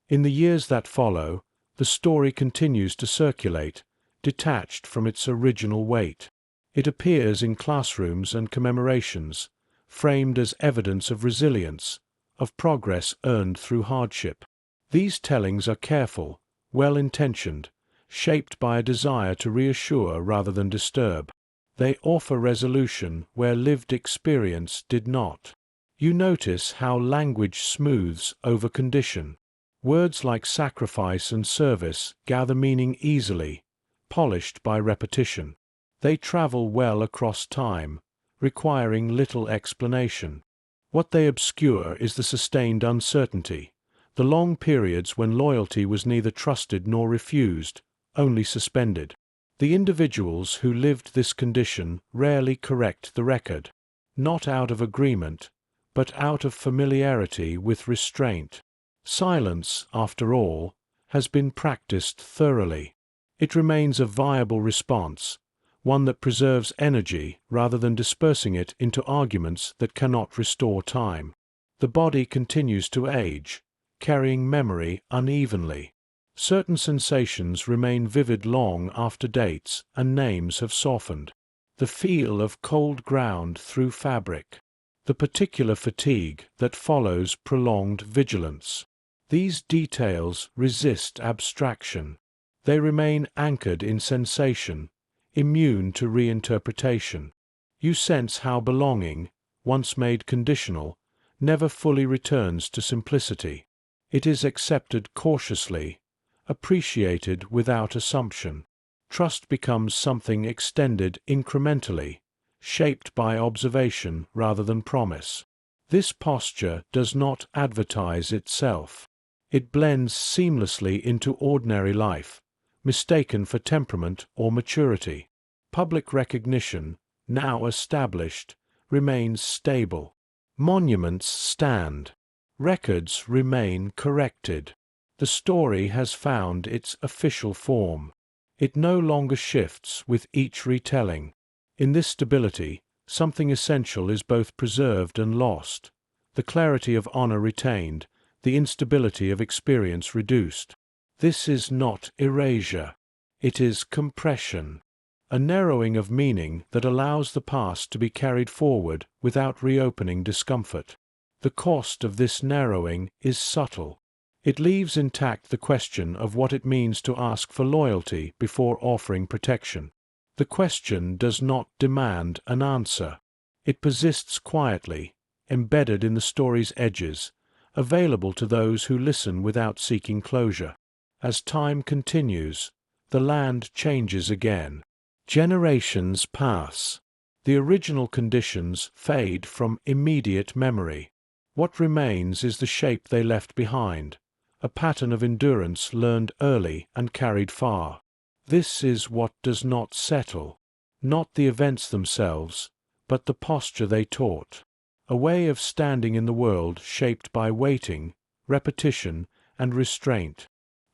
In the years that follow, the story continues to circulate, detached from its original weight. It appears in classrooms and commemorations, framed as evidence of resilience, of progress earned through hardship. These tellings are careful, well-intentioned, shaped by a desire to reassure rather than disturb. They offer resolution where lived experience did not. You notice how language smooths over condition. Words like sacrifice and service gather meaning easily, polished by repetition. They travel well across time, requiring little explanation. What they obscure is the sustained uncertainty, the long periods when loyalty was neither trusted nor refused, only suspended. The individuals who lived this condition rarely correct the record, not out of agreement, but out of familiarity with restraint. Silence, after all, has been practiced thoroughly. It remains a viable response, one that preserves energy rather than dispersing it into arguments that cannot restore time. The body continues to age, carrying memory unevenly. Certain sensations remain vivid long after dates and names have softened. The feel of cold ground through fabric, the particular fatigue that follows prolonged vigilance. These details resist abstraction. They remain anchored in sensation, immune to reinterpretation. You sense how belonging, once made conditional, never fully returns to simplicity. It is accepted cautiously, appreciated without assumption. Trust becomes something extended incrementally, shaped by observation rather than promise. This posture does not advertise itself. It blends seamlessly into ordinary life, mistaken for temperament or maturity. Public recognition, now established, remains stable. Monuments stand. Records remain corrected. The story has found its official form. It no longer shifts with each retelling. In this stability, something essential is both preserved and lost. The clarity of honor retained, the instability of experience reduced. This is not erasure. It is compression, a narrowing of meaning that allows the past to be carried forward without reopening discomfort. The cost of this narrowing is subtle. It leaves intact the question of what it means to ask for loyalty before offering protection. The question does not demand an answer. It persists quietly, embedded in the story's edges, available to those who listen without seeking closure. As time continues, the land changes again. Generations pass. The original conditions fade from immediate memory. What remains is the shape they left behind, a pattern of endurance learned early and carried far. This is what does not settle, not the events themselves, but the posture they taught. A way of standing in the world shaped by waiting, repetition, and restraint.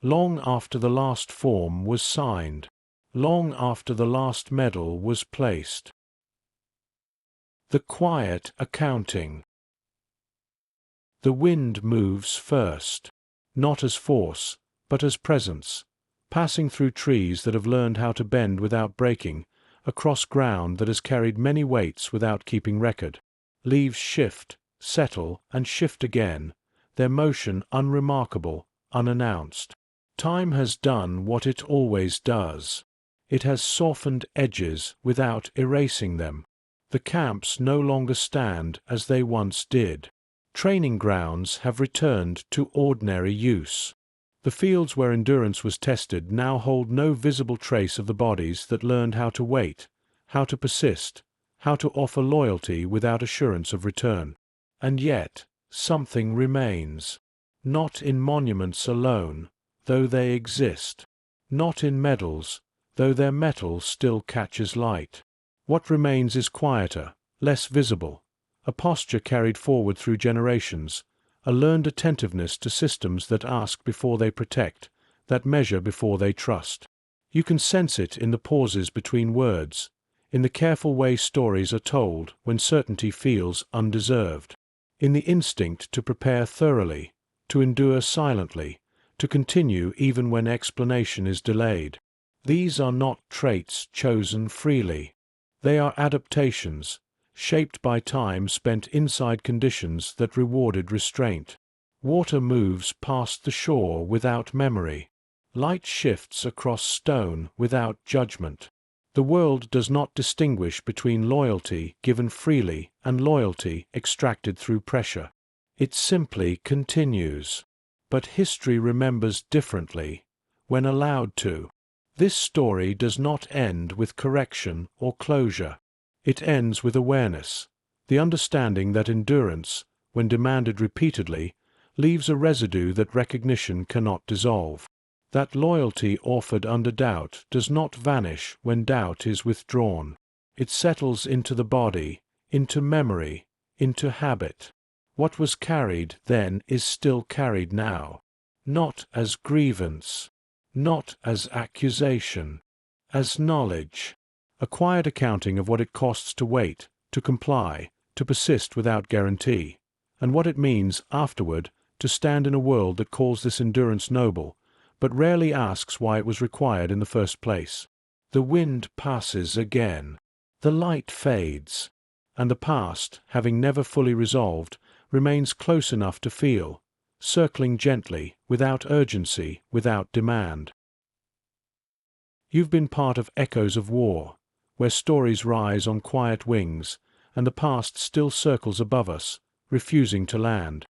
Long after the last form was signed, long after the last medal was placed. The quiet accounting. The wind moves first, not as force, but as presence, passing through trees that have learned how to bend without breaking, across ground that has carried many weights without keeping record. Leaves shift, settle, and shift again, their motion unremarkable, unannounced. Time has done what it always does. It has softened edges without erasing them. The camps no longer stand as they once did. Training grounds have returned to ordinary use. The fields where endurance was tested now hold no visible trace of the bodies that learned how to wait, how to persist, how to offer loyalty without assurance of return. And yet, something remains. Not in monuments alone, though they exist. Not in medals, though their metal still catches light. What remains is quieter, less visible, a posture carried forward through generations, a learned attentiveness to systems that ask before they protect, that measure before they trust. You can sense it in the pauses between words, in the careful way stories are told when certainty feels undeserved, in the instinct to prepare thoroughly, to endure silently, to continue even when explanation is delayed. These are not traits chosen freely. They are adaptations, shaped by time spent inside conditions that rewarded restraint. Water moves past the shore without memory. Light shifts across stone without judgment. The world does not distinguish between loyalty given freely and loyalty extracted through pressure. It simply continues. But history remembers differently, when allowed to. This story does not end with correction or closure. It ends with awareness, the understanding that endurance, when demanded repeatedly, leaves a residue that recognition cannot dissolve. That loyalty offered under doubt does not vanish when doubt is withdrawn. It settles into the body, into memory, into habit. What was carried then is still carried now, not as grievance, not as accusation, as knowledge, a quiet accounting of what it costs to wait, to comply, to persist without guarantee, and what it means afterward to stand in a world that calls this endurance noble, but rarely asks why it was required in the first place. The wind passes again, the light fades, and the past, having never fully resolved, remains close enough to feel, circling gently, without urgency, without demand. You've been part of echoes of war, where stories rise on quiet wings, and the past still circles above us, refusing to land.